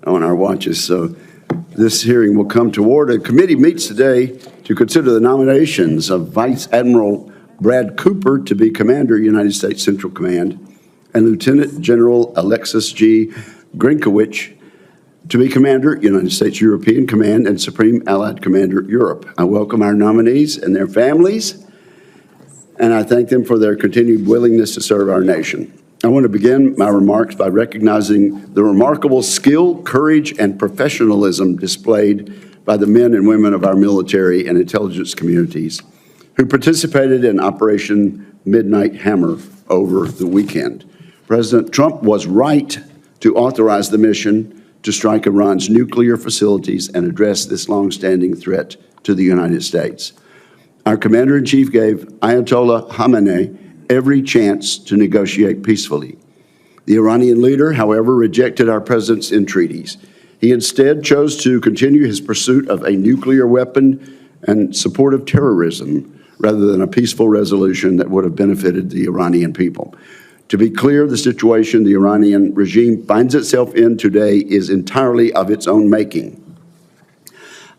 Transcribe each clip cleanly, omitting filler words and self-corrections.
on our watches. So this hearing will come to order. The committee meets today to consider the nominations of Vice Admiral Brad Cooper to be Commander, United States Central Command, and Lieutenant General Alexis G. Grinkowicz to be Commander, United States European Command, and Supreme Allied Commander, Europe. I welcome our nominees and their families, and I thank them for their continued willingness to serve our nation. I want to begin my remarks by recognizing the remarkable skill, courage, and professionalism displayed by the men and women of our military and intelligence communities who participated in Operation Midnight Hammer over the weekend. President Trump was right to authorize the mission to strike Iran's nuclear facilities and address this long-standing threat to the United States. Our Commander-in-Chief gave Ayatollah Khamenei every chance to negotiate peacefully. The Iranian leader, however, rejected our presence in treaties. He instead chose to continue his pursuit of a nuclear weapon and support of terrorism rather than a peaceful resolution that would have benefited the Iranian people. To be clear, the situation the Iranian regime finds itself in today is entirely of its own making.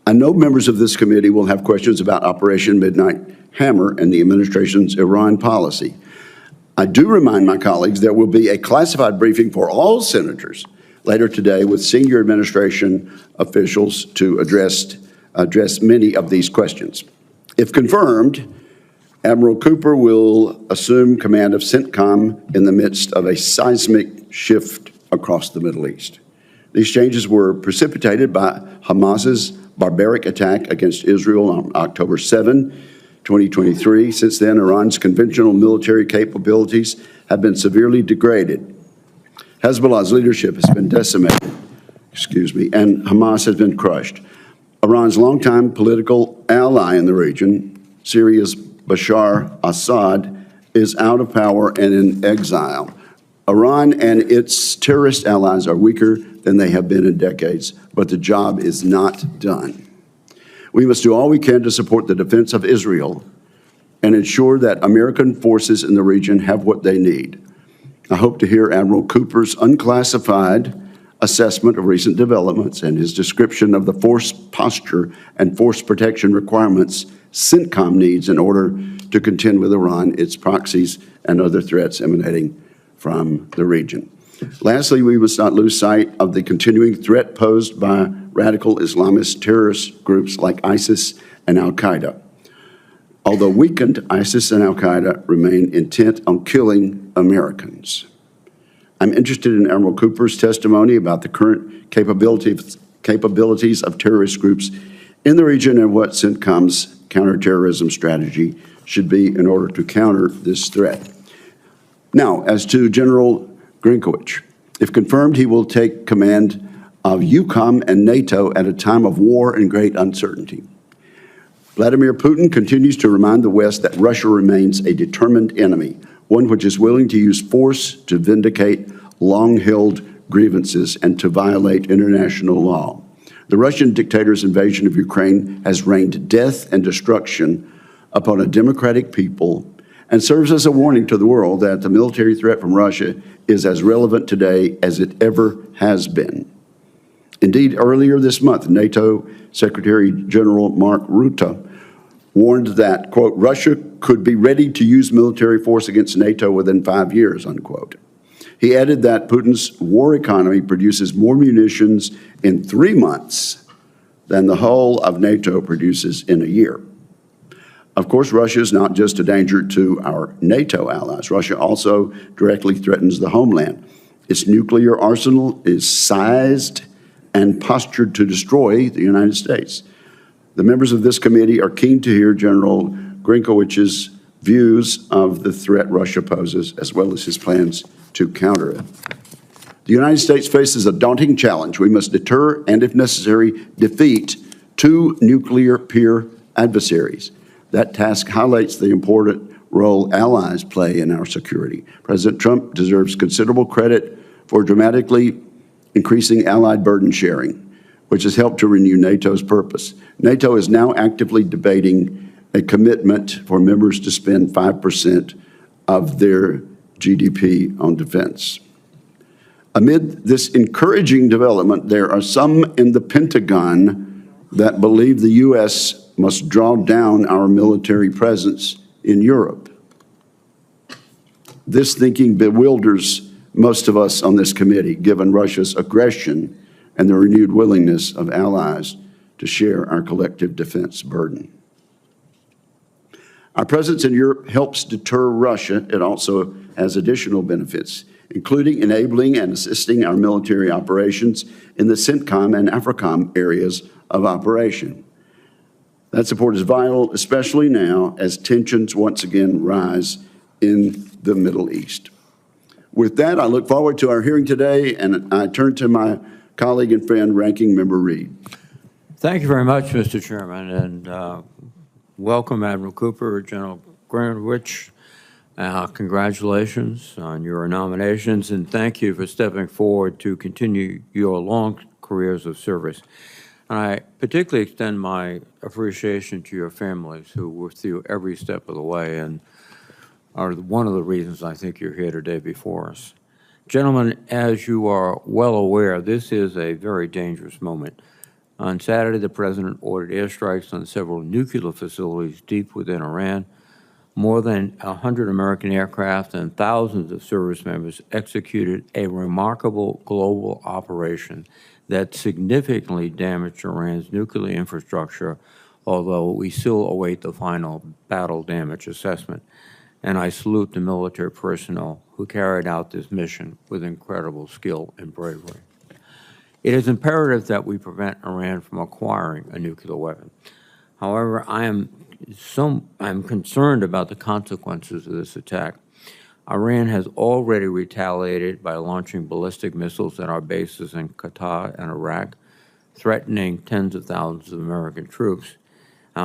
I know members of this committee will have questions about Operation Midnight Hammer and the administration's Iran policy. I do remind my colleagues there will be a classified briefing for all senators later today with senior administration officials to address many of these questions. If confirmed, Admiral Cooper will assume command of CENTCOM in the midst of a seismic shift across the Middle East. These changes were precipitated by Hamas's barbaric attack against Israel on October 7, 2023. Since then, Iran's conventional military capabilities have been severely degraded. Hezbollah's leadership has been decimated, and Hamas has been crushed. Iran's longtime political ally in the region, Syria's Bashar Assad, is out of power and in exile. Iran and its terrorist allies are weaker than they have been in decades, but the job is not done. We must do all we can to support the defense of Israel and ensure that American forces in the region have what they need. I hope to hear Admiral Cooper's unclassified assessment of recent developments and his description of the force posture and force protection requirements CENTCOM needs in order to contend with Iran, its proxies, and other threats emanating from the region. Lastly, we must not lose sight of the continuing threat posed by radical Islamist terrorist groups like ISIS and al-Qaeda. Although weakened, ISIS and al-Qaeda remain intent on killing Americans. I'm interested in Admiral Cooper's testimony about the current capabilities of terrorist groups in the region and what CENTCOM's counterterrorism strategy should be in order to counter this threat. Now, as to General Grinkowicz, if confirmed, he will take command of EUCOM and NATO at a time of war and great uncertainty. Vladimir Putin continues to remind the West that Russia remains a determined enemy, one which is willing to use force to vindicate long-held grievances and to violate international law. The Russian dictator's invasion of Ukraine has rained death and destruction upon a democratic people and serves as a warning to the world that the military threat from Russia is as relevant today as it ever has been. Indeed, earlier this month, NATO Secretary General Mark Rutte warned that, quote, Russia could be ready to use military force against NATO within 5 years, unquote. He added that Putin's war economy produces more munitions in 3 months than the whole of NATO produces in a year. Of course, Russia is not just a danger to our NATO allies. Russia also directly threatens the homeland. Its nuclear arsenal is sized and postured to destroy the United States. The members of this committee are keen to hear General Grinkowicz's views of the threat Russia poses, as well as his plans to counter it. The United States faces a daunting challenge. We must deter and, if necessary, defeat 2 nuclear peer adversaries. That task highlights the important role allies play in our security. President Trump deserves considerable credit for dramatically increasing allied burden sharing, which has helped to renew NATO's purpose. NATO is now actively debating a commitment for members to spend 5% of their GDP on defense. Amid this encouraging development, there are some in the Pentagon that believe the U.S. must draw down our military presence in Europe. This thinking bewilders most of us on this committee, given Russia's aggression and the renewed willingness of allies to share our collective defense burden. Our presence in Europe helps deter Russia. It also has additional benefits, including enabling and assisting our military operations in the CENTCOM and AFRICOM areas of operation. That support is vital, especially now as tensions once again rise in the Middle East. With that, I look forward to our hearing today, and I turn to my colleague and friend, Ranking Member Reed. Thank you very much, Mr. Chairman, and welcome, Admiral Cooper, General Grinwich. Congratulations on your nominations, and thank you for stepping forward to continue your long careers of service. And I particularly extend my appreciation to your families who were with you every step of the way and are one of the reasons I think you're here today before us. Gentlemen, as you are well aware, this is a very dangerous moment. On Saturday, the President ordered airstrikes on several nuclear facilities deep within Iran. More than 100 American aircraft and thousands of service members executed a remarkable global operation that significantly damaged Iran's nuclear infrastructure, although we still await the final battle damage assessment. And I salute the military personnel who carried out this mission with incredible skill and bravery. It is imperative that we prevent Iran from acquiring a nuclear weapon. However, I'm concerned about the consequences of this attack. Iran has already retaliated by launching ballistic missiles at our bases in Qatar and Iraq, threatening tens of thousands of American troops.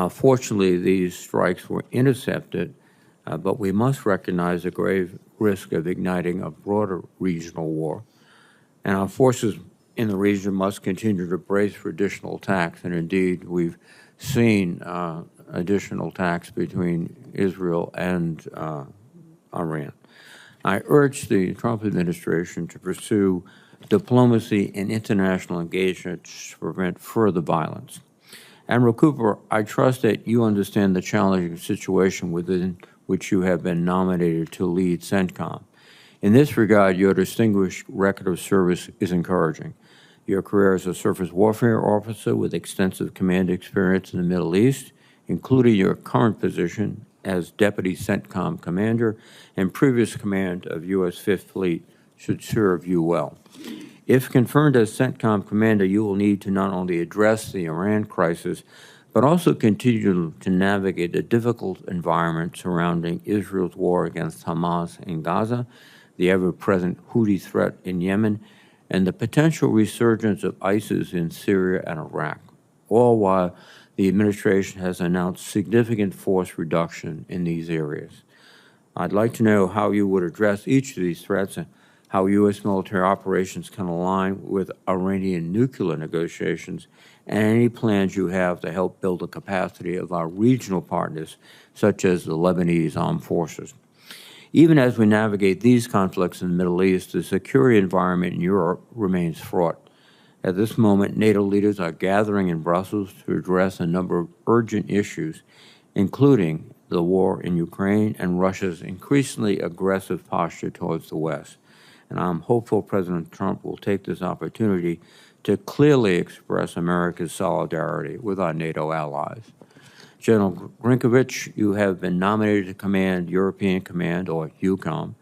Fortunately, these strikes were intercepted, but we must recognize the grave risk of igniting a broader regional war. And our forces in the region must continue to brace for additional attacks, and indeed, we've seen additional attacks between Israel and Iran. I urge the Trump administration to pursue diplomacy and international engagement to prevent further violence. Admiral Cooper, I trust that you understand the challenging situation within which you have been nominated to lead CENTCOM. In this regard, your distinguished record of service is encouraging. Your career as a surface warfare officer with extensive command experience in the Middle East, including your current position as Deputy CENTCOM Commander and previous command of U.S. Fifth Fleet, should serve you well. If confirmed as CENTCOM Commander, you will need to not only address the Iran crisis, but also continue to navigate the difficult environment surrounding Israel's war against Hamas in Gaza, the ever-present Houthi threat in Yemen, and the potential resurgence of ISIS in Syria and Iraq, all while the administration has announced significant force reduction in these areas. I'd like to know how you would address each of these threats and how U.S. military operations can align with Iranian nuclear negotiations, and any plans you have to help build the capacity of our regional partners, such as the Lebanese armed forces. Even as we navigate these conflicts in the Middle East, the security environment in Europe remains fraught. At this moment, NATO leaders are gathering in Brussels to address a number of urgent issues, including the war in Ukraine and Russia's increasingly aggressive posture towards the West. And I'm hopeful President Trump will take this opportunity to clearly express America's solidarity with our NATO allies. General Grinkovich, you have been nominated to command European Command, or EUCOM.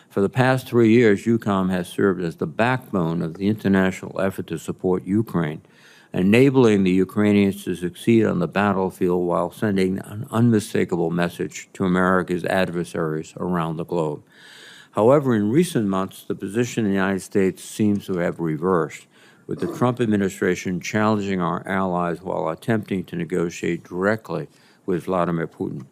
For the past 3 years, EUCOM has served as the backbone of the international effort to support Ukraine, enabling the Ukrainians to succeed on the battlefield while sending an unmistakable message to America's adversaries around the globe. However, in recent months, the position in the United States seems to have reversed, with the Trump administration challenging our allies while attempting to negotiate directly with Vladimir Putin.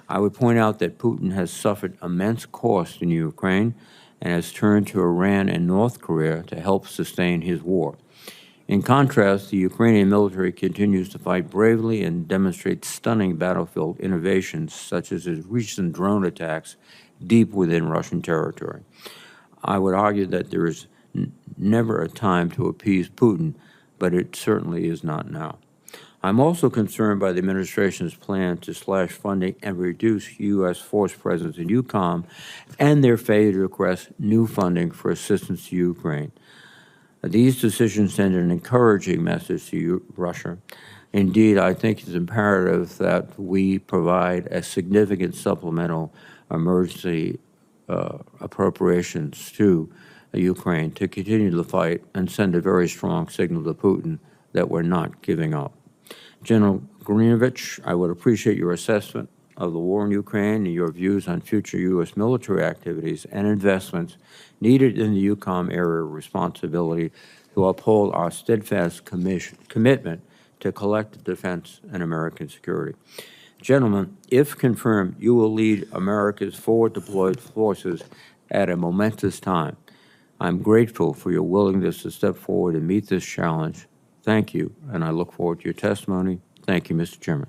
I would point out that Putin has suffered immense cost in Ukraine and has turned to Iran and North Korea to help sustain his war. In contrast, the Ukrainian military continues to fight bravely and demonstrates stunning battlefield innovations, such as its recent drone attacks deep within Russian territory. I would argue that there is never a time to appease Putin, but it certainly is not now. I'm also concerned by the administration's plan to slash funding and reduce U.S. force presence in EUCOM and their failure to request new funding for assistance to Ukraine. These decisions send an encouraging message to Russia. Indeed, I think it's imperative that we provide a significant supplemental emergency appropriations to Ukraine to continue the fight and send a very strong signal to Putin that we're not giving up. General Grinovich, I would appreciate your assessment of the war in Ukraine and your views on future U.S. military activities and investments needed in the EUCOM area of responsibility to uphold our steadfast commitment to collective defense and American security. Gentlemen, if confirmed, you will lead America's forward deployed forces at a momentous time. I'm grateful for your willingness to step forward and meet this challenge. Thank you, and I look forward to your testimony. Thank you, Mr. Chairman.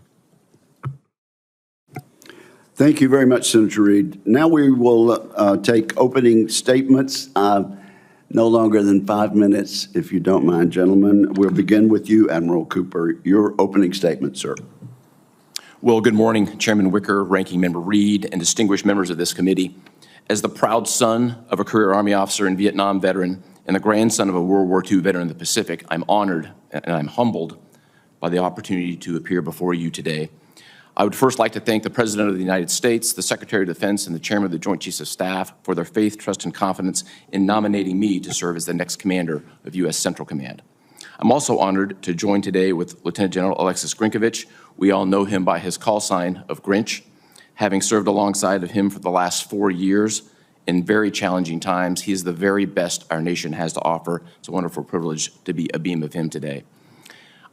Thank you very much, Senator Reed. Now we will take opening statements, no longer than 5 minutes, if you don't mind, gentlemen. We'll begin with you, Admiral Cooper. Your opening statement, sir. Well, good morning, Chairman Wicker, Ranking Member Reed, and distinguished members of this committee. As the proud son of a career Army officer and Vietnam veteran and the grandson of a World War II veteran in the Pacific, I'm honored and I'm humbled by the opportunity to appear before you today. I would first like to thank the President of the United States, the Secretary of Defense, and the Chairman of the Joint Chiefs of Staff for their faith, trust, and confidence in nominating me to serve as the next commander of U.S. Central Command. I'm also honored to join today with Lieutenant General Alexis Grinkovich. We all know him by his call sign of Grinch. Having served alongside of him for the last 4 years in very challenging times, he is the very best our nation has to offer. It's a wonderful privilege to be a beam of him today.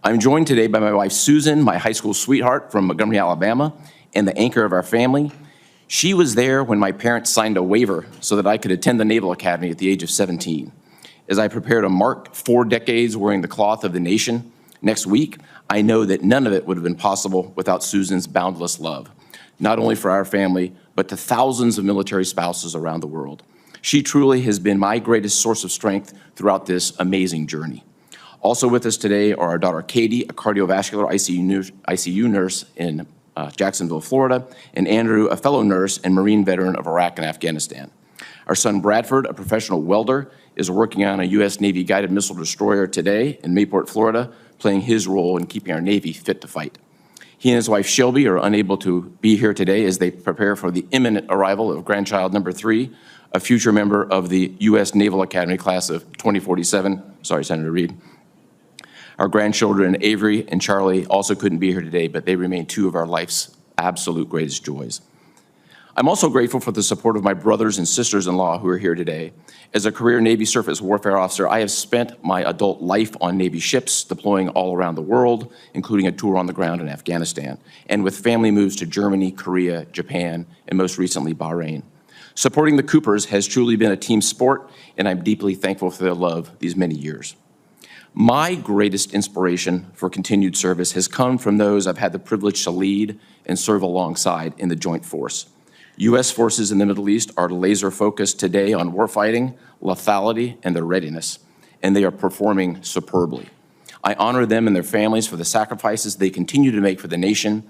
I'm joined today by my wife, Susan, my high school sweetheart from Montgomery, Alabama, and the anchor of our family. She was there when my parents signed a waiver so that I could attend the Naval Academy at the age of 17. As I prepare to mark 4 decades wearing the cloth of the nation next week, I know that none of it would have been possible without Susan's boundless love, not only for our family, but to thousands of military spouses around the world. She truly has been my greatest source of strength throughout this amazing journey. Also with us today are our daughter Katie, a cardiovascular ICU nurse in Jacksonville, Florida, and Andrew, a fellow nurse and Marine veteran of Iraq and Afghanistan. Our son Bradford, a professional welder, is working on a U.S. Navy guided missile destroyer today in Mayport, Florida, playing his role in keeping our Navy fit to fight. He and his wife Shelby are unable to be here today as they prepare for the imminent arrival of grandchild number 3, a future member of the U.S. Naval Academy class of 2047. Sorry, Senator Reed. Our grandchildren, Avery and Charlie, also couldn't be here today, but they remain 2 of our life's absolute greatest joys. I'm also grateful for the support of my brothers and sisters-in-law who are here today. As a career Navy surface warfare officer, I have spent my adult life on Navy ships, deploying all around the world, including a tour on the ground in Afghanistan, and with family moves to Germany, Korea, Japan, and most recently, Bahrain. Supporting the Coopers has truly been a team sport, and I'm deeply thankful for their love these many years. My greatest inspiration for continued service has come from those I've had the privilege to lead and serve alongside in the Joint Force. U.S. forces in the Middle East are laser-focused today on warfighting, lethality, and their readiness, and they are performing superbly. I honor them and their families for the sacrifices they continue to make for the nation.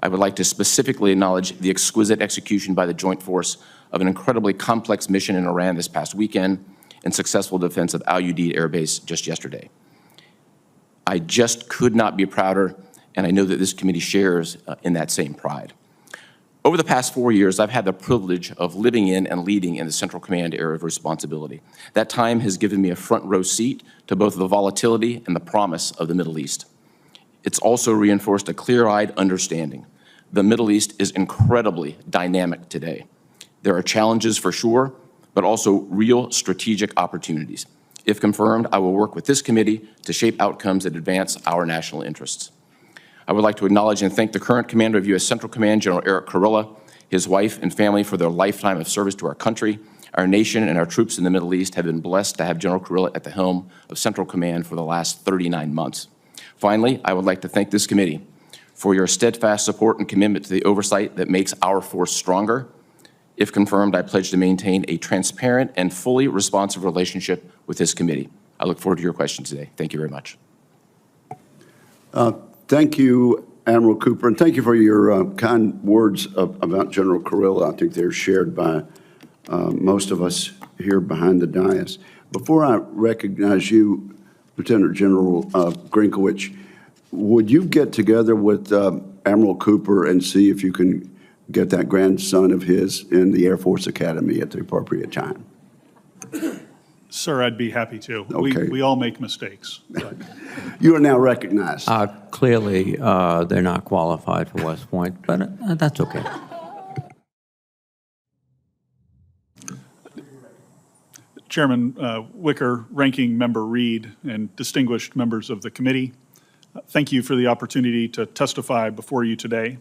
I would like to specifically acknowledge the exquisite execution by the Joint Force of an incredibly complex mission in Iran this past weekend and successful defense of Al Udeid Air Base just yesterday. I just could not be prouder, and I know that this committee shares in that same pride. Over the past 4 years, I've had the privilege of living in and leading in the Central Command area of responsibility. That time has given me a front row seat to both the volatility and the promise of the Middle East. It's also reinforced a clear-eyed understanding. The Middle East is incredibly dynamic today. There are challenges for sure, but also real strategic opportunities. If confirmed, I will work with this committee to shape outcomes that advance our national interests. I would like to acknowledge and thank the current commander of U.S. Central Command, General Eric Kurilla, his wife and family for their lifetime of service to our country. Our nation and our troops in the Middle East have been blessed to have General Kurilla at the helm of Central Command for the last 39 months. Finally, I would like to thank this committee for your steadfast support and commitment to the oversight that makes our force stronger. If confirmed, I pledge to maintain a transparent and fully responsive relationship with this committee. I look forward to your questions today. Thank you very much. Thank you, Admiral Cooper, and thank you for your kind words about General Carrillo. I think they're shared by most of us here behind the dais. Before I recognize you, Lieutenant General Grinkowicz, would you get together with Admiral Cooper and see if you can get that grandson of his in the Air Force Academy at the appropriate time? Sir, I'd be happy to. Okay. We all make mistakes. But. You are now recognized. Clearly, they're not qualified for West Point, but that's okay. Chairman Wicker, Ranking Member Reed, and distinguished members of the committee, thank you for the opportunity to testify before you today.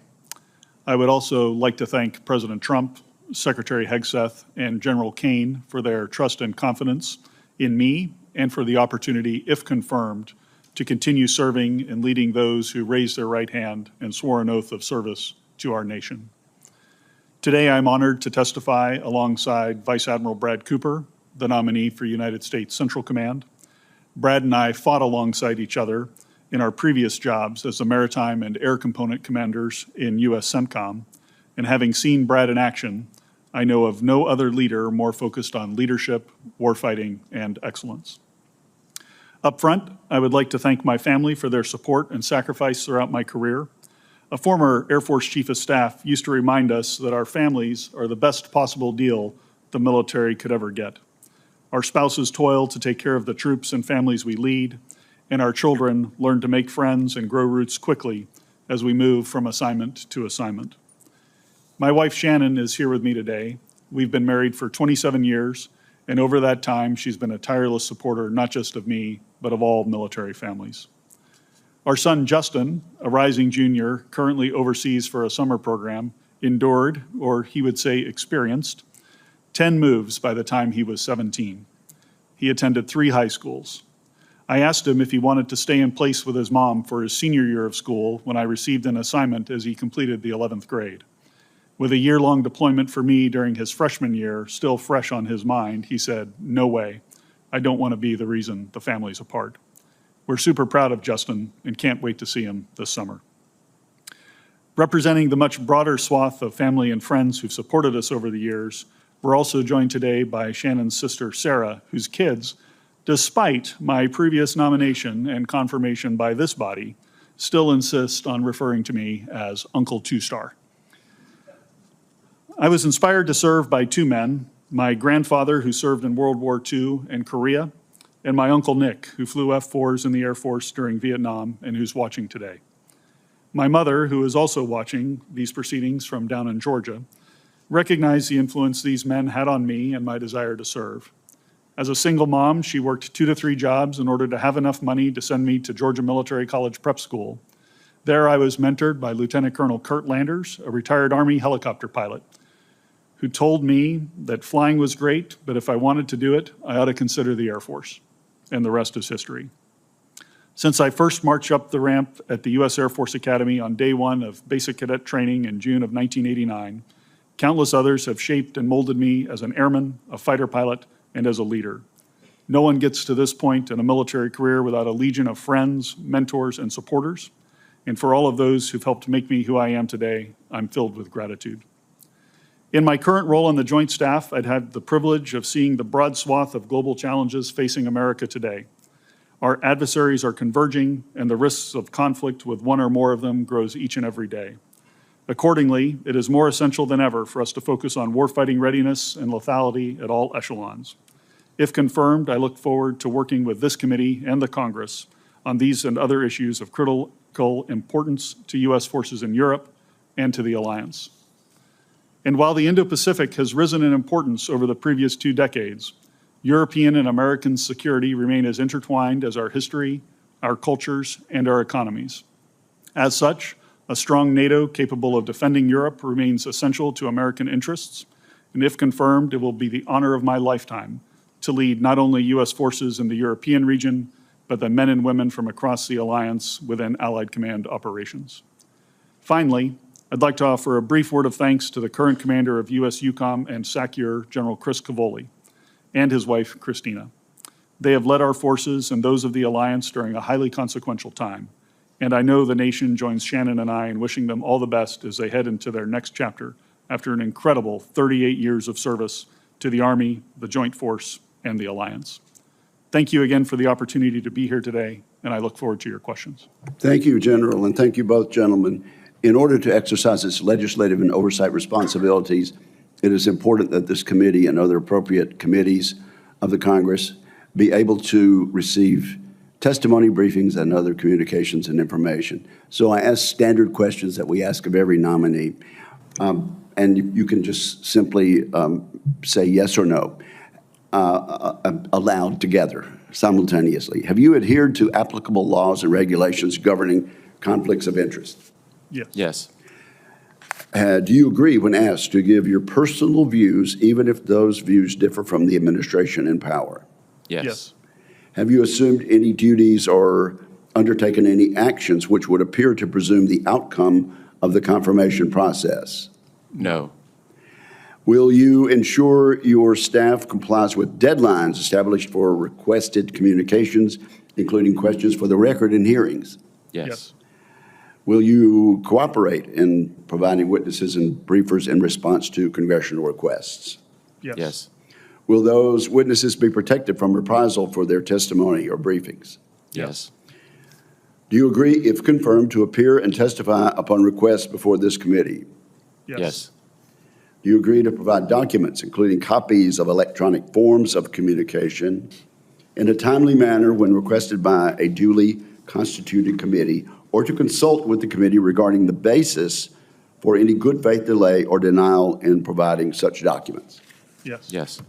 I would also like to thank President Trump, Secretary Hegseth, and General Kane for their trust and confidence in me and for the opportunity, if confirmed, to continue serving and leading those who raised their right hand and swore an oath of service to our nation. Today, I'm honored to testify alongside Vice Admiral Brad Cooper, the nominee for United States Central Command. Brad and I fought alongside each other in our previous jobs as the maritime and air component commanders in U.S. CENTCOM, and having seen Brad in action, I know of no other leader more focused on leadership, warfighting, and excellence. Up front, I would like to thank my family for their support and sacrifice throughout my career. A former Air Force Chief of Staff used to remind us that our families are the best possible deal the military could ever get. Our spouses toil to take care of the troops and families we lead, and our children learn to make friends and grow roots quickly as we move from assignment to assignment. My wife Shannon is here with me today. We've been married for 27 years, and over that time, she's been a tireless supporter not just of me, but of all military families. Our son Justin, a rising junior, currently overseas for a summer program, endured, or he would say experienced, 10 moves by the time he was 17. He attended 3 high schools. I asked him if he wanted to stay in place with his mom for his senior year of school when I received an assignment as he completed the 11th grade. With a year-long deployment for me during his freshman year still fresh on his mind, he said, "No way. I don't want to be the reason the family's apart." We're super proud of Justin and can't wait to see him this summer. Representing the much broader swath of family and friends who've supported us over the years, we're also joined today by Shannon's sister, Sarah, whose kids, despite my previous nomination and confirmation by this body, still insist on referring to me as Uncle Two-Star. I was inspired to serve by 2 men, my grandfather who served in World War II and Korea, and my Uncle Nick, who flew F-4s in the Air Force during Vietnam and who's watching today. My mother, who is also watching these proceedings from down in Georgia, recognized the influence these men had on me and my desire to serve. As a single mom, she worked 2 to 3 jobs in order to have enough money to send me to Georgia Military College Prep School. There I was mentored by Lieutenant Colonel Kurt Landers, a retired Army helicopter pilot, who told me that flying was great, but if I wanted to do it, I ought to consider the Air Force. And the rest is history. Since I first marched up the ramp at the U.S. Air Force Academy on day 1 of basic cadet training in June of 1989, countless others have shaped and molded me as an airman, a fighter pilot, and as a leader. No one gets to this point in a military career without a legion of friends, mentors, and supporters. And for all of those who've helped make me who I am today, I'm filled with gratitude. In my current role on the Joint Staff, I'd had the privilege of seeing the broad swath of global challenges facing America today. Our adversaries are converging, and the risks of conflict with one or more of them grows each and every day. Accordingly, it is more essential than ever for us to focus on warfighting readiness and lethality at all echelons. If confirmed, I look forward to working with this committee and the Congress on these and other issues of critical importance to U.S. forces in Europe and to the alliance. And while the Indo-Pacific has risen in importance over the previous 2 decades, European and American security remain as intertwined as our history, our cultures, and our economies. As such, a strong NATO capable of defending Europe remains essential to American interests, and if confirmed, it will be the honor of my lifetime to lead not only U.S. forces in the European region, but the men and women from across the alliance within Allied Command operations. Finally, I'd like to offer a brief word of thanks to the current commander of U.S. EUCOM and SACEUR, General Chris Cavoli, and his wife, Christina. They have led our forces and those of the alliance during a highly consequential time, and I know the nation joins Shannon and I in wishing them all the best as they head into their next chapter after an incredible 38 years of service to the Army, the Joint Force, and the alliance. Thank you again for the opportunity to be here today, and I look forward to your questions. Thank you, General, and thank you both gentlemen. In order to exercise its legislative and oversight responsibilities, it is important that this committee and other appropriate committees of the Congress be able to receive testimony briefings and other communications and information. So I ask standard questions that we ask of every nominee, and you can just simply say yes or no aloud together simultaneously. Have you adhered to applicable laws and regulations governing conflicts of interest? Yes. Yes. Do you agree when asked to give your personal views, even if those views differ from the administration in power? Yes. Yes. Have you assumed any duties or undertaken any actions which would appear to presume the outcome of the confirmation process? No. Will you ensure your staff complies with deadlines established for requested communications, including questions for the record in hearings? Yes. Will you cooperate in providing witnesses and briefers in response to congressional requests? Yes. Yes. Will those witnesses be protected from reprisal for their testimony or briefings? Yes. Do you agree, if confirmed, to appear and testify upon request before this committee? Yes. Do you agree to provide documents, including copies of electronic forms of communication, in a timely manner when requested by a duly constituted committee, or to consult with the committee regarding the basis for any good faith delay or denial in providing such documents? Yes. Yes.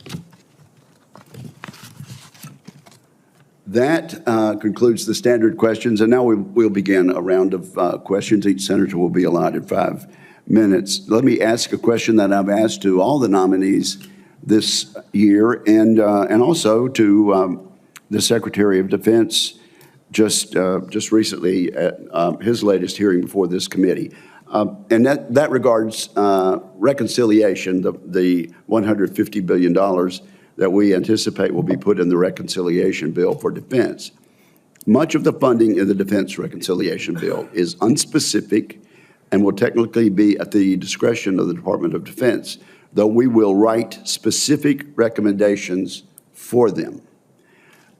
That concludes the standard questions, and now we'll begin a round of questions. Each senator will be allotted 5 minutes. Let me ask a question that I've asked to all the nominees this year, and also to the Secretary of Defense just recently at his latest hearing before this committee. And that regards reconciliation, the $150 billion that we anticipate will be put in the reconciliation bill for defense. Much of the funding in the defense reconciliation bill is unspecific and will technically be at the discretion of the Department of Defense, though we will write specific recommendations for them.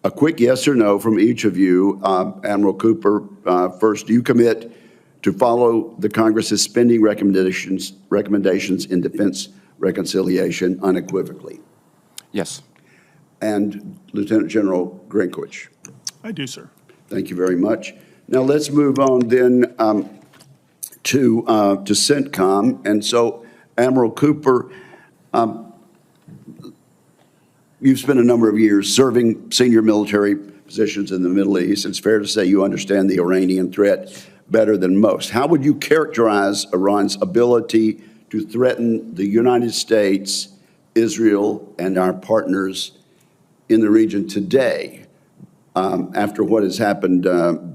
A quick yes or no from each of you. Admiral Cooper, first, do you commit to follow the Congress's spending recommendations in defense reconciliation unequivocally? Yes. And Lieutenant General Grinkwich? I do, sir. Thank you very much. Now let's move on then to CENTCOM. And so, Admiral Cooper, you've spent a number of years serving senior military positions in the Middle East. It's fair to say you understand the Iranian threat better than most. How would you characterize Iran's ability to threaten the United States, Israel, and our partners in the region today after what has happened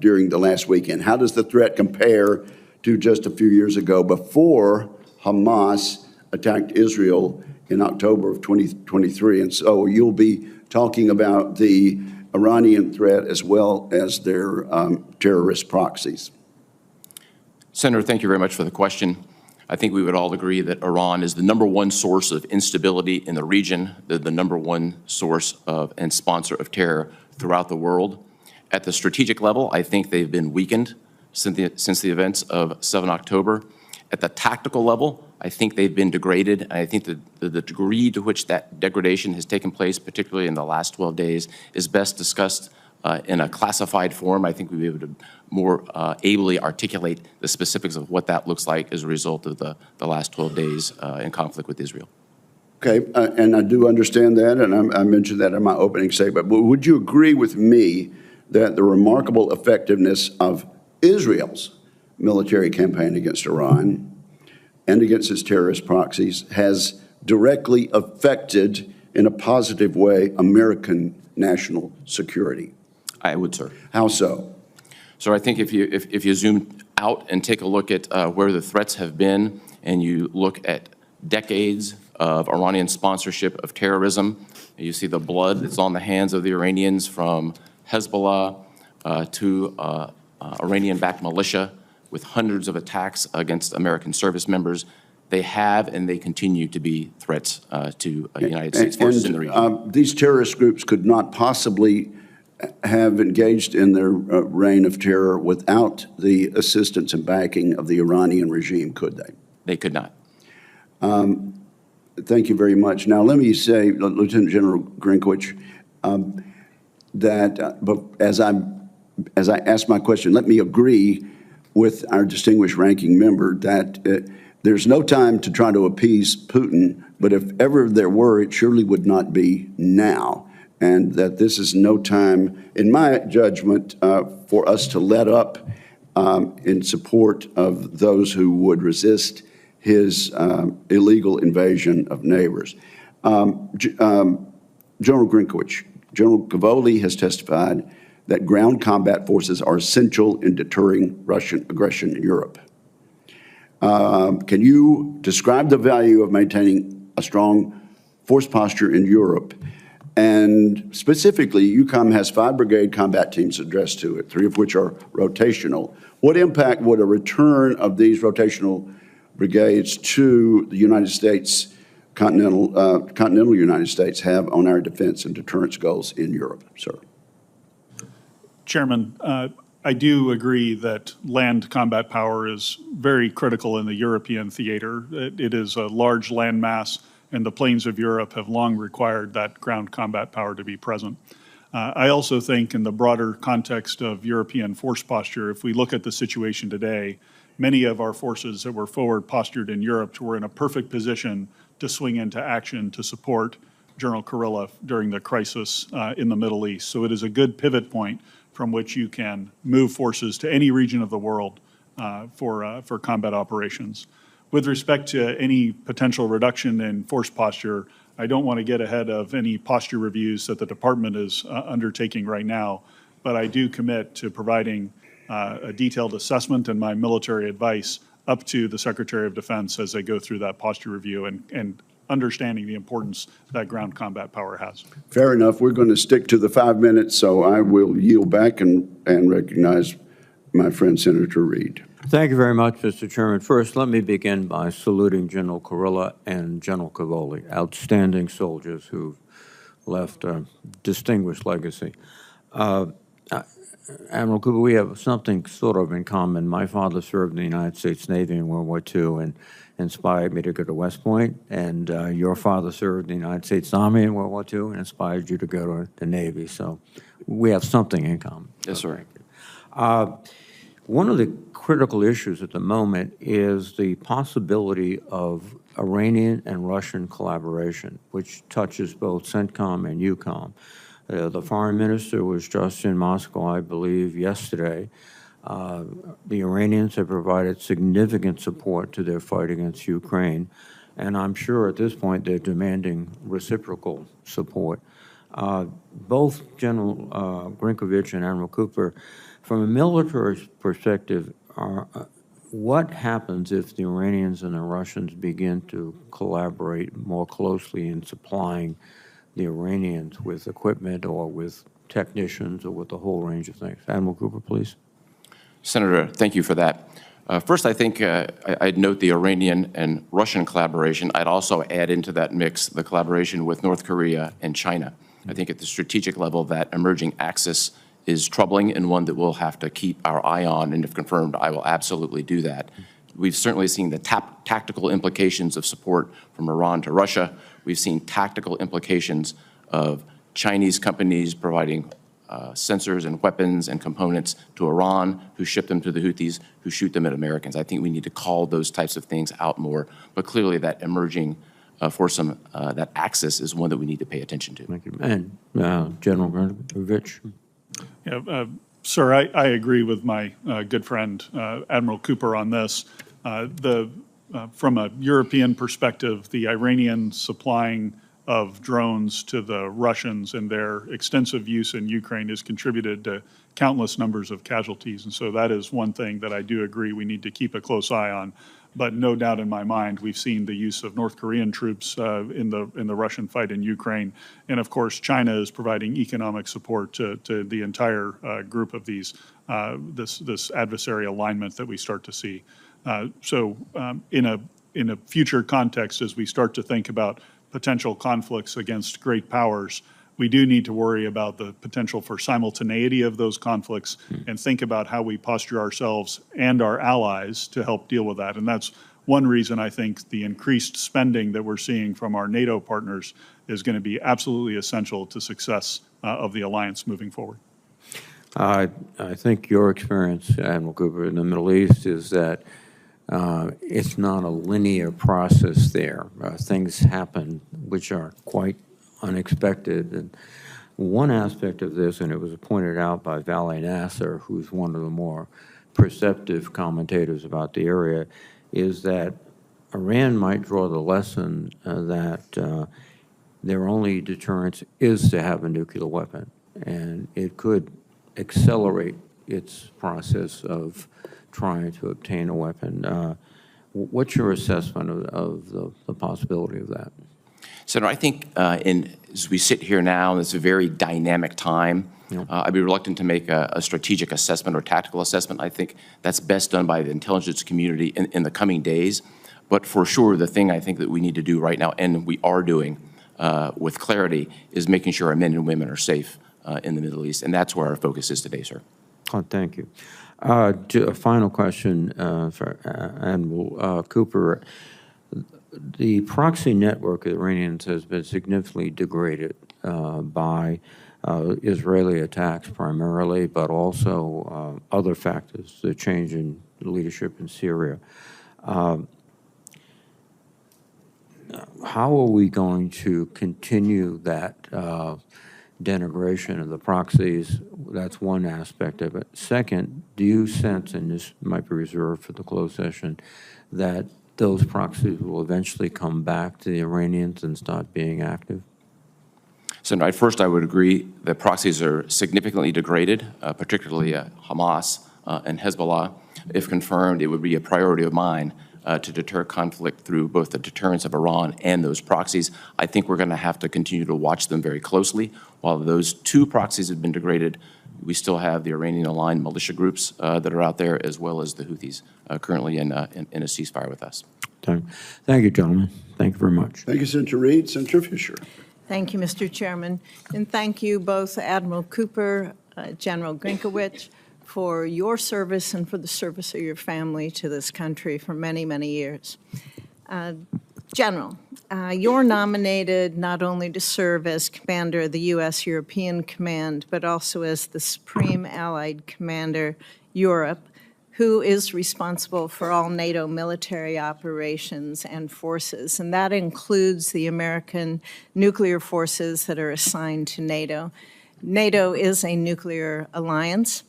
during the last weekend? How does the threat compare to just a few years ago before Hamas attacked Israel in October of 2023? And so you'll be talking about the Iranian threat as well as their terrorist proxies. Senator, thank you very much for the question. I think we would all agree that Iran is the #1 source of instability in the region, the #1 source of and sponsor of terror throughout the world. At the strategic level, I think they've been weakened since the events of 7 October. At the tactical level, I think they've been degraded. And I think the degree to which that degradation has taken place, particularly in the last 12 days, is best discussed in a classified form. I think we'll be able to more ably articulate the specifics of what that looks like as a result of the last 12 days in conflict with Israel. Okay, and I do understand that, and I mentioned that in my opening statement, but would you agree with me that the remarkable effectiveness of Israel's military campaign against Iran and against its terrorist proxies has directly affected, in a positive way, American national security? I would, sir. How so? So I think if you zoom out and take a look at where the threats have been, and you look at decades of Iranian sponsorship of terrorism. You see the blood that's on the hands of the Iranians, from Hezbollah to Iranian-backed militia, with hundreds of attacks against American service members. They have and they continue to be threats to United States forces in the region. These terrorist groups could not possibly have engaged in their reign of terror without the assistance and backing of the Iranian regime, could they? They could not. Thank you very much. Now, let me say, Lieutenant General Grinkowicz, but as I ask my question, let me agree with our distinguished ranking member that there's no time to try to appease Putin, but if ever there were, it surely would not be now. And that this is no time, in my judgment, for us to let up in support of those who would resist his illegal invasion of neighbors. General Grinkowicz, General Cavoli has testified that ground combat forces are essential in deterring Russian aggression in Europe. Can you describe the value of maintaining a strong force posture in Europe? And specifically, EUCOM has 5 brigade combat teams addressed to it, 3 of which are rotational. What impact would a return of these rotational brigades to the United States, continental United States, have on our defense and deterrence goals in Europe, sir? Chairman, I do agree that land combat power is very critical in the European theater. It is a large landmass, and the plains of Europe have long required that ground combat power to be present. I also think in the broader context of European force posture, if we look at the situation today, many of our forces that were forward postured in Europe were in a perfect position to swing into action to support General Kurilla during the crisis in the Middle East. So it is a good pivot point from which you can move forces to any region of the world for combat operations. With respect to any potential reduction in force posture, I don't want to get ahead of any posture reviews that the department is undertaking right now, but I do commit to providing a detailed assessment and my military advice up to the Secretary of Defense as they go through that posture review and understanding the importance that ground combat power has. Fair enough. We're going to stick to the 5 minutes, so I will yield back and recognize my friend Senator Reed. Thank you very much, Mr. Chairman. First, let me begin by saluting General Kurilla and General Cavoli, outstanding soldiers who've left a distinguished legacy. Admiral Cooper, we have something sort of in common. My father served in the United States Navy in World War II and inspired me to go to West Point, and your father served in the United States Army in World War II and inspired you to go to the Navy. So we have something in common. Yes, sir. One of the critical issues at the moment is the possibility of Iranian and Russian collaboration, which touches both CENTCOM and EUCOM. The foreign minister was just in Moscow, I believe, yesterday. The Iranians have provided significant support to their fight against Ukraine, and I'm sure at this point they're demanding reciprocal support. Both General Grinkowicz and Admiral Cooper, from a military perspective, what happens if the Iranians and the Russians begin to collaborate more closely in supplying the Iranians with equipment or with technicians or with a whole range of things? Admiral Cooper, please. Senator, thank you for that. First, I think I'd note the Iranian and Russian collaboration. I'd also add into that mix the collaboration with North Korea and China. I think at the strategic level, that emerging axis is troubling and one that we'll have to keep our eye on, and if confirmed, I will absolutely do that. We've certainly seen the tactical implications of support from Iran to Russia. We've seen tactical implications of Chinese companies providing sensors and weapons and components to Iran, who ship them to the Houthis, who shoot them at Americans. I think we need to call those types of things out more, but clearly that emerging foursome, that axis is one that we need to pay attention to. Thank you. And General Grinkowicz. Yeah, sir, I agree with my good friend, Admiral Cooper, on this. From a European perspective, the Iranians supplying of drones to the Russians and their extensive use in Ukraine has contributed to countless numbers of casualties. And so that is one thing that I do agree we need to keep a close eye on. But no doubt in my mind, we've seen the use of North Korean troops in the Russian fight in Ukraine. And of course, China is providing economic support to the entire group of these, this adversary alignment that we start to see. In a future context, as we start to think about potential conflicts against great powers, we do need to worry about the potential for simultaneity of those conflicts and think about how we posture ourselves and our allies to help deal with that. And that's one reason I think the increased spending that we're seeing from our NATO partners is going to be absolutely essential to success of the alliance moving forward. I think your experience, Admiral Cooper, in the Middle East is that it's not a linear process there. Things happen which are quite unexpected. And one aspect of this, and it was pointed out by Vali Nasser, who's one of the more perceptive commentators about the area, is that Iran might draw the lesson that their only deterrence is to have a nuclear weapon, and it could accelerate its process of trying to obtain a weapon. What's your assessment of the possibility of that? Senator, I think as we sit here now, and it's a very dynamic time, I'd be reluctant to make a strategic assessment or tactical assessment. I think that's best done by the intelligence community in the coming days. But for sure, the thing I think that we need to do right now, and we are doing with clarity, is making sure our men and women are safe in the Middle East. And that's where our focus is today, sir. Oh, thank you. A final question for Admiral Cooper. The proxy network of the Iranians has been significantly degraded by Israeli attacks primarily, but also other factors, the change in leadership in Syria. How are we going to continue that denigration of the proxies? That's one aspect of it. Second, do you sense, and this might be reserved for the closed session, that those proxies will eventually come back to the Iranians and start being active? So no, first I would agree that proxies are significantly degraded, particularly Hamas and Hezbollah. If confirmed, it would be a priority of mine to deter conflict through both the deterrence of Iran and those proxies. I think we're going to have to continue to watch them very closely. While those two proxies have been degraded, we still have the Iranian-aligned militia groups that are out there, as well as the Houthis currently in a ceasefire with us. Thank you, gentlemen. Thank you very much. Thank you, Senator Reed. Senator Fisher. Thank you, Mr. Chairman. And thank you both, Admiral Cooper, General Grinkowicz, for your service and for the service of your family to this country for many, many years. General, you're nominated not only to serve as commander of the U.S. European Command, but also as the Supreme Allied Commander, Europe, who is responsible for all NATO military operations and forces. And that includes the American nuclear forces that are assigned to NATO. NATO is a nuclear alliance.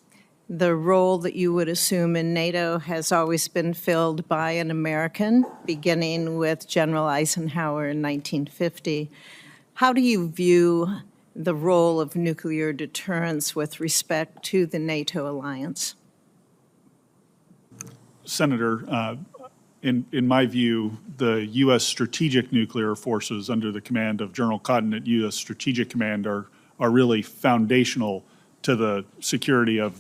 The role that you would assume in NATO has always been filled by an American, beginning with General Eisenhower in 1950. How do you view the role of nuclear deterrence with respect to the NATO alliance? Senator, in my view, the U.S. strategic nuclear forces under the command of General Cotton at U.S. Strategic Command are really foundational to the security of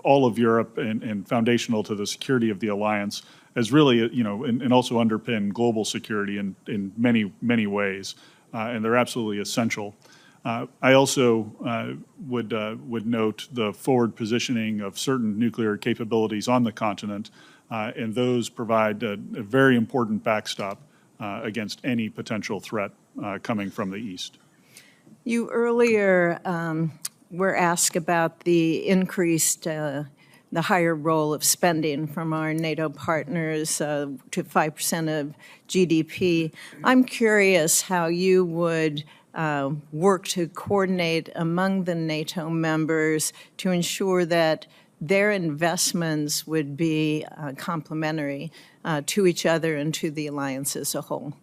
all of Europe and foundational to the security of the alliance, as really, and also underpin global security in many, many ways. And they're absolutely essential. I also would note the forward positioning of certain nuclear capabilities on the continent, and those provide a very important backstop against any potential threat coming from the east. You earlier were asked about the increased, the higher role of spending from our NATO partners to 5% of GDP. I'm curious how you would work to coordinate among the NATO members to ensure that their investments would be complementary to each other and to the alliance as a whole.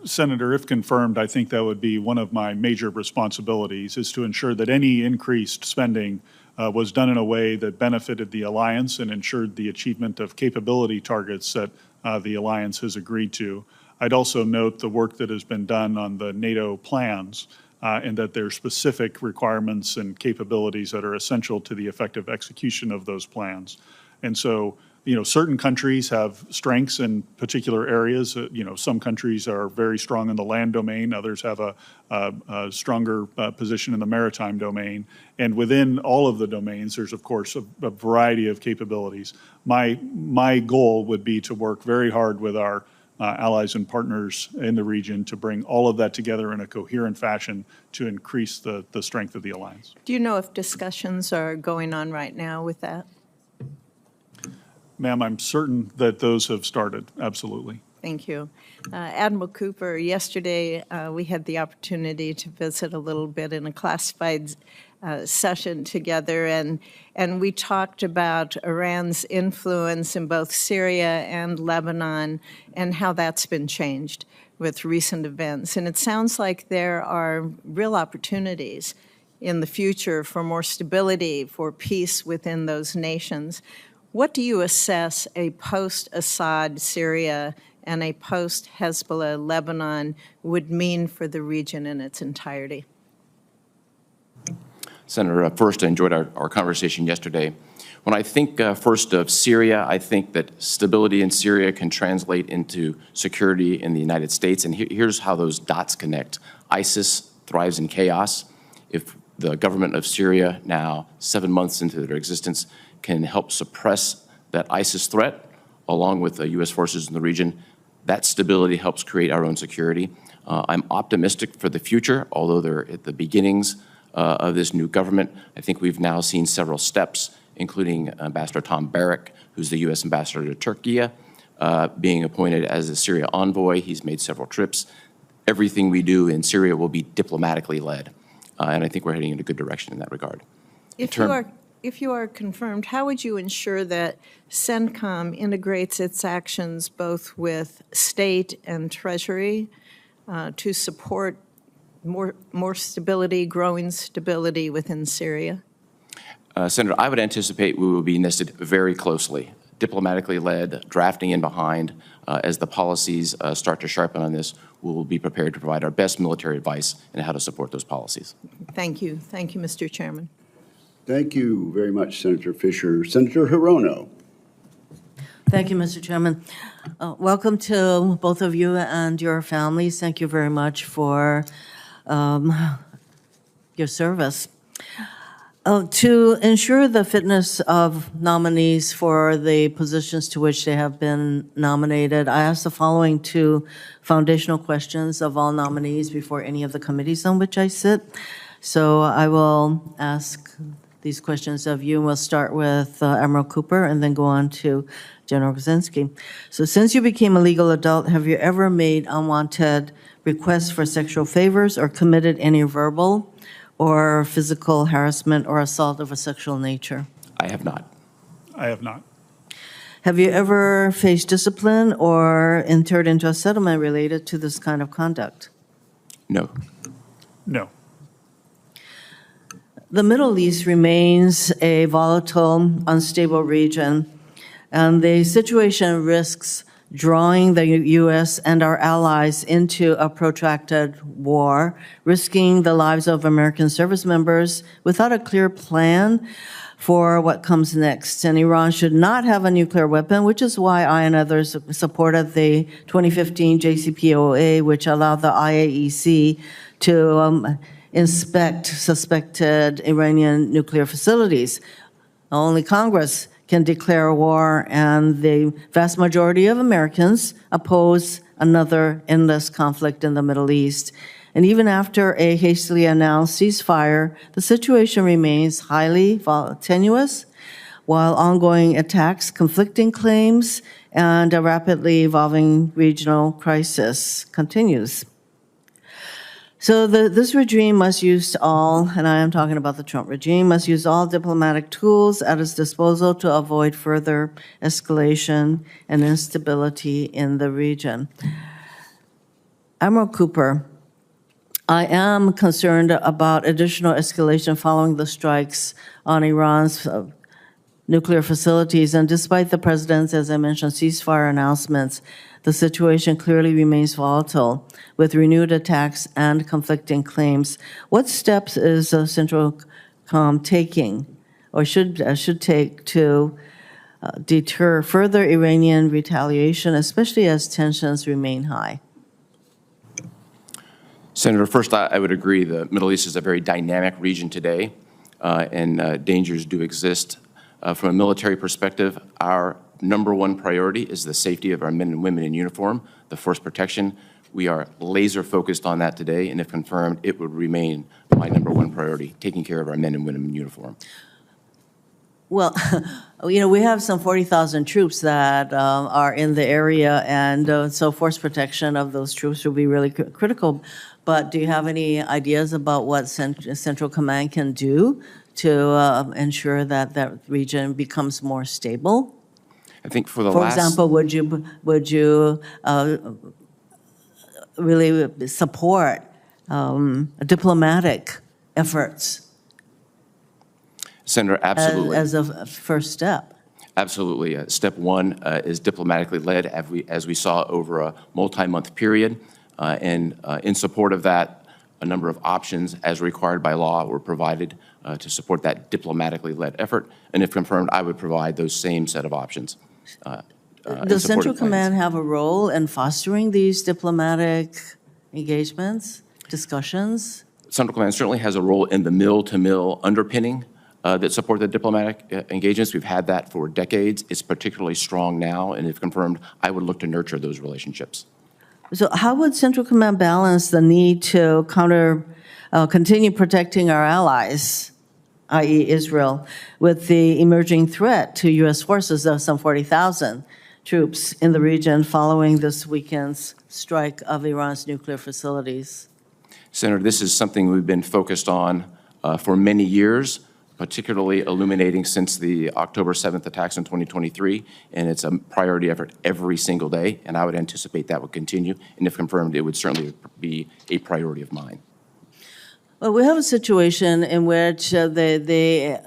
Senator, if confirmed, I think that would be one of my major responsibilities, is to ensure that any increased spending was done in a way that benefited the alliance and ensured the achievement of capability targets that the alliance has agreed to. I'd also note the work that has been done on the NATO plans and that there are specific requirements and capabilities that are essential to the effective execution of those plans. And so, certain countries have strengths in particular areas. Some countries are very strong in the land domain. Others have a stronger position in the maritime domain. And within all of the domains, there's, of course, a variety of capabilities. My goal would be to work very hard with our allies and partners in the region to bring all of that together in a coherent fashion to increase the strength of the alliance. Do you know if discussions are going on right now with that? Ma'am, I'm certain that those have started, absolutely. Thank you. Admiral Cooper, yesterday we had the opportunity to visit a little bit in a classified session together, and we talked about Iran's influence in both Syria and Lebanon and how that's been changed with recent events. And it sounds like there are real opportunities in the future for more stability, for peace within those nations. What do you assess a post-Assad Syria and a post-Hezbollah Lebanon would mean for the region in its entirety? Senator, first, I enjoyed our conversation yesterday. When I think first of Syria, I think that stability in Syria can translate into security in the United States. And here's how those dots connect. ISIS thrives in chaos. If the government of Syria, now 7 months into their existence, can help suppress that ISIS threat, along with the U.S. forces in the region, that stability helps create our own security. I'm optimistic for the future, although they're at the beginnings of this new government. I think we've now seen several steps, including Ambassador Tom Barrack, who's the U.S. ambassador to Turkey, being appointed as a Syria envoy. He's made several trips. Everything we do in Syria will be diplomatically led, and I think we're heading in a good direction in that regard. If you are confirmed, how would you ensure that CENTCOM integrates its actions both with state and treasury to support more stability, growing stability within Syria? Senator, I would anticipate we will be nested very closely, diplomatically led, drafting in behind. As the policies start to sharpen on this, we will be prepared to provide our best military advice on how to support those policies. Thank you. Thank you, Mr. Chairman. Thank you very much, Senator Fisher. Senator Hirono. Thank you, Mr. Chairman. Welcome to both of you and your families. Thank you very much for your service. To ensure the fitness of nominees for the positions to which they have been nominated, I ask the following two foundational questions of all nominees before any of the committees on which I sit. So I will ask these questions of you. We'll start with Admiral Cooper and then go on to General Krasinski. So since you became a legal adult, have you ever made unwanted requests for sexual favors or committed any verbal or physical harassment or assault of a sexual nature? I have not. I have not. Have you ever faced discipline or entered into a settlement related to this kind of conduct? No. No. The Middle East remains a volatile, unstable region, and the situation risks drawing the U.S. and our allies into a protracted war, risking the lives of American service members without a clear plan for what comes next. And Iran should not have a nuclear weapon, which is why I and others supported the 2015 JCPOA, which allowed the IAEC to inspect suspected Iranian nuclear facilities. Only Congress can declare war, and the vast majority of Americans oppose another endless conflict in the Middle East. And even after a hastily announced ceasefire, the situation remains highly tenuous, while ongoing attacks, conflicting claims, and a rapidly evolving regional crisis continues. So this regime must use all, and I am talking about the Trump regime, must use all diplomatic tools at its disposal to avoid further escalation and instability in the region. Admiral Cooper, I am concerned about additional escalation following the strikes on Iran's nuclear facilities. And despite the president's, as I mentioned, ceasefire announcements, the situation clearly remains volatile with renewed attacks and conflicting claims. What steps is Central taking or should take to deter further Iranian retaliation, especially as tensions remain high? Senator, first, I would agree the Middle East is a very dynamic region today, and dangers do exist. From a military perspective, our number one priority is the safety of our men and women in uniform, the force protection. We are laser focused on that today, and if confirmed, it would remain my number one priority, taking care of our men and women in uniform. Well, we have some 40,000 troops that are in the area, and so force protection of those troops will be really critical. But do you have any ideas about what Central Command can do to ensure that that region becomes more stable? I think for the For last... example, would you really support diplomatic efforts? Senator, absolutely. As a first step? Absolutely. Step one is diplomatically led, as we saw over a multi-month period. And in support of that, a number of options, as required by law, were provided to support that diplomatically led effort. And if confirmed, I would provide those same set of options. Does Central Command have a role in fostering these diplomatic engagements, discussions? Central Command certainly has a role in the mill-to-mill underpinning that support the diplomatic engagements. We've had that for decades. It's particularly strong now, and if confirmed, I would look to nurture those relationships. So how would Central Command balance the need to continue protecting our allies, i.e. Israel, with the emerging threat to U.S. forces of some 40,000 troops in the region following this weekend's strike of Iran's nuclear facilities? Senator, this is something we've been focused on for many years, particularly illuminating since the October 7th attacks in 2023, and it's a priority effort every single day, and I would anticipate that would continue, and if confirmed, it would certainly be a priority of mine. Well, we have a situation in which the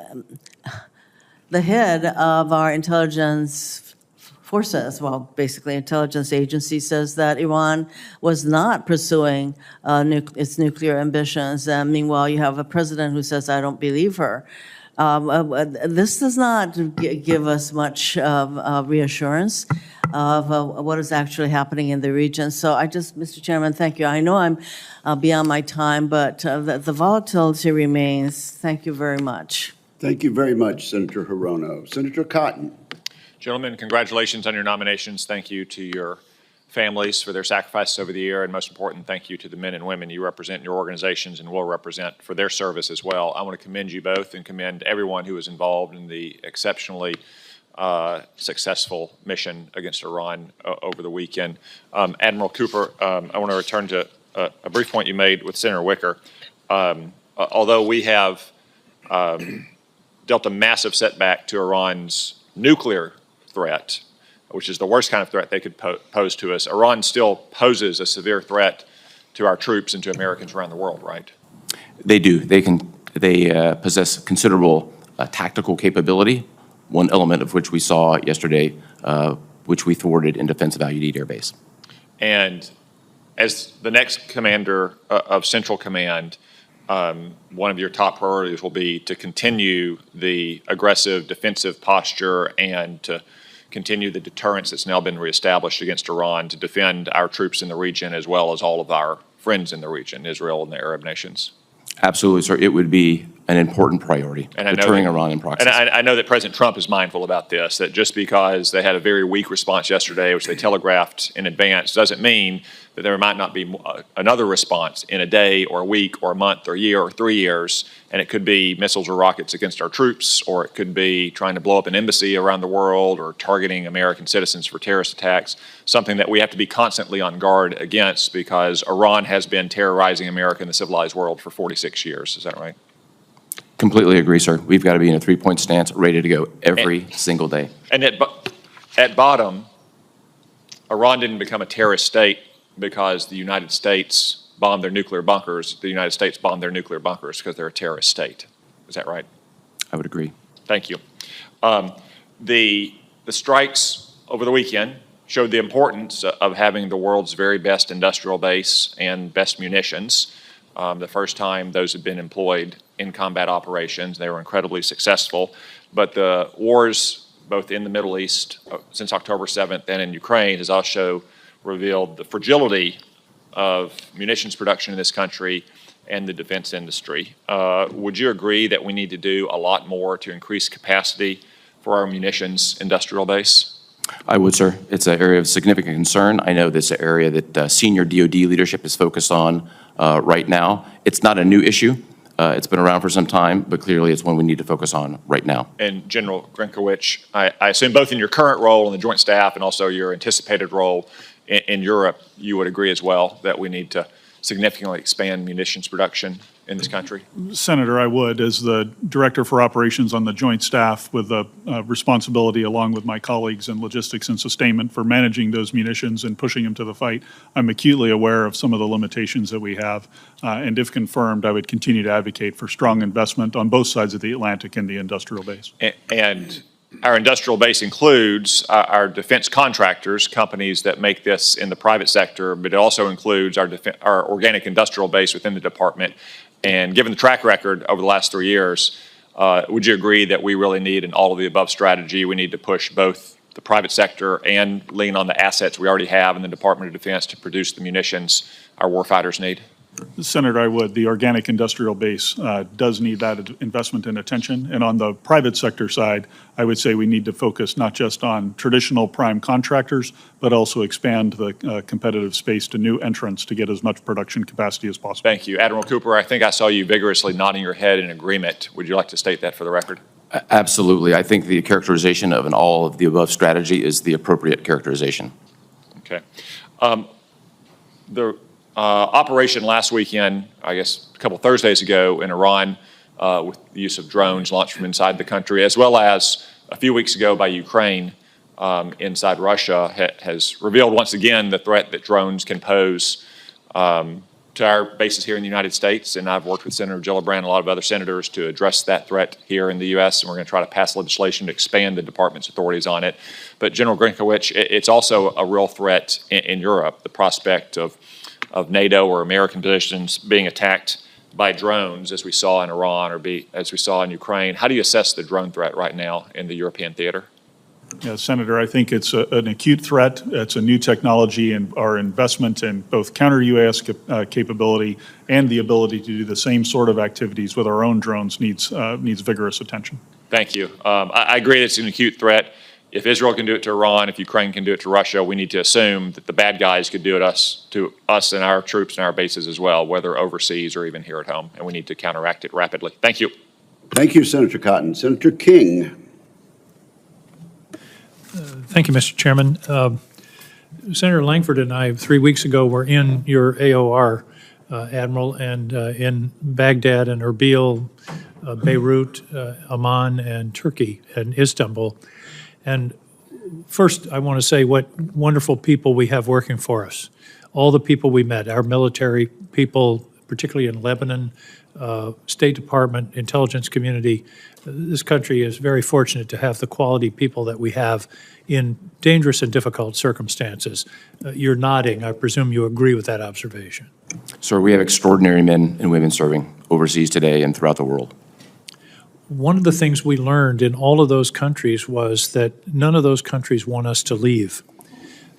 head of our intelligence forces, well, basically intelligence agency, says that Iran was not pursuing its nuclear ambitions. Meanwhile, you have a president who says, I don't believe her. This does not give us much reassurance of what is actually happening in the region. So Mr. Chairman, thank you. I know I'm beyond my time, but the volatility remains. Thank you very much. Thank you very much, Senator Hirono. Senator Cotton. Gentlemen, congratulations on your nominations. Thank you to your families for their sacrifices over the year, and most important, thank you to the men and women you represent in your organizations and will represent for their service as well. I want to commend you both and commend everyone who was involved in the exceptionally successful mission against Iran over the weekend. Admiral Cooper, I want to return to a brief point you made with Senator Wicker. Although we have dealt a massive setback to Iran's nuclear threat, which is the worst kind of threat they could pose to us, Iran still poses a severe threat to our troops and to Americans around the world, right? They do. They possess considerable tactical capability, one element of which we saw yesterday, which we thwarted in defense of Al Udeid Air Base. And as the next commander of Central Command, one of your top priorities will be to continue the aggressive defensive posture and to continue the deterrence that's now been reestablished against Iran to defend our troops in the region as well as all of our friends in the region, Israel and the Arab nations. Absolutely, sir. It would be an important priority, deterring Iran in proxy. And I know that President Trump is mindful about this, that just because they had a very weak response yesterday, which they telegraphed in advance, doesn't mean that there might not be another response in a day or a week or a month or a year or 3 years, and it could be missiles or rockets against our troops, or it could be trying to blow up an embassy around the world or targeting American citizens for terrorist attacks, something that we have to be constantly on guard against because Iran has been terrorizing America and the civilized world for 46 years. Is that right? Completely agree, sir. We've got to be in a three-point stance, ready to go every single day. And at bottom, Iran didn't become a terrorist state because the United States bombed their nuclear bunkers, the United States bombed their nuclear bunkers because they're a terrorist state. Is that right? I would agree. Thank you. The strikes over the weekend showed the importance of having the world's very best industrial base and best munitions. The first time those had been employed in combat operations. They were incredibly successful. But the wars, both in the Middle East since October 7th and in Ukraine, has also revealed the fragility of munitions production in this country and the defense industry. Would you agree that we need to do a lot more to increase capacity for our munitions industrial base? I would, sir. It's an area of significant concern. I know this is an area that senior DoD leadership is focused on right now. It's not a new issue. It's been around for some time, but clearly it's one we need to focus on right now. And General Grinkowicz, I assume both in your current role in the Joint Staff and also your anticipated role in Europe, you would agree as well that we need to significantly expand munitions production in this country? Senator, I would, as the Director for Operations on the Joint Staff with the responsibility along with my colleagues in logistics and sustainment for managing those munitions and pushing them to the fight. I'm acutely aware of some of the limitations that we have, and if confirmed, I would continue to advocate for strong investment on both sides of the Atlantic in the industrial base. And our industrial base includes our defense contractors, companies that make this in the private sector, but it also includes our organic industrial base within the department. And given the track record over the last 3 years, would you agree that we really need an all-of-the-above strategy? We need to push both the private sector and lean on the assets we already have in the Department of Defense to produce the munitions our warfighters need? Senator, I would. The organic industrial base does need that investment and attention. And on the private sector side, I would say we need to focus not just on traditional prime contractors, but also expand the competitive space to new entrants to get as much production capacity as possible. Thank you. Admiral Cooper, I think I saw you vigorously nodding your head in agreement. Would you like to state that for the record? Absolutely. I think the characterization of an all-of-the-above strategy is the appropriate characterization. Okay. The operation last weekend, I guess a couple Thursdays ago in Iran, with the use of drones launched from inside the country, as well as a few weeks ago by Ukraine inside Russia, has revealed once again the threat that drones can pose to our bases here in the United States. And I've worked with Senator Gillibrand and a lot of other senators to address that threat here in the U.S., and we're going to try to pass legislation to expand the department's authorities on it. But General Grinkowicz, it's also a real threat in Europe, the prospect of NATO or American positions being attacked by drones, as we saw in Iran or as we saw in Ukraine. How do you assess the drone threat right now in the European theater? Yeah, Senator, I think it's an acute threat. It's a new technology, and our investment in both counter-UAS capability and the ability to do the same sort of activities with our own drones needs vigorous attention. Thank you. I agree that it's an acute threat. If Israel can do it to Iran, if Ukraine can do it to Russia, we need to assume that the bad guys could do it to us and our troops and our bases as well, whether overseas or even here at home, and we need to counteract it rapidly. Thank you. Thank you, Senator Cotton. Senator King. Thank you, Mr. Chairman. Senator Langford and I, 3 weeks ago, were in your AOR, Admiral, and in Baghdad and Erbil, Beirut, Amman, and Turkey, and Istanbul. And first, I want to say what wonderful people we have working for us. All the people we met, our military people, particularly in Lebanon, State Department, intelligence community. This country is very fortunate to have the quality people that we have in dangerous and difficult circumstances. You're nodding. I presume you agree with that observation. Sir, we have extraordinary men and women serving overseas today and throughout the world. One of the things we learned in all of those countries was that none of those countries want us to leave.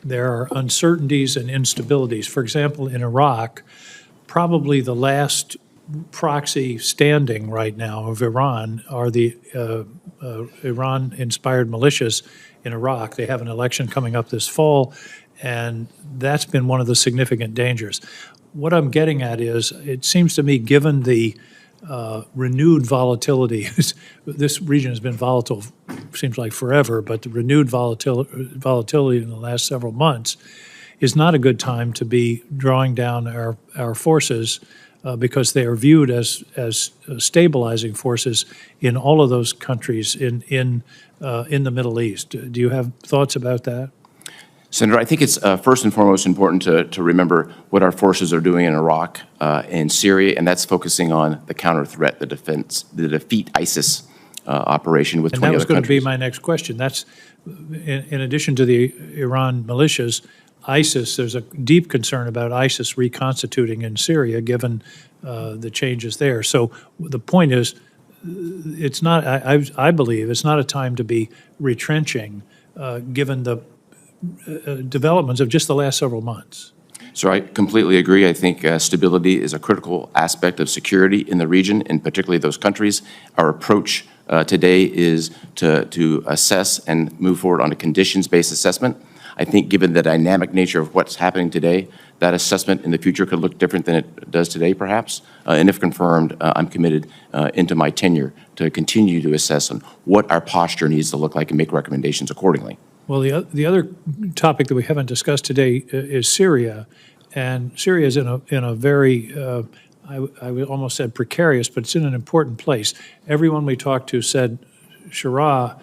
There are uncertainties and instabilities. For example, in Iraq, probably the last proxy standing right now of Iran are the Iran-inspired militias in Iraq. They have an election coming up this fall, and that's been one of the significant dangers. What I'm getting at is, it seems to me, given the renewed volatility, this region has been volatile, seems like forever, but the renewed volatility in the last several months is not a good time to be drawing down our forces because they are viewed as stabilizing forces in all of those countries in the Middle East. Do you have thoughts about that? Senator, I think it's first and foremost important to remember what our forces are doing in Iraq and Syria, and that's focusing on the counter threat, the defeat ISIS operation with 20 And that other was going to be countries. my next question. That's, in addition to the Iran militias, ISIS, there's a deep concern about ISIS reconstituting in Syria, given the changes there. So the point is, it's not, I believe, it's not a time to be retrenching, given the developments of just the last several months. So I completely agree. I think stability is a critical aspect of security in the region, and particularly those countries. Our approach today is to assess and move forward on a conditions-based assessment. I think given the dynamic nature of what's happening today, that assessment in the future could look different than it does today, perhaps. And if confirmed, I'm committed into my tenure to continue to assess on what our posture needs to look like and make recommendations accordingly. Well, the other topic that we haven't discussed today is Syria, and Syria is in a very, I would almost said precarious, but it's in an important place. Everyone we talked to said Shura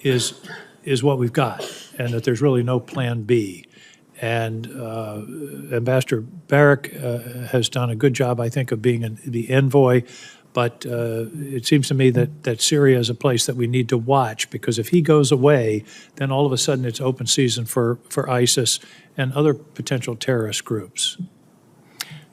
is what we've got, and that there's really no plan B. And Ambassador Barak has done a good job, I think, of being the envoy. But it seems to me that Syria is a place that we need to watch, because if he goes away, then all of a sudden it's open season for ISIS and other potential terrorist groups.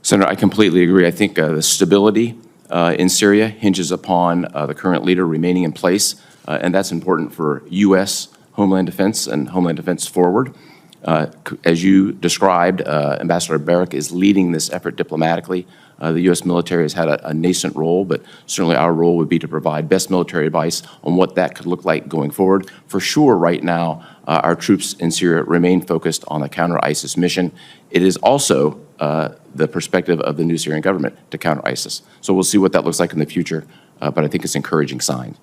Senator, I completely agree. I think the stability in Syria hinges upon the current leader remaining in place, and that's important for U.S. Homeland Defense and Homeland Defense forward. As you described, Ambassador Barak is leading this effort diplomatically. The U.S. military has had a nascent role, but certainly our role would be to provide best military advice on what that could look like going forward. For sure, right now, our troops in Syria remain focused on the counter-ISIS mission. It is also the perspective of the new Syrian government to counter ISIS. So we'll see what that looks like in the future, but I think it's an encouraging sign.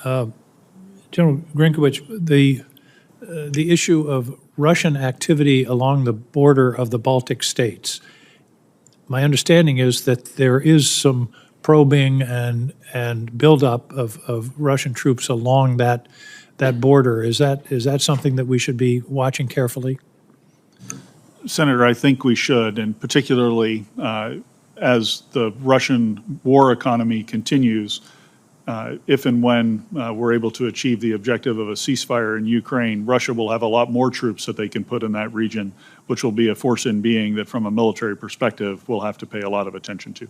General Grinkowicz, the issue of Russian activity along the border of the Baltic states. My understanding is that there is some probing and buildup of Russian troops along that border. Is that something that we should be watching carefully? Senator, I think we should, and particularly as the Russian war economy continues, if and when we're able to achieve the objective of a ceasefire in Ukraine, Russia will have a lot more troops that they can put in that region, which will be a force in being that from a military perspective we'll have to pay a lot of attention to.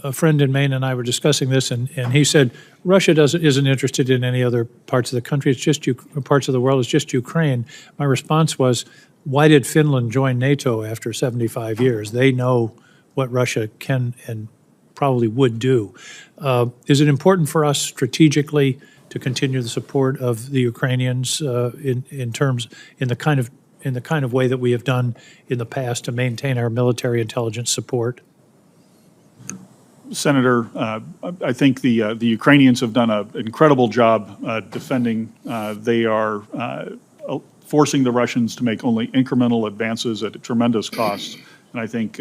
A friend in Maine and I were discussing this, and he said Russia isn't interested in any other parts of the country. It's just parts of the world. It's just Ukraine. My response was, why did Finland join NATO after 75 years? They know what Russia can and probably would do. Is it important for us strategically to continue the support of the Ukrainians in the kind of way that we have done in the past to maintain our military intelligence support? Senator, I think the Ukrainians have done an incredible job defending. They are forcing the Russians to make only incremental advances at a tremendous cost, and I think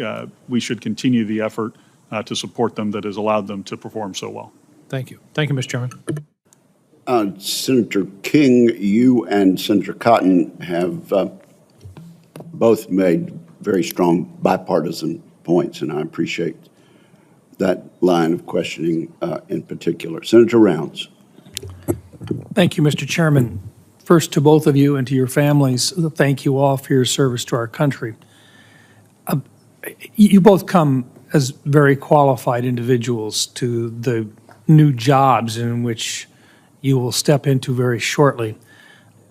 we should continue the effort to support them that has allowed them to perform so well. Thank you. Thank you, Mr. Chairman. Senator King, you and Senator Cotton have both made very strong bipartisan points, and I appreciate that line of questioning in particular. Senator Rounds. Thank you, Mr. Chairman. First, to both of you and to your families, thank you all for your service to our country. You both come as very qualified individuals to the new jobs in which you will step into very shortly.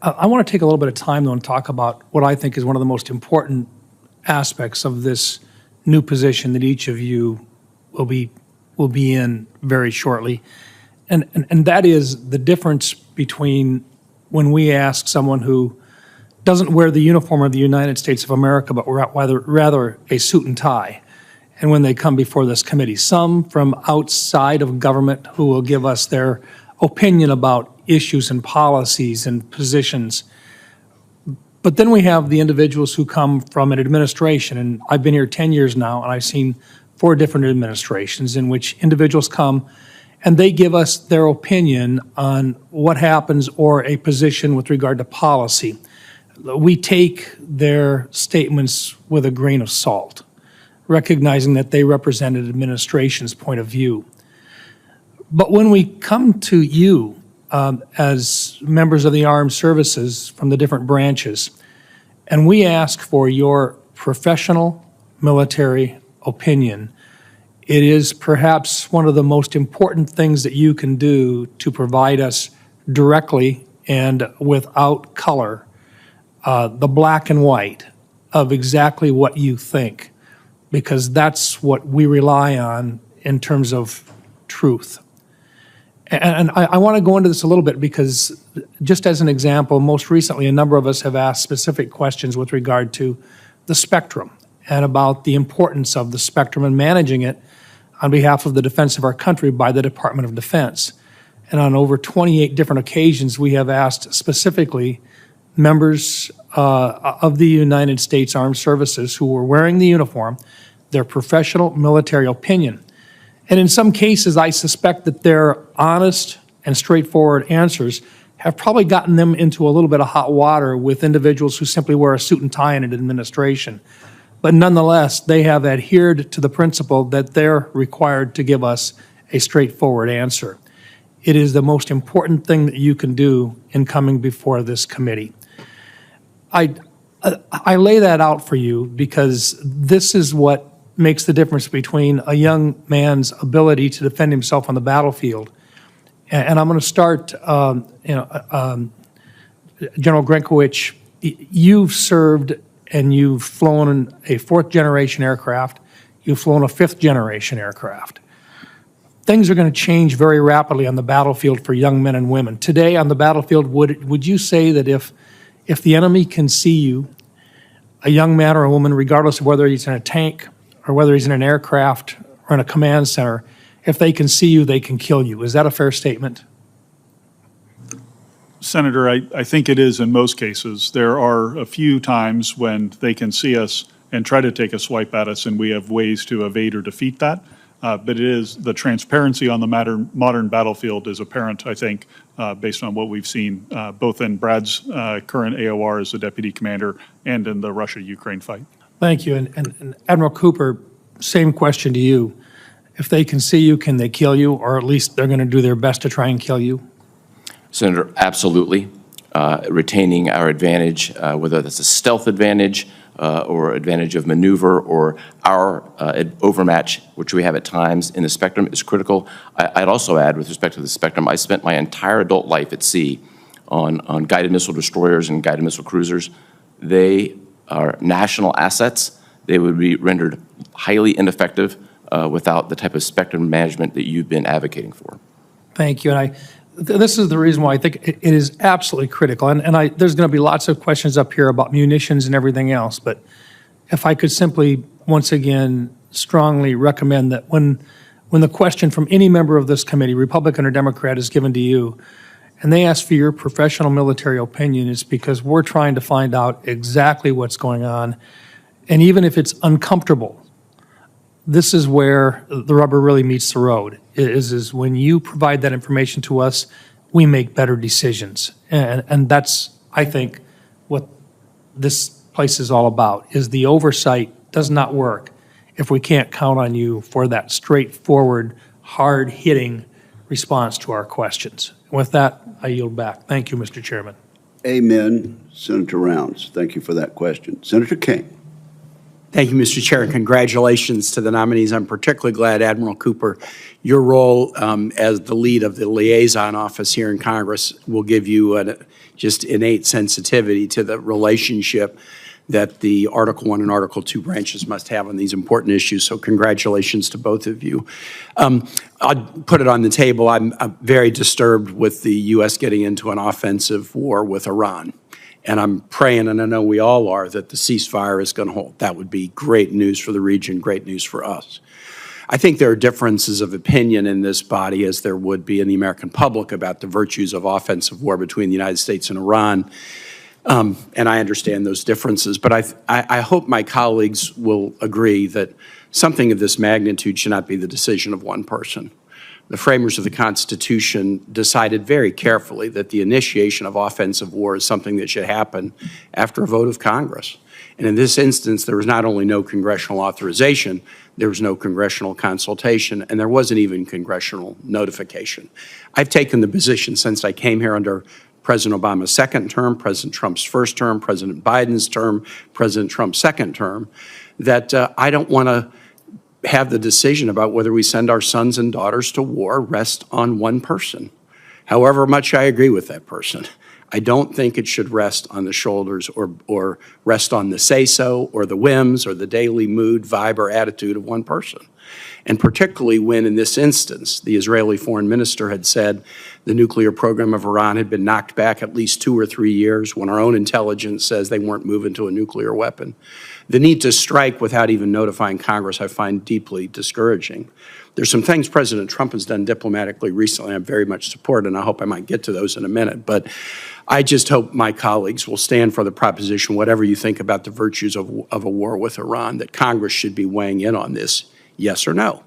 I want to take a little bit of time, though, and talk about what I think is one of the most important aspects of this new position that each of you will be in very shortly, and that is the difference between when we ask someone who doesn't wear the uniform of the United States of America, but rather a suit and tie, and when they come before this committee. Some from outside of government who will give us their opinion about issues and policies and positions. But then we have the individuals who come from an administration, and I've been here 10 years now, and I've seen 4 different administrations in which individuals come and they give us their opinion on what happens or a position with regard to policy. we take their statements with a grain of salt, recognizing that they represent an administration's point of view. But when we come to you as members of the armed services from the different branches, and we ask for your professional military opinion, it is perhaps one of the most important things that you can do to provide us directly and without color the black and white of exactly what you think, because that's what we rely on in terms of truth. And I want to go into this a little bit because, just as an example, most recently a number of us have asked specific questions with regard to the spectrum and about the importance of the spectrum and managing it on behalf of the defense of our country by the Department of Defense. And on over 28 different occasions, we have asked specifically members of the United States Armed Services who were wearing the uniform their professional military opinion. And in some cases, I suspect that their honest and straightforward answers have probably gotten them into a little bit of hot water with individuals who simply wear a suit and tie in an administration. But nonetheless, they have adhered to the principle that they're required to give us a straightforward answer. It is the most important thing that you can do in coming before this committee. I lay that out for you because this is what makes the difference between a young man's ability to defend himself on the battlefield. And I'm going to start, General Grenkowicz, you've served and you've flown a fourth-generation aircraft. You've flown a fifth-generation aircraft. Things are going to change very rapidly on the battlefield for young men and women. Today on the battlefield, would you say that if the enemy can see you, a young man or a woman, regardless of whether he's in a tank or whether he's in an aircraft or in a command center, if they can see you, they can kill you? Is that a fair statement? Senator, I think it is in most cases. There are a few times when they can see us and try to take a swipe at us, and we have ways to evade or defeat that. But it is the transparency on the modern battlefield is apparent, I think, based on what we've seen, both in Brad's current AOR as the deputy commander and in the Russia-Ukraine fight. Thank you. And Admiral Cooper, same question to you. If they can see you, can they kill you, or at least they're going to do their best to try and kill you? Senator, absolutely. Retaining our advantage, whether that's a stealth advantage or advantage of maneuver or our overmatch, which we have at times in the spectrum, is critical. I'd also add, with respect to the spectrum, I spent my entire adult life at sea on guided missile destroyers and guided missile cruisers. They are national assets. They would be rendered highly ineffective without the type of spectrum management that you've been advocating for. Thank you. And this is the reason why I think it is absolutely critical. And there's going to be lots of questions up here about munitions and everything else. But if I could simply, once again, strongly recommend that when the question from any member of this committee, Republican or Democrat, is given to you, and they ask for your professional military opinion, it's because we're trying to find out exactly what's going on. And even if it's uncomfortable, this is where the rubber really meets the road, is when you provide that information to us, we make better decisions. And that's, I think, what this place is all about, is the oversight does not work if we can't count on you for that straightforward, hard-hitting response to our questions. And with that, I yield back. Thank you, Mr. Chairman. Amen, Senator Rounds. Thank you for that question. Senator King. Thank you, Mr. Chair, and congratulations to the nominees. I'm particularly glad, Admiral Cooper, your role as the lead of the liaison office here in Congress will give you just innate sensitivity to the relationship that the Article I and Article II branches must have on these important issues. So congratulations to both of you. I'll put it on the table. I'm very disturbed with the U.S. getting into an offensive war with Iran. And I'm praying, and I know we all are, that the ceasefire is going to hold. That would be great news for the region, great news for us. I think there are differences of opinion in this body, as there would be in the American public, about the virtues of offensive war between the United States and Iran. And I understand those differences. But I hope my colleagues will agree that something of this magnitude should not be the decision of one person. the framers of the Constitution decided very carefully that the initiation of offensive war is something that should happen after a vote of Congress. And in this instance, there was not only no congressional authorization, there was no congressional consultation, and there wasn't even congressional notification. I've taken the position since I came here under President Obama's second term, President Trump's first term, President Biden's term, President Trump's second term, that I don't want to have the decision about whether we send our sons and daughters to war rest on one person, however much I agree with that person. I don't think it should rest on the shoulders or rest on the say-so or the whims or the daily mood, vibe, or attitude of one person. And particularly when, in this instance, the Israeli foreign minister had said the nuclear program of Iran had been knocked back at least 2 or 3 years, when our own intelligence says they weren't moving to a nuclear weapon. The need to strike without even notifying Congress I find deeply discouraging. There's some things President Trump has done diplomatically recently I'm very much support, and I hope I might get to those in a minute. But I just hope my colleagues will stand for the proposition, whatever you think about the virtues of a war with Iran, that Congress should be weighing in on this, yes or no.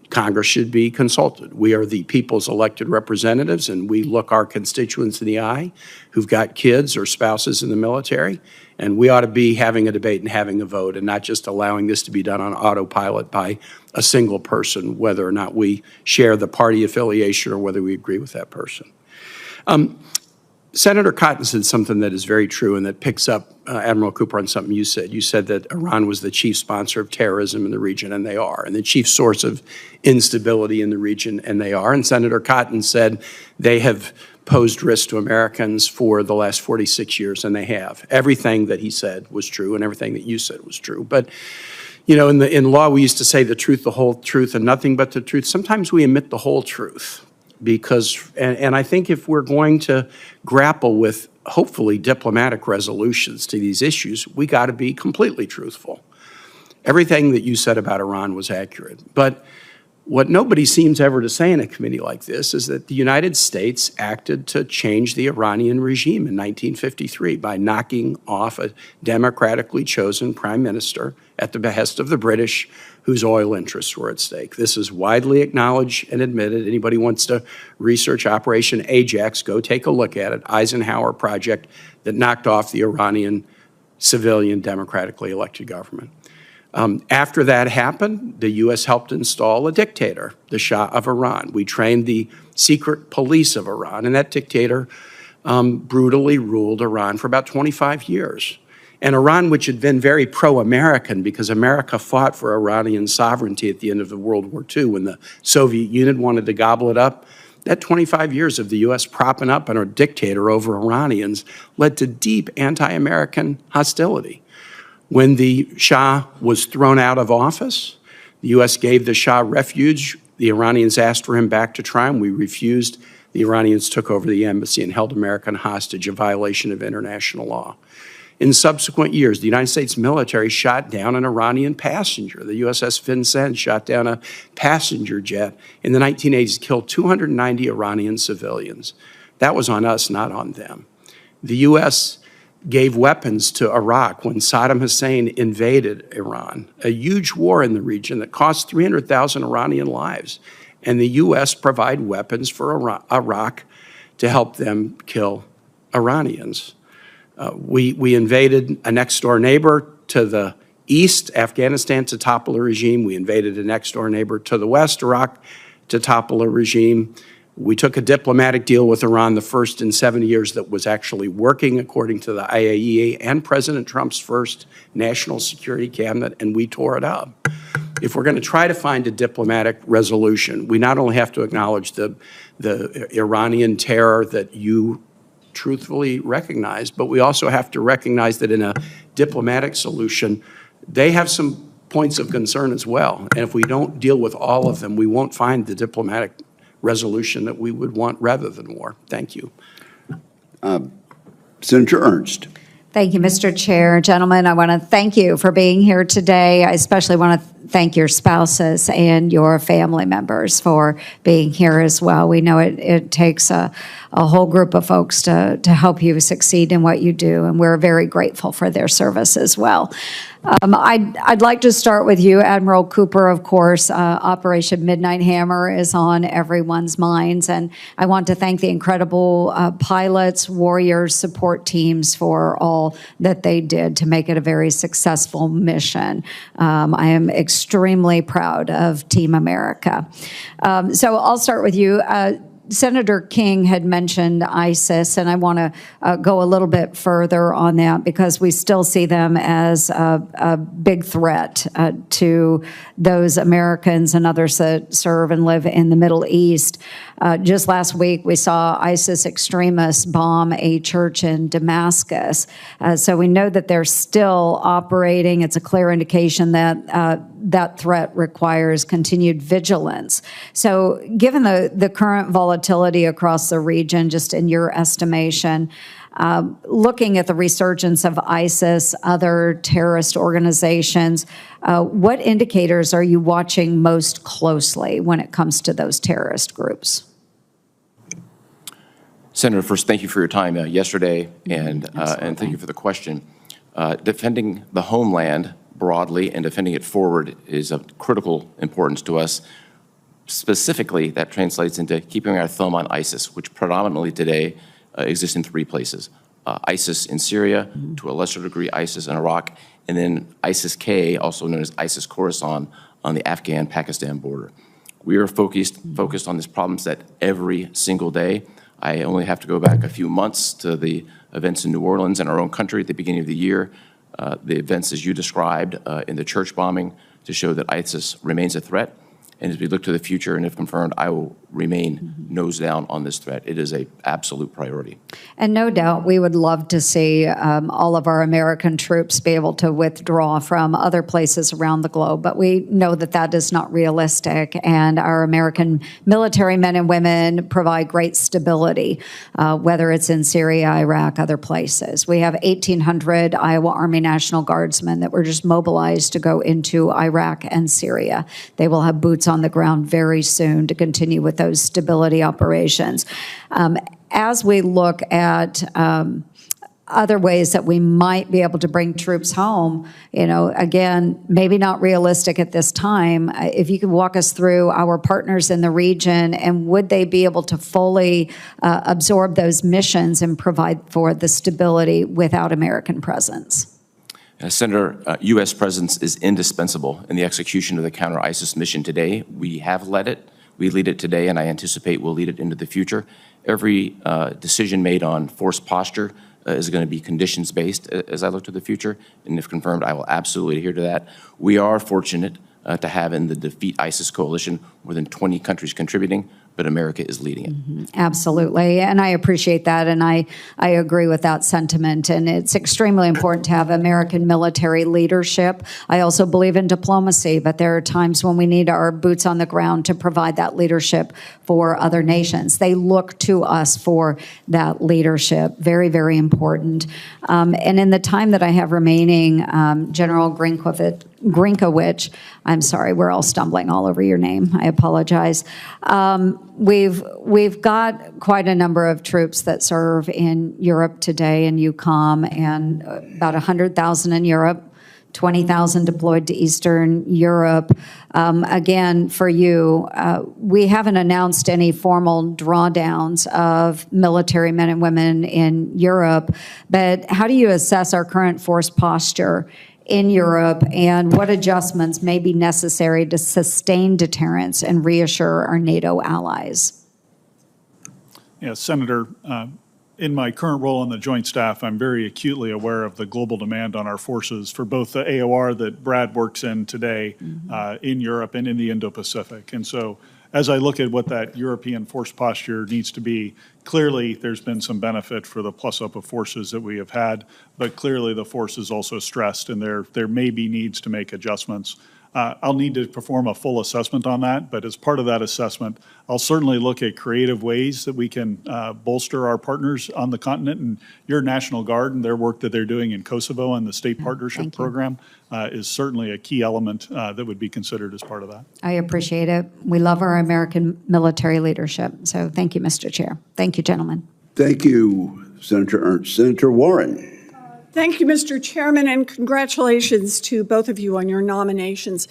Congress should be consulted. We are the people's elected representatives, and we look our constituents in the eye who've got kids or spouses in the military, and we ought to be having a debate and having a vote and not just allowing this to be done on autopilot by a single person, whether or not we share the party affiliation or whether we agree with that person. Senator Cotton said something that is very true and that picks up, Admiral Cooper, on something you said. You said that Iran was the chief sponsor of terrorism in the region, and they are, and the chief source of instability in the region, and they are. And Senator Cotton said they have posed risk to Americans for the last 46 years, and they have. Everything that he said was true, and everything that you said was true. But you know, in law, we used to say the truth, the whole truth, and nothing but the truth. Sometimes we omit the whole truth. Because, and I think if we're going to grapple with, hopefully, diplomatic resolutions to these issues, we got to be completely truthful. Everything that you said about Iran was accurate. But what nobody seems ever to say in a committee like this is that the United States acted to change the Iranian regime in 1953 by knocking off a democratically chosen prime minister at the behest of the British, whose oil interests were at stake. This is widely acknowledged and admitted. Anybody wants to research Operation Ajax, go take a look at it. Eisenhower project that knocked off the Iranian civilian democratically elected government. After that happened, the U.S. helped install a dictator, the Shah of Iran. We trained the secret police of Iran, and that dictator brutally ruled Iran for about 25 years. And Iran, which had been very pro-American because America fought for Iranian sovereignty at the end of the World War II when the Soviet Union wanted to gobble it up, that 25 years of the U.S. propping up a dictator over Iranians led to deep anti-American hostility. When the Shah was thrown out of office, the U.S. gave the Shah refuge. The Iranians asked for him back to try him. We refused. The Iranians took over the embassy and held American hostage, a violation of international law. In subsequent years, the United States military shot down an Iranian passenger. The USS Vincennes shot down a passenger jet in the 1980s, killed 290 Iranian civilians. That was on us, not on them. The U.S. gave weapons to Iraq when Saddam Hussein invaded Iran, a huge war in the region that cost 300,000 Iranian lives. And the U.S. provided weapons for Iraq to help them kill Iranians. We invaded a next-door neighbor to the east, Afghanistan, to topple a regime. We invaded a next-door neighbor to the west, Iraq, to topple a regime. We took a diplomatic deal with Iran, the first in 70 years that was actually working according to the IAEA and President Trump's first national security cabinet, and we tore it up. If we're going to try to find a diplomatic resolution, we not only have to acknowledge the Iranian terror that you truthfully recognize, but we also have to recognize that in a diplomatic solution, they have some points of concern as well. And if we don't deal with all of them, we won't find the diplomatic resolution that we would want rather than war. Thank you. Senator Ernst. Thank you, Mr. Chair. Gentlemen, I want to thank you for being here today. I especially want to thank your spouses and your family members for being here as well. We know it takes a a whole group of folks to help you succeed in what you do, and we're very grateful for their service as well. I'd like to start with you, Admiral Cooper. Of course, Operation Midnight Hammer is on everyone's minds, and I want to thank the incredible pilots, warriors, support teams for all that they did to make it a very successful mission. I am extremely proud of Team America. So I'll start with you. Senator King had mentioned ISIS, and I want to go a little bit further on that because we still see them as a big threat to those Americans and others that serve and live in the Middle East. Just last week, we saw ISIS extremists bomb a church in Damascus. So we know that they're still operating. It's a clear indication that that threat requires continued vigilance. So given the current volatility across the region, just in your estimation, looking at the resurgence of ISIS, other terrorist organizations, what indicators are you watching most closely when it comes to those terrorist groups? Senator, first, thank you for your time yesterday, and thank you for the question. Defending the homeland broadly and defending it forward is of critical importance to us. Specifically, that translates into keeping our thumb on ISIS, which predominantly today exists in 3 places. ISIS in Syria, to a lesser degree ISIS in Iraq, and then ISIS-K, also known as ISIS Khorasan, on the Afghan-Pakistan border. We are focused on these problems that every single day. I only have to go back a few months to the events in New Orleans in our own country at the beginning of the year, the events as you described in the church bombing to show that ISIS remains a threat. And as we look to the future, and if confirmed, I will remain nose down on this threat. It is an absolute priority. And no doubt we would love to see all of our American troops be able to withdraw from other places around the globe, but we know that that is not realistic, and our American military men and women provide great stability, whether it's in Syria, Iraq, other places. We have 1,800 Iowa Army National Guardsmen that were just mobilized to go into Iraq and Syria. They will have boots on the ground very soon to continue with those stability operations. As we look at other ways that we might be able to bring troops home, again, maybe not realistic at this time. If you could walk us through our partners in the region, and would they be able to fully absorb those missions and provide for the stability without American presence? Senator, U.S. presence is indispensable in the execution of the counter-ISIS mission today. We have led it. We lead it today, and I anticipate we'll lead it into the future. Every decision made on force posture is going to be conditions-based as I look to the future, and if confirmed, I will absolutely adhere to that. We are fortunate to have in the Defeat ISIS coalition more than 20 countries contributing, but America is leading it. Absolutely, and I appreciate that, and I agree with that sentiment, and it's extremely important to have American military leadership. I also believe in diplomacy, but there are times when we need our boots on the ground to provide that leadership for other nations. They look to us for that leadership, very, very important. And in the time that I have remaining, General Grinkowicz, I'm sorry, we're all stumbling all over your name. I apologize. We've got quite a number of troops that serve in Europe today in EUCOM, and about 100,000 in Europe, 20,000 deployed to Eastern Europe. Again, for you, we haven't announced any formal drawdowns of military men and women in Europe, but how do you assess our current force posture in Europe, and what adjustments may be necessary to sustain deterrence and reassure our NATO allies? Yes, Senator, in my current role on the Joint Staff, I'm very acutely aware of the global demand on our forces for both the AOR that Brad works in today in Europe and in the Indo-Pacific. And so as I look at what that European force posture needs to be, clearly there's been some benefit for the plus-up of forces that we have had, but clearly the force is also stressed, and there may be needs to make adjustments. I'll need to perform a full assessment on that, but as part of that assessment, I'll certainly look at creative ways that we can bolster our partners on the continent. And your National Guard and their work that they're doing in Kosovo and the State Partnership Program is certainly a key element that would be considered as part of that. I appreciate it. We love our American military leadership. So thank you, Mr. Chair. Thank you, gentlemen. Thank you, Senator Ernst. Senator Warren. Thank you, Mr. Chairman, and congratulations to both of you on your nominations.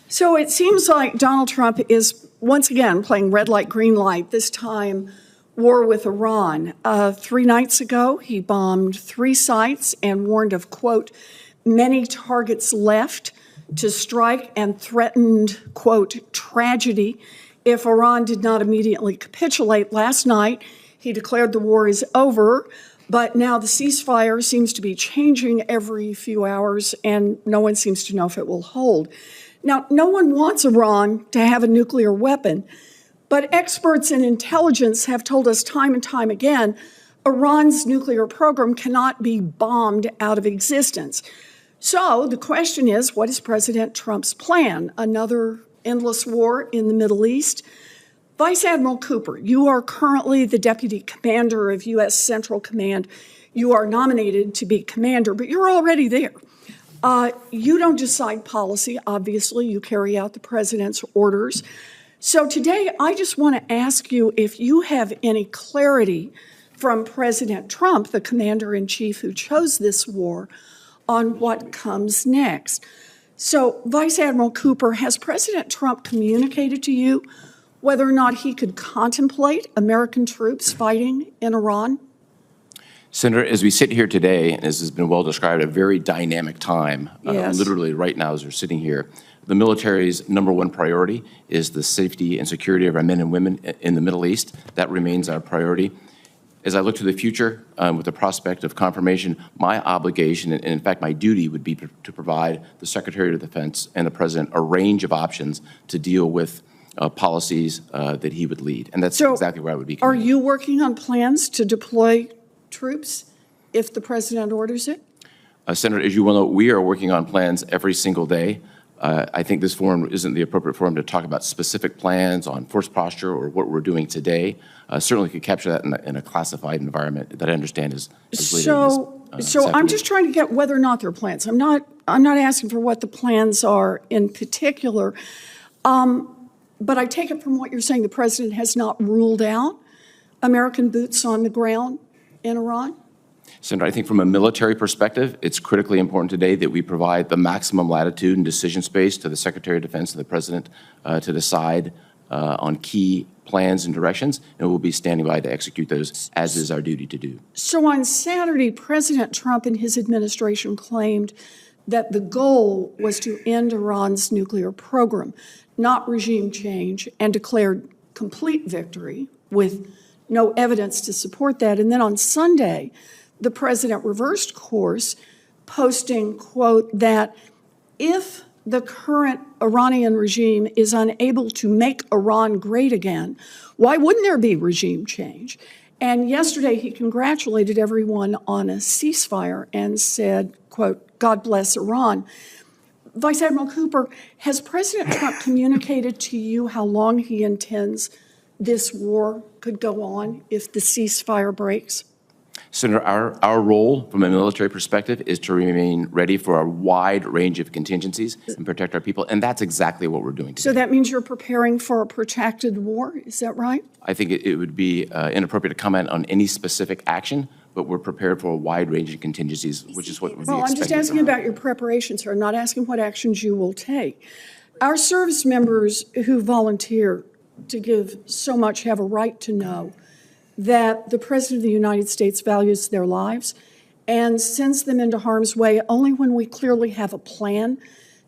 So it seems like Donald Trump is once again playing red light, green light, this time war with Iran. 3 nights ago, he bombed 3 sites and warned of, quote, many targets left to strike and threatened, quote, tragedy if Iran did not immediately capitulate. Last night, he declared the war is over. But now the ceasefire seems to be changing every few hours, and no one seems to know if it will hold. Now, no one wants Iran to have a nuclear weapon, but experts in intelligence have told us time and time again, Iran's nuclear program cannot be bombed out of existence. So the question is, what is President Trump's plan? Another endless war in the Middle East? Vice Admiral Cooper, you are currently the Deputy Commander of U.S. Central Command. You are nominated to be commander, but you're already there. You don't decide policy, obviously. You carry out the president's orders. So today, I just want to ask you if you have any clarity from President Trump, the commander-in-chief who chose this war, on what comes next. So, Vice Admiral Cooper, has President Trump communicated to you whether or not he could contemplate American troops fighting in Iran? Senator, as we sit here today, and as has been well described, a very dynamic time, Yes. literally right now as we're sitting here, the military's #1 priority is the safety and security of our men and women in the Middle East. That remains our priority. As I look to the future with the prospect of confirmation, my obligation, and in fact my duty, would be to provide the Secretary of Defense and the President a range of options to deal with policies that he would lead. And that's exactly where I would be committed. Are you working on plans to deploy troops if the president orders it? Senator, as you well know, we are working on plans every single day. I think this forum isn't the appropriate forum to talk about specific plans on force posture or what we're doing today. Certainly could capture that in a classified environment that I understand is later So I'm just trying to get whether or not there are plans. I'm not asking for what the plans are in particular. But I take it from what you're saying, the president has not ruled out American boots on the ground in Iran? Senator, I think from a military perspective, it's critically important today that we provide the maximum latitude and decision space to the Secretary of Defense and the President to decide on key plans and directions, and we'll be standing by to execute those, as is our duty to do. So on Saturday, President Trump and his administration claimed that the goal was to end Iran's nuclear program, not regime change, and declared complete victory with no evidence to support that. And then on Sunday, the president reversed course, posting, quote, that if the current Iranian regime is unable to make Iran great again, why wouldn't there be regime change? And yesterday he congratulated everyone on a ceasefire and said, quote, God bless Iran. Vice Admiral Cooper, has President Trump communicated to you how long he intends this war could go on if the ceasefire breaks? Senator, our role from a military perspective is to remain ready for a wide range of contingencies and protect our people, and that's exactly what we're doing today. So that means you're preparing for a protracted war, is that right? I think it would be inappropriate to comment on any specific action, but we're prepared for a wide range of contingencies, which is what would be expected. Well, I'm just asking about your preparation, sir. I'm not asking what actions you will take. Our service members who volunteer to give so much have a right to know that the President of the United States values their lives and sends them into harm's way only when we clearly have a plan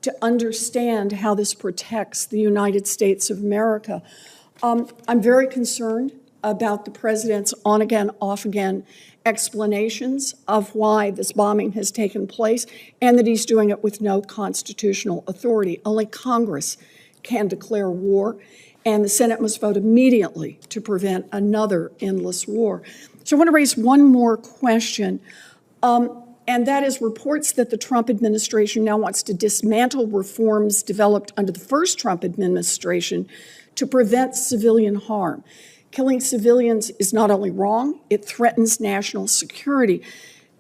to understand how this protects the United States of America. I'm very concerned about the President's on-again, off-again explanations of why this bombing has taken place and that he's doing it with no constitutional authority. Only Congress can declare war, and the Senate must vote immediately to prevent another endless war. So I want to raise one more question. and that is reports that the Trump administration now wants to dismantle reforms developed under the first Trump administration to prevent civilian harm. Killing civilians is not only wrong, it threatens national security.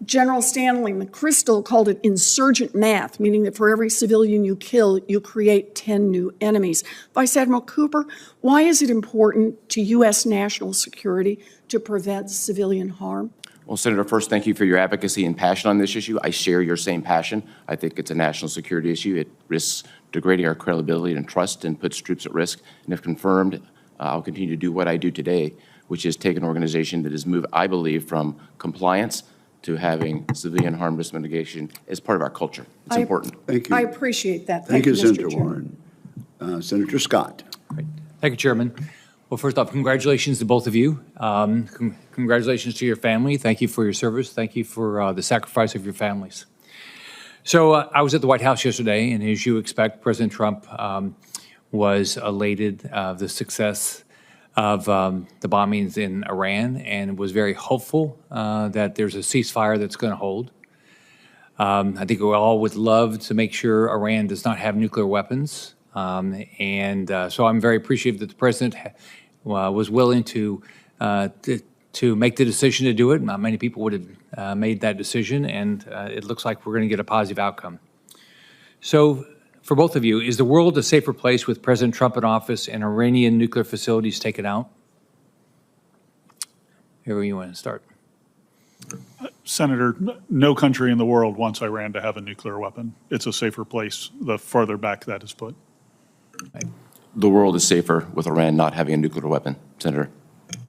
General Stanley McChrystal called it insurgent math, meaning that for every civilian you kill, you create 10 new enemies. Vice Admiral Cooper, why is it important to U.S. national security to prevent civilian harm? Well, Senator, first, thank you for your advocacy and passion on this issue. I share your same passion. I think it's a national security issue. It risks degrading our credibility and trust and puts troops at risk. And if confirmed, I'll continue to do what I do today, which is take an organization that has moved, I believe, from compliance to having civilian harm risk mitigation as part of our culture. It's important. Thank you. I appreciate that. Thank you, Mr. Senator Chairman. Warren. Senator Scott. Thank you, Chairman. Well, first off, congratulations to both of you. Congratulations to your family. Thank you for your service. Thank you for the sacrifice of your families. So I was at the White House yesterday, and as you expect, President Trump was elated of the success of the bombings in Iran and was very hopeful that there's a ceasefire that's going to hold. I think we all would love to make sure Iran does not have nuclear weapons. So I'm very appreciative that the president was willing to make the decision to do it. Not many people would have made that decision, and it looks like we're going to get a positive outcome. So for both of you, is the world a safer place with President Trump in office and Iranian nuclear facilities taken out? Here you want to start. Senator, no country in the world wants Iran to have a nuclear weapon. It's a safer place the farther back that is put. The world is safer with Iran not having a nuclear weapon, Senator.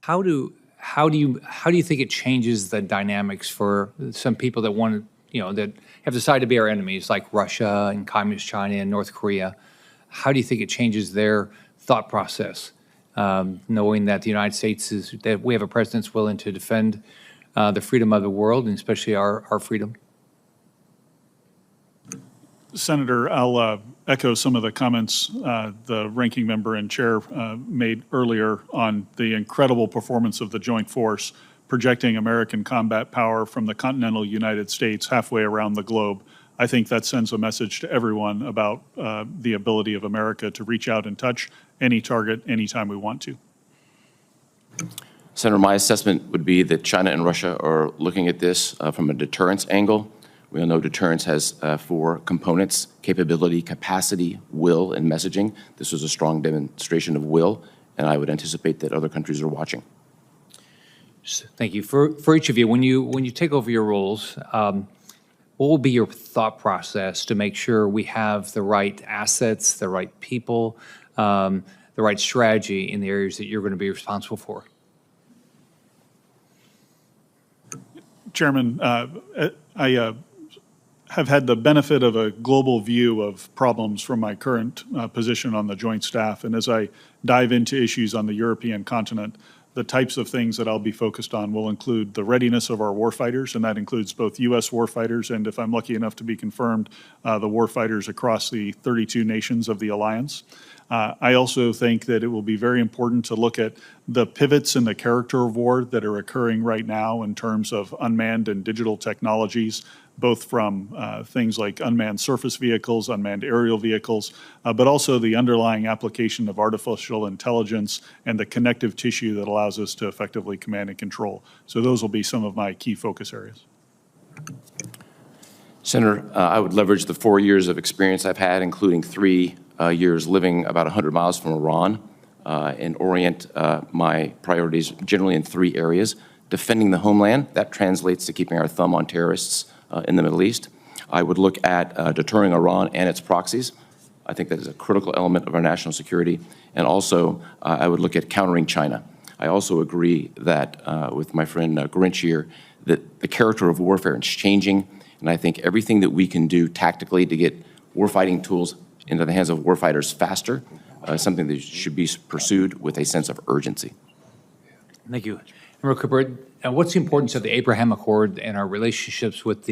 How do you think it changes the dynamics for some people that want to, that have decided to be our enemies, like Russia and Communist China and North Korea? How do you think it changes their thought process, knowing that the United States that we have a president that's willing to defend the freedom of the world, and especially our freedom? Senator, I'll echo some of the comments the ranking member and chair made earlier on the incredible performance of the Joint Force, projecting American combat power from the continental United States halfway around the globe. I think that sends a message to everyone about the ability of America to reach out and touch any target anytime we want to. Senator, my assessment would be that China and Russia are looking at this from a deterrence angle. We all know deterrence has 4 components: capability, capacity, will, and messaging. This was a strong demonstration of will, and I would anticipate that other countries are watching. Thank you. For each of you, when you take over your roles, what will be your thought process to make sure we have the right assets, the right people, the right strategy in the areas that you're going to be responsible for? Chairman, I have had the benefit of a global view of problems from my current position on the Joint Staff. And as I dive into issues on the European continent, the types of things that I'll be focused on will include the readiness of our warfighters, and that includes both U.S. warfighters and, if I'm lucky enough to be confirmed, the warfighters across the 32 nations of the alliance. I also think that it will be very important to look at the pivots in the character of war that are occurring right now in terms of unmanned and digital technologies, both from things like unmanned surface vehicles, unmanned aerial vehicles, but also the underlying application of artificial intelligence and the connective tissue that allows us to effectively command and control. So those will be some of my key focus areas. Senator, I would leverage the 4 years of experience I've had, including 3 years living about 100 miles from Iran, and orient my priorities generally in 3 areas. Defending the homeland, that translates to keeping our thumb on terrorists in the Middle East. I would look at deterring Iran and its proxies. I think that is a critical element of our national security. And also, I would look at countering China. I also agree that with my friend Grinch here, that the character of warfare is changing, and I think everything that we can do tactically to get warfighting tools into the hands of warfighters faster is something that should be pursued with a sense of urgency. Thank you. Admiral Cooper, what's the importance of the Abraham Accord and our relationships with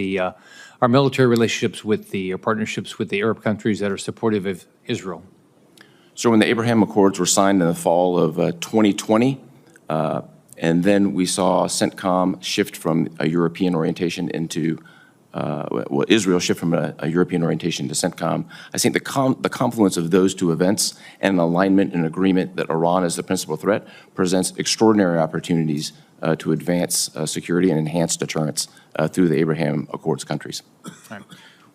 our military relationships with our partnerships with the Arab countries that are supportive of Israel? So when the Abraham Accords were signed in the fall of 2020, and then we saw CENTCOM shift from a European orientation into Israel shift from a European orientation to CENTCOM. I think the confluence of those two events and an alignment and agreement that Iran is the principal threat presents extraordinary opportunities to advance security and enhance deterrence through the Abraham Accords countries. All right.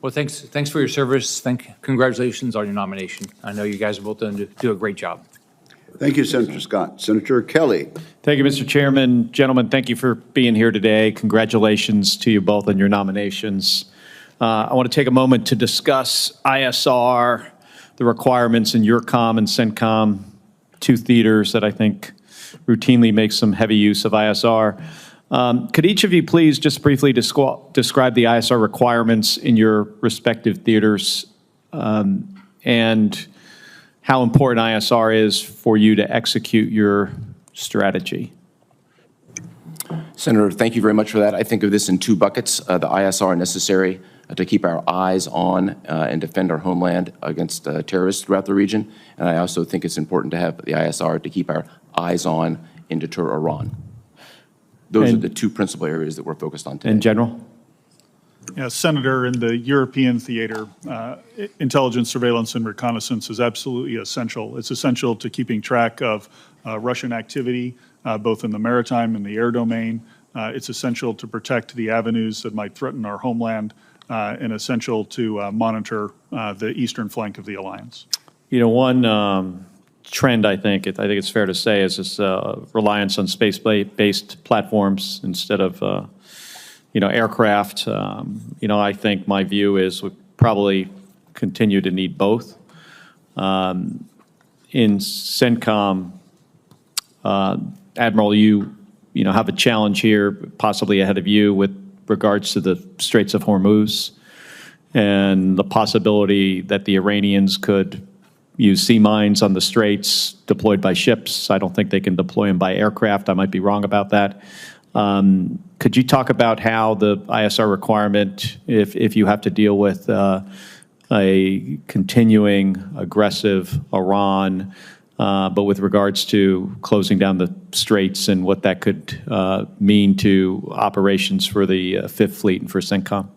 Well, thanks for your service. Congratulations on your nomination. I know you guys are both going to do a great job. Thank you, Senator Scott. Senator Kelly. Thank you, Mr. Chairman. Gentlemen, thank you for being here today. Congratulations to you both on your nominations. I want to take a moment to discuss ISR, the requirements in EURCOM and CENTCOM, two theaters that I think routinely make some heavy use of ISR. Could each of you please just briefly describe the ISR requirements in your respective theaters and how important ISR is for you to execute your strategy? Senator, thank you very much for that. I think of this in two buckets. The ISR necessary to keep our eyes on and defend our homeland against terrorists throughout the region. And I also think it's important to have the ISR to keep our eyes on and deter Iran. Those are the two principal areas that we're focused on today. In general? Yeah, Senator, in the European theater, intelligence, surveillance, and reconnaissance is absolutely essential. It's essential to keeping track of Russian activity, both in the maritime and the air domain. It's essential to protect the avenues that might threaten our homeland, and essential to monitor the eastern flank of the alliance. You know, one trend, I think it's fair to say, is this reliance on space-based platforms instead of aircraft. I think my view is we probably continue to need both. In CENTCOM, Admiral, you have a challenge here, possibly ahead of you, with regards to the Straits of Hormuz and the possibility that the Iranians could use sea mines on the straits deployed by ships. I don't think they can deploy them by aircraft. I might be wrong about that. Could you talk about how the ISR requirement, if you have to deal with a continuing aggressive Iran, but with regards to closing down the straits and what that could mean to operations for the Fifth Fleet and for CENTCOM?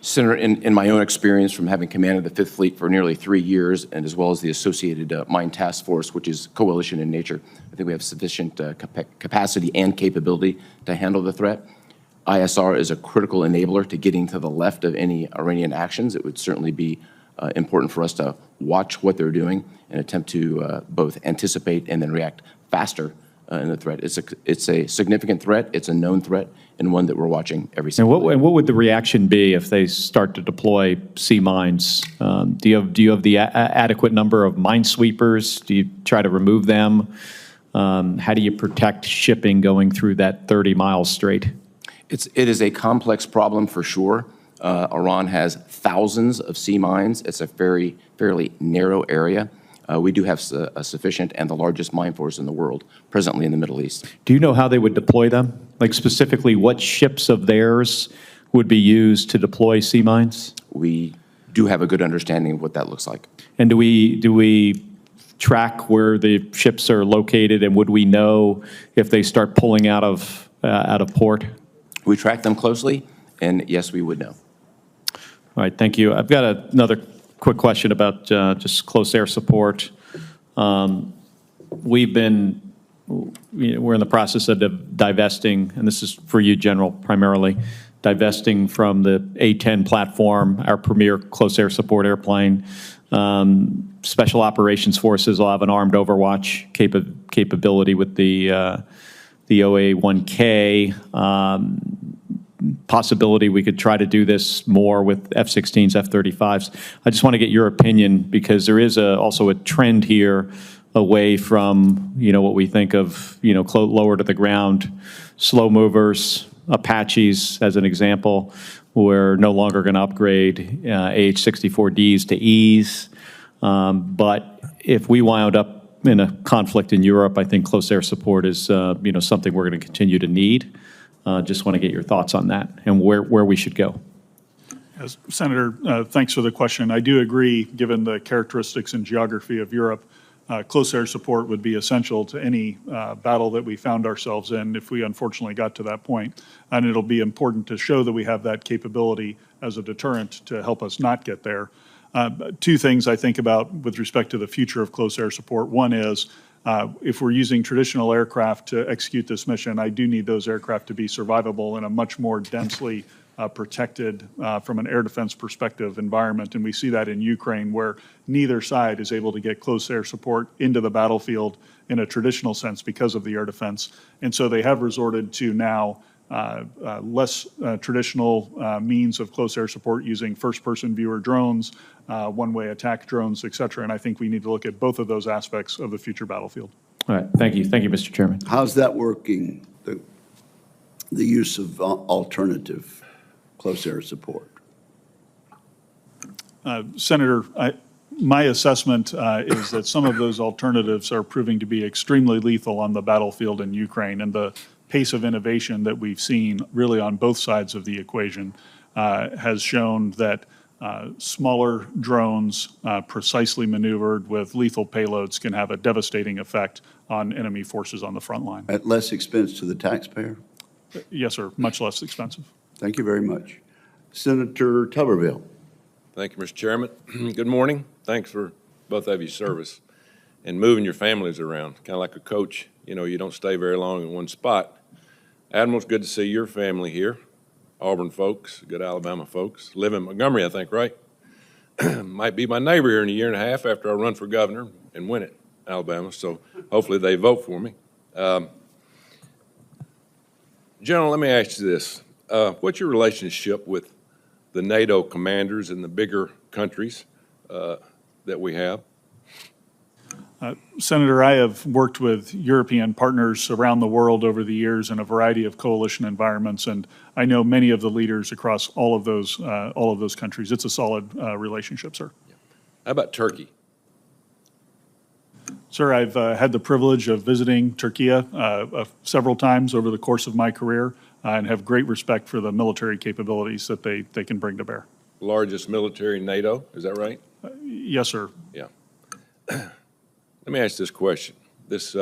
Senator, in my own experience from having commanded the Fifth Fleet for nearly 3 years, and as well as the associated Mine Task Force, which is coalition in nature, I think we have sufficient capacity and capability to handle the threat. ISR is a critical enabler to getting to the left of any Iranian actions. It would certainly be important for us to watch what they're doing and attempt to both anticipate and then react faster in the threat. It's a significant threat. It's a known threat, and one that we're watching every single day. And what would the reaction be if they start to deploy sea mines? Do you have the adequate number of minesweepers? Do you try to remove them? How do you protect shipping going through that 30-mile strait? It is a complex problem for sure. Iran has thousands of sea mines. It's a fairly narrow area. We do have a sufficient and the largest mine force in the world presently in the Middle East. Do you know how they would deploy them? Like specifically what ships of theirs would be used to deploy sea mines? We do have a good understanding of what that looks like. And do we track where the ships are located, and would we know if they start pulling out of port? We track them closely, and yes, we would know. All right, thank you. I've got another quick question about just close air support. We're in the process of divesting, and this is for you, General, primarily, divesting from the A-10 platform, our premier close air support airplane. Special Operations Forces will have an armed overwatch capability with the OA-1K. Possibility we could try to do this more with F-16s, F-35s. I just want to get your opinion, because there is also a trend here away from, what we think of, lower to the ground, slow movers, Apaches as an example. We're no longer going to upgrade AH-64Ds to Es. But if we wound up in a conflict in Europe, I think close air support is, something we're going to continue to need. Just want to get your thoughts on that and where we should go. Yes, Senator, thanks for the question. I do agree, given the characteristics and geography of Europe, close air support would be essential to any battle that we found ourselves in if we unfortunately got to that point. And it'll be important to show that we have that capability as a deterrent to help us not get there. Two things I think about with respect to the future of close air support. One is if we're using traditional aircraft to execute this mission, I do need those aircraft to be survivable in a much more densely protected from an air defense perspective environment. And we see that in Ukraine, where neither side is able to get close air support into the battlefield in a traditional sense because of the air defense. And so they have resorted to now less traditional means of close air support using first-person viewer drones, one-way attack drones, et cetera. And I think we need to look at both of those aspects of the future battlefield. All right, thank you. Thank you, Mr. Chairman. How's that working, the use of alternative close air support? Senator, my assessment is that some of those alternatives are proving to be extremely lethal on the battlefield in Ukraine, and the pace of innovation that we've seen really on both sides of the equation has shown that smaller drones precisely maneuvered with lethal payloads can have a devastating effect on enemy forces on the front line. At less expense to the taxpayer? Yes, sir, much less expensive. Thank you very much. Senator Tuberville. Thank you, Mr. Chairman. Good morning. Thanks for both of your service and moving your families around. Kind of like a coach, you know, you don't stay very long in one spot. Admiral, it's good to see your family here. Auburn folks, good Alabama folks. Live in Montgomery, I think, right? Might be my neighbor here in a year and a half after I run for governor and win it, Alabama, so hopefully they vote for me. General, let me ask you this. What's your relationship with the NATO commanders in the bigger countries that we have? Senator, I have worked with European partners around the world over the years in a variety of coalition environments, and I know many of the leaders across all of those countries. It's a solid relationship, sir. How about Turkey? Sir, I've had the privilege of visiting Turkey several times over the course of my career and have great respect for the military capabilities that they can bring to bear. Largest military in NATO, is that right? Yes, sir. Yeah. Let me ask this question. This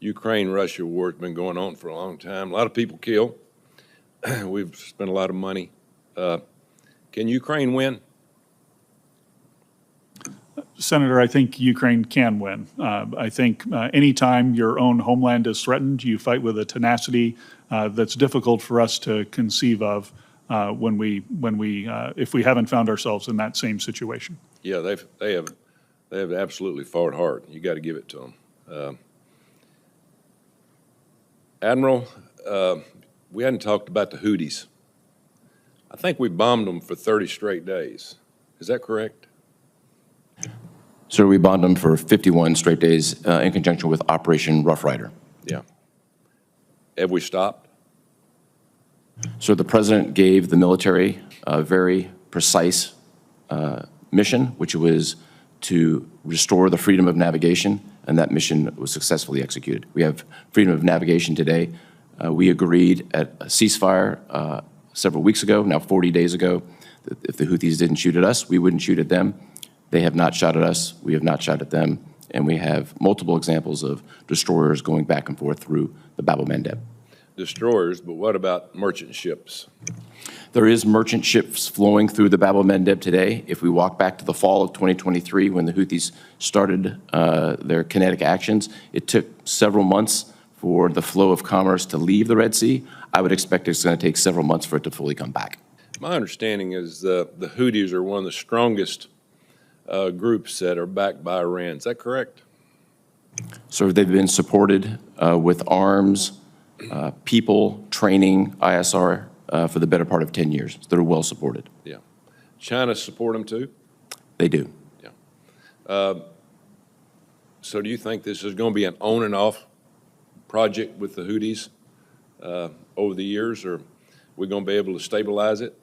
Ukraine-Russia war has been going on for a long time. A lot of people killed. We've spent a lot of money. Can Ukraine win? Senator, I think Ukraine can win. I think anytime your own homeland is threatened, you fight with a tenacity that's difficult for us to conceive of if we haven't found ourselves in that same situation. Yeah, they have absolutely fought hard. You got to give it to them. Admiral, we hadn't talked about the Houthis. I think we bombed them for 30 straight days. Is that correct? So we bombed them for 51 straight days in conjunction with Operation Rough Rider. Yeah. Have we stopped? So the president gave the military a very precise mission, which was to restore the freedom of navigation, and that mission was successfully executed. We have freedom of navigation today. We agreed at a ceasefire several weeks ago, now 40 days ago, that if the Houthis didn't shoot at us, we wouldn't shoot at them. They have not shot at us, we have not shot at them, and we have multiple examples of destroyers going back and forth through the Bab el-Mandeb. Destroyers, but what about merchant ships? There is merchant ships flowing through the Bab el-Mandeb today. If we walk back to the fall of 2023 when the Houthis started their kinetic actions, it took several months for the flow of commerce to leave the Red Sea. I would expect it's going to take several months for it to fully come back. My understanding is the Houthis are one of the strongest groups that are backed by Iran. Is that correct? So they've been supported with arms, people, training, ISR for the better part of 10 years. So they're well supported. Yeah. China support them too? They do. Yeah. So do you think this is going to be an on and off project with the Houthis over the years, or are we going to be able to stabilize it?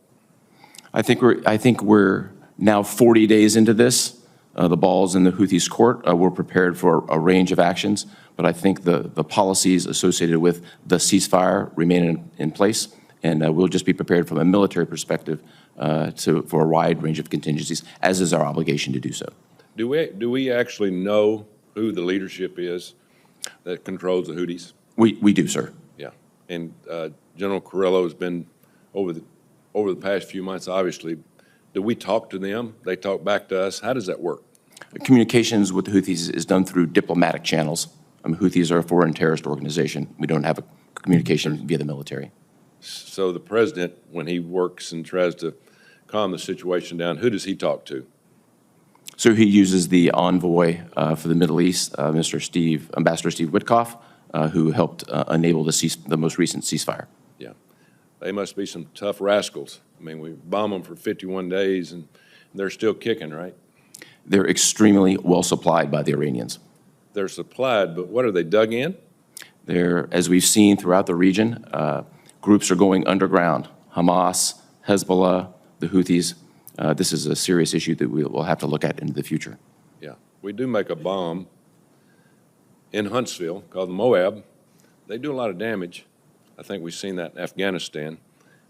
I think we're now 40 days into this. The ball's in the Houthis' court. We're prepared for a range of actions, but I think the policies associated with the ceasefire remain in place, and we'll just be prepared from a military perspective for a wide range of contingencies, as is our obligation to do so. Do we actually know who the leadership is that controls the Houthis? We do, sir. Yeah. And General Carrillo has been over the past few months, obviously. Do we talk to them? They talk back to us? How does that work? Communications with the Houthis is done through diplomatic channels. Houthis are a foreign terrorist organization. We don't have a communication via the military. So the president, when he works and tries to calm the situation down, who does he talk to? So he uses the envoy for the Middle East, Ambassador Steve Witkoff, who helped enable the most recent ceasefire. Yeah. They must be some tough rascals. I mean, we bomb them for 51 days, and they're still kicking, right? They're extremely well supplied by the Iranians. They're supplied, but what are they dug in? They're, as we've seen throughout the region, groups are going underground. Hamas, Hezbollah, the Houthis. This is a serious issue that we will have to look at into the future. Yeah. We do make a bomb in Huntsville called the Moab. They do a lot of damage. I think we've seen that in Afghanistan.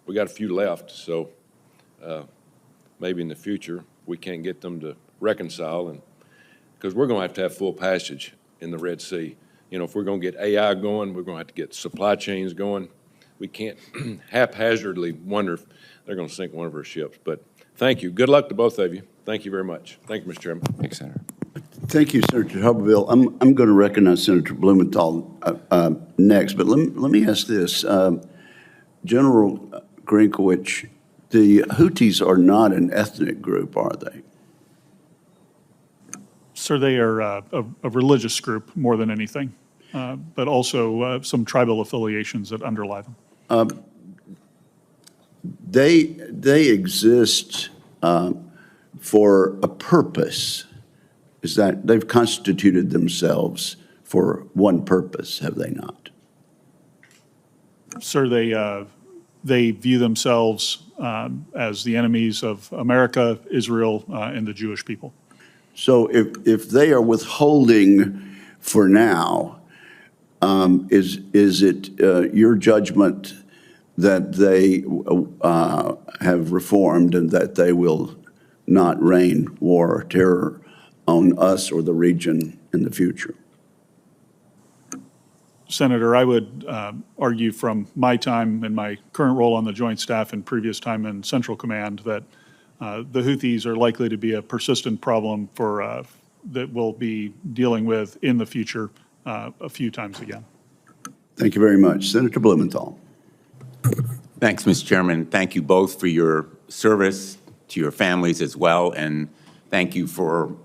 We got a few left, so maybe in the future we can't get them to reconcile, and because we're going to have full passage in the Red Sea. You know, if we're going to get AI going, we're going to have to get supply chains going. We can't haphazardly wonder if they're going to sink one of our ships. But thank you. Good luck to both of you. Thank you very much. Thank you, Mr. Chairman. Thanks, Senator. Thank you, Senator Hubbardville. I'm going to recognize Senator Blumenthal next, but let me ask this. General Grinkowicz, the Houthis are not an ethnic group, are they? Sir, they are a religious group more than anything, but also some tribal affiliations that underlie them. They exist for a purpose. Is that they've constituted themselves for one purpose, have they not? Sir, they view themselves as the enemies of America, Israel, and the Jewish people. So if they are withholding for now, is it your judgment that they have reformed and that they will not rain war or terror on us or the region in the future? Senator, I would argue from my time and my current role on the Joint Staff and previous time in Central Command that the Houthis are likely to be a persistent problem for that we'll be dealing with in the future a few times again. Thank you very much. Senator Blumenthal. Thanks, Mr. Chairman. Thank you both for your service to your families as well, and thank you for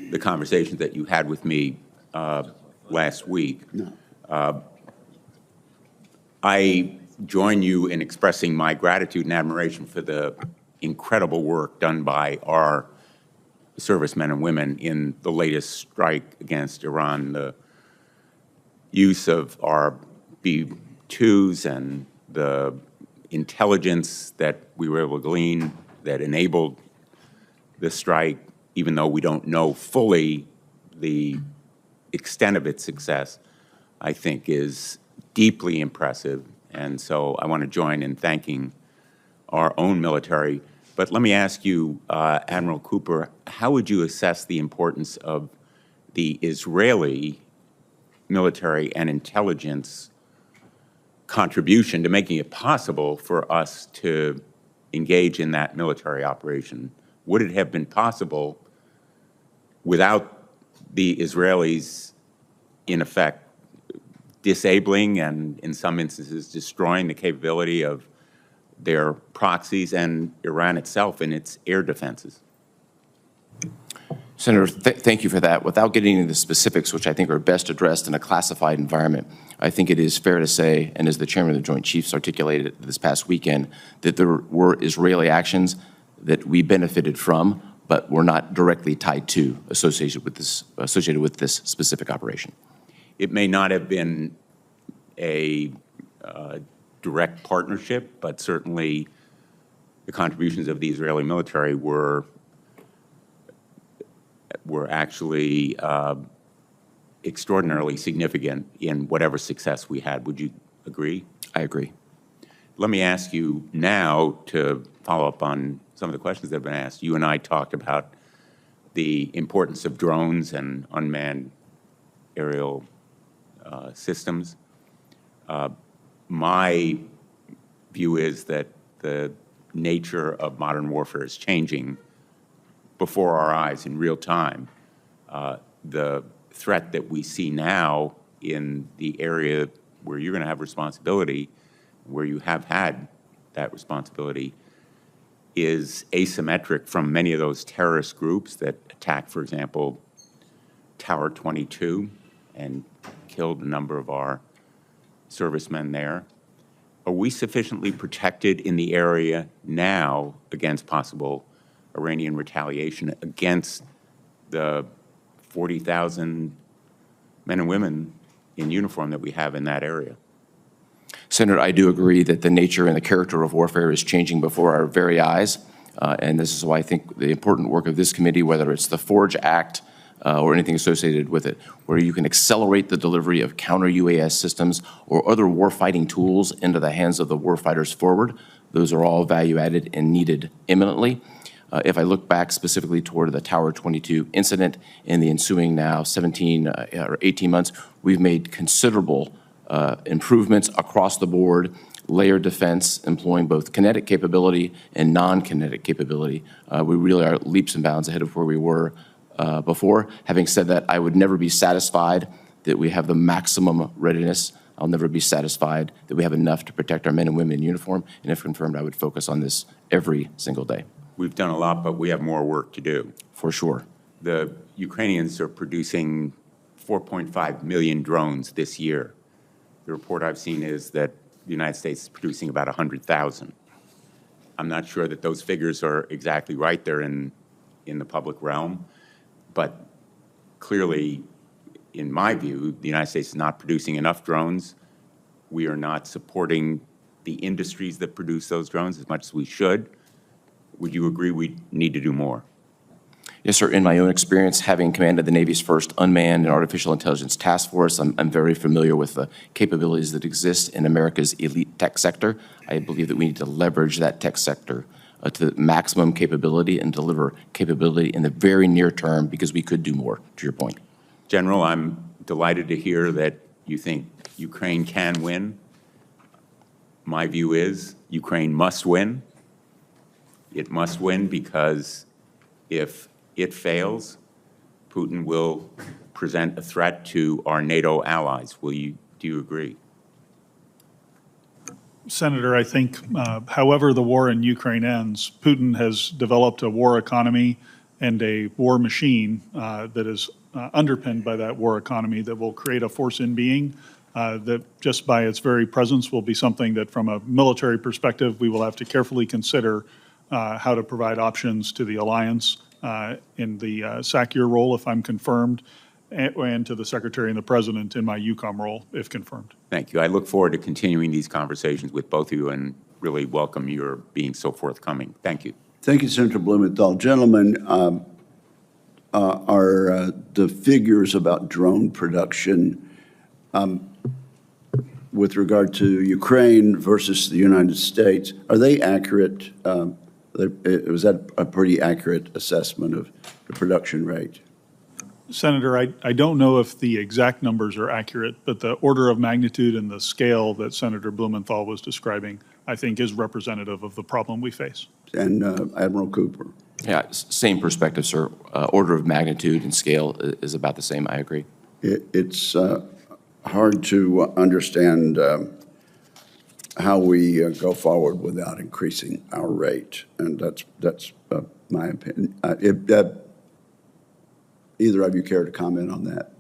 the conversations that you had with me last week. I join you in expressing my gratitude and admiration for the incredible work done by our servicemen and women in the latest strike against Iran, the use of our B-2s and the intelligence that we were able to glean that enabled the strike, even though we don't know fully the extent of its success, I think is deeply impressive. And so I want to join in thanking our own military. But let me ask you, Admiral Cooper, how would you assess the importance of the Israeli military and intelligence contribution to making it possible for us to engage in that military operation? Would it have been possible without the Israelis, in effect, disabling and, in some instances, destroying the capability of their proxies and Iran itself in its air defenses? Senator, thank you for that. Without getting into the specifics, which I think are best addressed in a classified environment, I think it is fair to say, and as the Chairman of the Joint Chiefs articulated this past weekend, that there were Israeli actions that we benefited from, but were not directly tied to, associated with this specific operation. It may not have been a direct partnership, but certainly the contributions of the Israeli military were actually extraordinarily significant in whatever success we had. Would you agree? I agree. Let me ask you now to follow up on some of the questions that have been asked. You and I talked about the importance of drones and unmanned aerial systems. My view is that the nature of modern warfare is changing before our eyes in real time. The threat that we see now in the area where you're going to have responsibility, where you have had that responsibility, is asymmetric from many of those terrorist groups that attacked, for example, Tower 22 and killed a number of our servicemen there. Are we sufficiently protected in the area now against possible Iranian retaliation against the 40,000 men and women in uniform that we have in that area? Senator, I do agree that the nature and the character of warfare is changing before our very eyes. And this is why I think the important work of this committee, whether it's the Forge Act or anything associated with it, where you can accelerate the delivery of counter-UAS systems or other warfighting tools into the hands of the warfighters forward, those are all value-added and needed imminently. If I look back specifically toward the Tower 22 incident in the ensuing now 17 or 18 months, we've made considerable improvements across the board, layered defense, employing both kinetic capability and non-kinetic capability. We really are leaps and bounds ahead of where we were before. Having said that, I would never be satisfied that we have the maximum readiness. I'll never be satisfied that we have enough to protect our men and women in uniform. And if confirmed, I would focus on this every single day. We've done a lot, but we have more work to do. For sure. The Ukrainians are producing 4.5 million drones this year. The report I've seen is that the United States is producing about 100,000. I'm not sure that those figures are exactly right. They're in the public realm. But clearly, in my view, the United States is not producing enough drones. We are not supporting the industries that produce those drones as much as we should. Would you agree we need to do more? Yes, sir. In my own experience, having commanded the Navy's first unmanned and artificial intelligence task force, I'm very familiar with the capabilities that exist in America's elite tech sector. I believe that we need to leverage that tech sector to maximum capability and deliver capability in the very near term, because we could do more, to your point. General, I'm delighted to hear that you think Ukraine can win. My view is Ukraine must win. It must win because if it fails, Putin will present a threat to our NATO allies. Do you agree? Senator, I think however the war in Ukraine ends, Putin has developed a war economy and a war machine that is underpinned by that war economy that will create a force in being that just by its very presence will be something that from a military perspective we will have to carefully consider how to provide options to the alliance in the SACEUR role if I'm confirmed, and to the Secretary and the President in my EUCOM role if confirmed. Thank you. I look forward to continuing these conversations with both of you and really welcome your being so forthcoming. Thank you. Thank you, Senator Blumenthal. Gentlemen, are the figures about drone production with regard to Ukraine versus the United States, are they accurate? Was that a pretty accurate assessment of the production rate? Senator, I don't know if the exact numbers are accurate, but the order of magnitude and the scale that Senator Blumenthal was describing, I think, is representative of the problem we face. And Admiral Cooper? Yeah, same perspective, sir. Order of magnitude and scale is about the same. I agree. It's hard to understand how we go forward without increasing our rate, and that's my opinion. Either of you care to comment on that?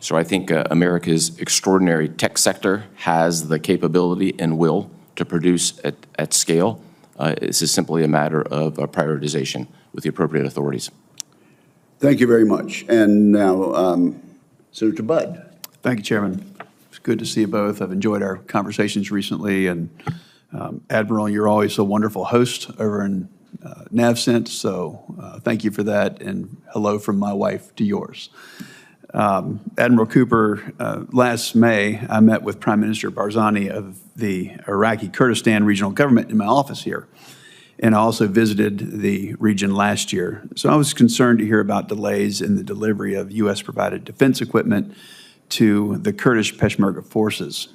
So I think America's extraordinary tech sector has the capability and will to produce at scale. This is simply a matter of prioritization with the appropriate authorities. Thank you very much. And now, Senator Budd. Thank you, Chairman. It's good to see you both. I've enjoyed our conversations recently. And Admiral, you're always a wonderful host over in NAVCENT, so thank you for that, and hello from my wife to yours. Admiral Cooper, last May, I met with Prime Minister Barzani of the Iraqi Kurdistan Regional Government in my office here. and I also visited the region last year. So I was concerned to hear about delays in the delivery of U.S.-provided defense equipment to the Kurdish Peshmerga forces.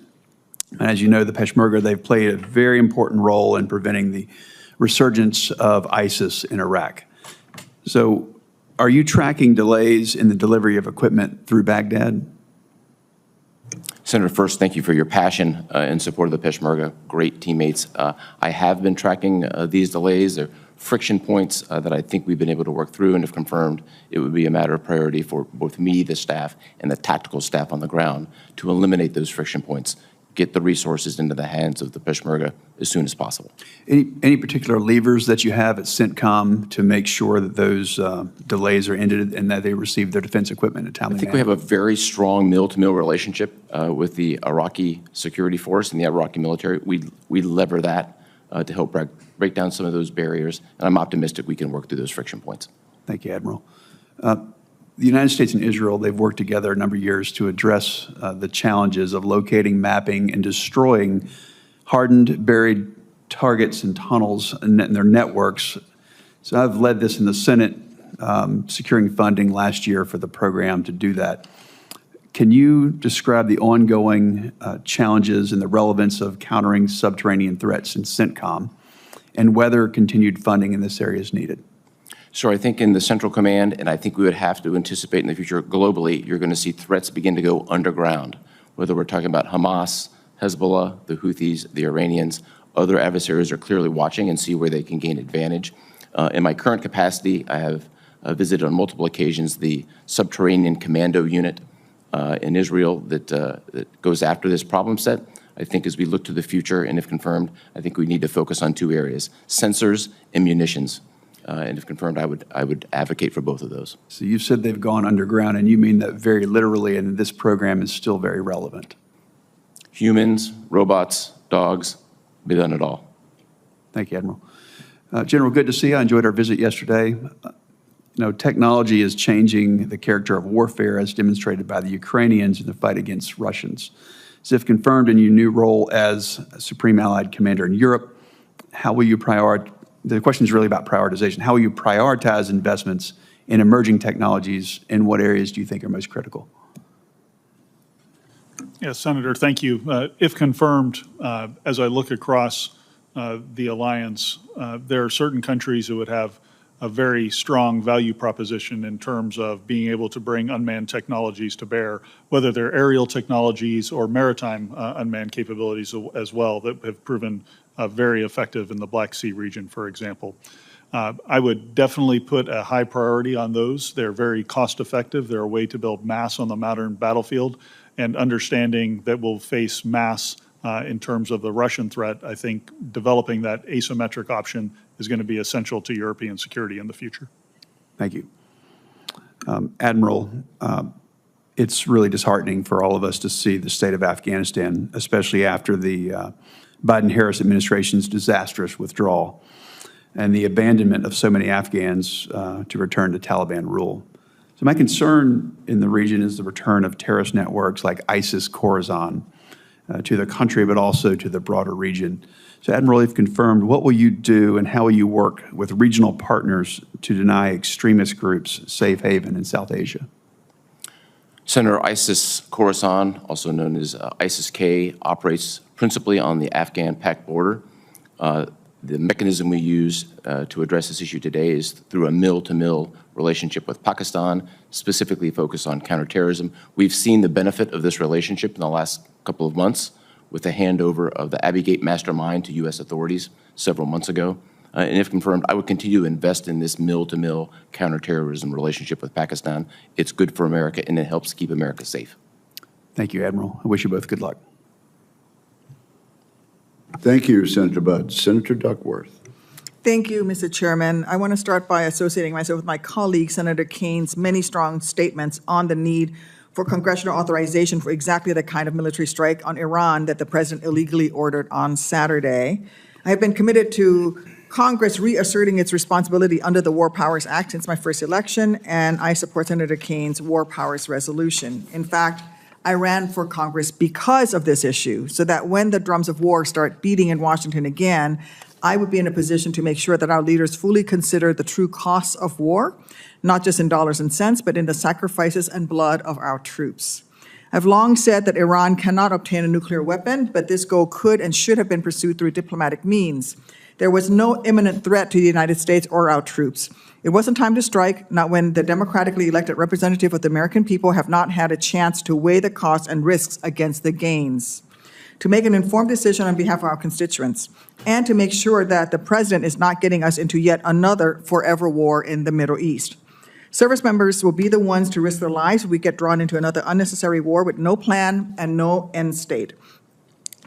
And as you know, the Peshmerga, they've played a very important role in preventing the resurgence of ISIS in Iraq. So are you tracking delays in the delivery of equipment through Baghdad? Senator, first, thank you for your passion in support of the Peshmerga. Great teammates. I have been tracking these delays. They're friction points that I think we've been able to work through, and if confirmed, it would be a matter of priority for both me, the staff, and the tactical staff on the ground to eliminate those friction points, get the resources into the hands of the Peshmerga as soon as possible. Any particular levers that you have at CENTCOM to make sure that those delays are ended and that they receive their defense equipment in a timely I think manner? we have a very strong mill-to-mill relationship with the Iraqi security force and the Iraqi military. We lever that to help break down some of those barriers, and I'm optimistic we can work through those friction points. Thank you, Admiral. The United States and Israel, they've worked together a number of years to address the challenges of locating, mapping, and destroying hardened, buried targets and tunnels and their networks. So I've led this in the Senate, securing funding last year for the program to do that. Can you describe the ongoing challenges and the relevance of countering subterranean threats in CENTCOM and whether continued funding in this area is needed? So I think in the Central Command, and I think we would have to anticipate in the future globally, you're going to see threats begin to go underground, whether we're talking about Hamas, Hezbollah, the Houthis, the Iranians. Other adversaries are clearly watching and see where they can gain advantage. In my current capacity, I have visited on multiple occasions the Subterranean Commando Unit in Israel that goes after this problem set. I think as we look to the future, and if confirmed, I think we need to focus on two areas, sensors and munitions. And if confirmed, I would advocate for both of those. So you've said they've gone underground, and you mean that very literally, and this program is still very relevant. Humans, robots, dogs, be done it all. Thank you, Admiral. General, good to see you. I enjoyed our visit yesterday. Technology is changing the character of warfare as demonstrated by the Ukrainians in the fight against Russians. So if confirmed in your new role as Supreme Allied Commander in Europe, how will you prioritize? The question is really about prioritization. How will you prioritize investments in emerging technologies, and what areas do you think are most critical? Yes, Senator, thank you. If confirmed, as I look across the alliance, there are certain countries who would have a very strong value proposition in terms of being able to bring unmanned technologies to bear, whether they're aerial technologies or maritime unmanned capabilities as well that have proven very effective in the Black Sea region, for example. I would definitely put a high priority on those. They're very cost effective. They're a way to build mass on the modern battlefield, and understanding that we'll face mass in terms of the Russian threat. I think developing that asymmetric option is going to be essential to European security in the future. Thank you. Admiral, it's really disheartening for all of us to see the state of Afghanistan, especially after the Biden-Harris administration's disastrous withdrawal and the abandonment of so many Afghans to return to Taliban rule. So my concern in the region is the return of terrorist networks like ISIS Khorasan to the country, but also to the broader region. So Admiral, if confirmed, what will you do and how will you work with regional partners to deny extremist groups safe haven in South Asia? Senator, ISIS Khorasan, also known as ISIS-K, operates principally on the Afghan-Pak border. The mechanism we use to address this issue today is through a mill-to-mill relationship with Pakistan, specifically focused on counterterrorism. We've seen the benefit of this relationship in the last couple of months with the handover of the Abbey Gate mastermind to U.S. authorities several months ago. And if confirmed, I would continue to invest in this mill-to-mill counterterrorism relationship with Pakistan. It's good for America, and it helps keep America safe. Thank you, Admiral. I wish you both good luck. Thank you, Senator Budd. Senator Duckworth. Thank you, Mr. Chairman. I want to start by associating myself with my colleague, Senator Kane's many strong statements on the need for congressional authorization for exactly the kind of military strike on Iran that the president illegally ordered on Saturday. I have been committed to Congress reasserting its responsibility under the War Powers Act since my first election, and I support Senator Kane's War Powers resolution. In fact, I ran for Congress because of this issue, so that when the drums of war start beating in Washington again, I would be in a position to make sure that our leaders fully consider the true costs of war, not just in dollars and cents, but in the sacrifices and blood of our troops. I've long said that Iran cannot obtain a nuclear weapon, but this goal could and should have been pursued through diplomatic means. There was no imminent threat to the United States or our troops. It wasn't time to strike, not when the democratically elected representative of the American people have not had a chance to weigh the costs and risks against the gains, to make an informed decision on behalf of our constituents, and to make sure that the president is not getting us into yet another forever war in the Middle East. Service members will be the ones to risk their lives if we get drawn into another unnecessary war with no plan and no end state.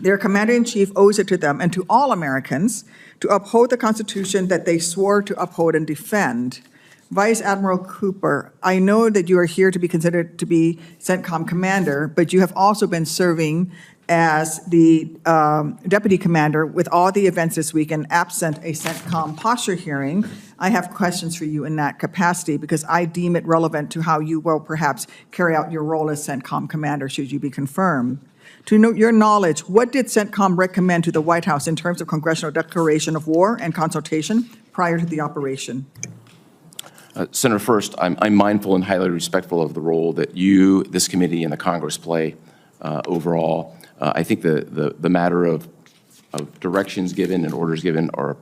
Their commander-in-chief owes it to them and to all Americans to uphold the Constitution that they swore to uphold and defend. Vice Admiral Cooper, I know that you are here to be considered to be CENTCOM commander, but you have also been serving as the deputy commander with all the events this week, and absent a CENTCOM posture hearing, I have questions for you in that capacity because I deem it relevant to how you will perhaps carry out your role as CENTCOM commander should you be confirmed. To know your knowledge, what did CENTCOM recommend to the White House in terms of congressional declaration of war and consultation prior to the operation? Senator, first, I'm mindful and highly respectful of the role that you, this committee, and the Congress play overall. I think the matter of directions given and orders given are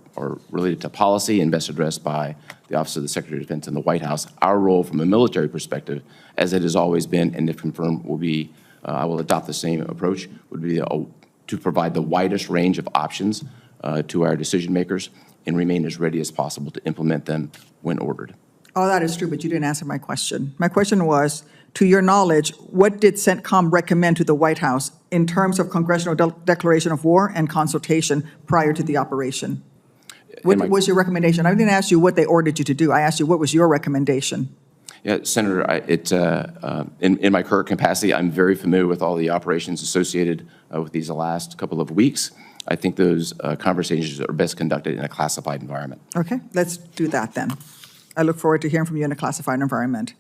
related to policy and best addressed by the Office of the Secretary of Defense and the White House. Our role from a military perspective, as it has always been, and if confirmed, will be, I will adopt the same approach, would be to provide the widest range of options to our decision makers and remain as ready as possible to implement them when ordered. All that is true, but you didn't answer my question. My question was, to your knowledge, what did CENTCOM recommend to the White House in terms of congressional declaration of war and consultation prior to the operation? What was your recommendation? I didn't ask you what they ordered you to do. I asked you what was your recommendation. Yeah, Senator, in my current capacity, I'm very familiar with all the operations associated with these last couple of weeks. I think those conversations are best conducted in a classified environment. Okay, let's do that then. I look forward to hearing from you in a classified environment.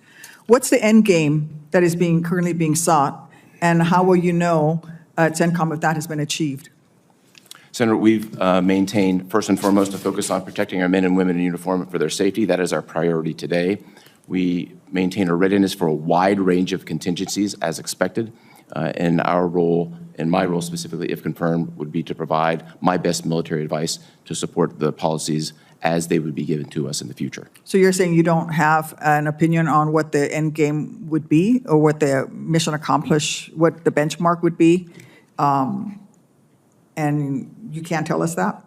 What's the end game that is currently being sought, and how will you know at CENTCOM if that has been achieved? Senator, we've maintained, first and foremost, a focus on protecting our men and women in uniform for their safety. That is our priority today. We maintain a readiness for a wide range of contingencies as expected, and our role, and my role specifically, if confirmed, would be to provide my best military advice to support the policies as they would be given to us in the future. So you're saying you don't have an opinion on what the end game would be, or what the mission accomplished, what the benchmark would be, and you can't tell us that?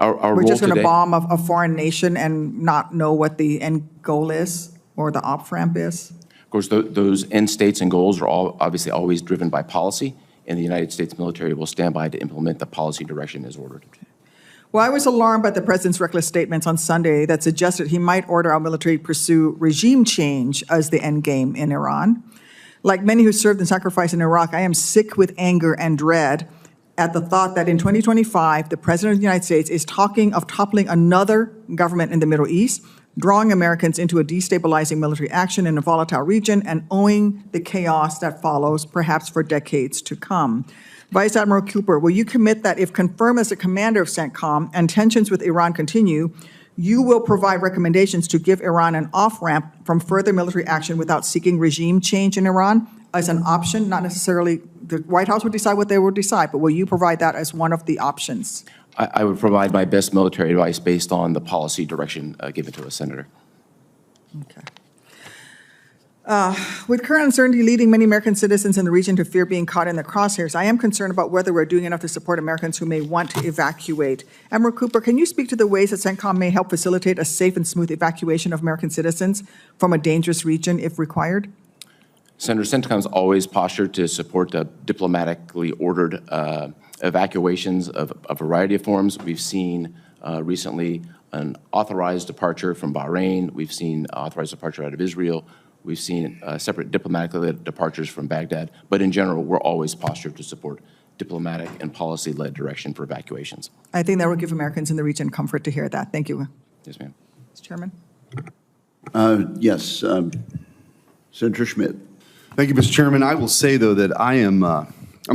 We're just going to bomb a foreign nation and not know what the end goal is or the op-ramp is? Of course, those end states and goals are obviously always driven by policy, and the United States military will stand by to implement the policy direction as ordered. Well, I was alarmed by the president's reckless statements on Sunday that suggested he might order our military to pursue regime change as the end game in Iran. Like many who served and sacrificed in Iraq, I am sick with anger and dread at the thought that in 2025, the president of the United States is talking of toppling another government in the Middle East, drawing Americans into a destabilizing military action in a volatile region, and owing the chaos that follows, perhaps for decades to come. Vice Admiral Cooper, will you commit that if confirmed as the commander of CENTCOM and tensions with Iran continue, you will provide recommendations to give Iran an off-ramp from further military action without seeking regime change in Iran as an option? Not necessarily, the White House would decide what they will decide, but will you provide that as one of the options? I would provide my best military advice based on the policy direction given to us, Senator. Okay. With current uncertainty leading many American citizens in the region to fear being caught in the crosshairs, I am concerned about whether we're doing enough to support Americans who may want to evacuate. Admiral Cooper, can you speak to the ways that CENTCOM may help facilitate a safe and smooth evacuation of American citizens from a dangerous region if required? Senator, CENTCOM is always postured to support the diplomatically ordered evacuations of a variety of forms. We've seen recently an authorized departure from Bahrain. We've seen authorized departure out of Israel. We've seen separate diplomatically led departures from Baghdad. But in general, we're always postured to support diplomatic and policy-led direction for evacuations. I think that will give Americans in the region comfort to hear that. Thank you. Yes, ma'am. Mr. Chairman. Yes. Senator Schmidt. Thank you, Mr. Chairman. I will say, though, that I'm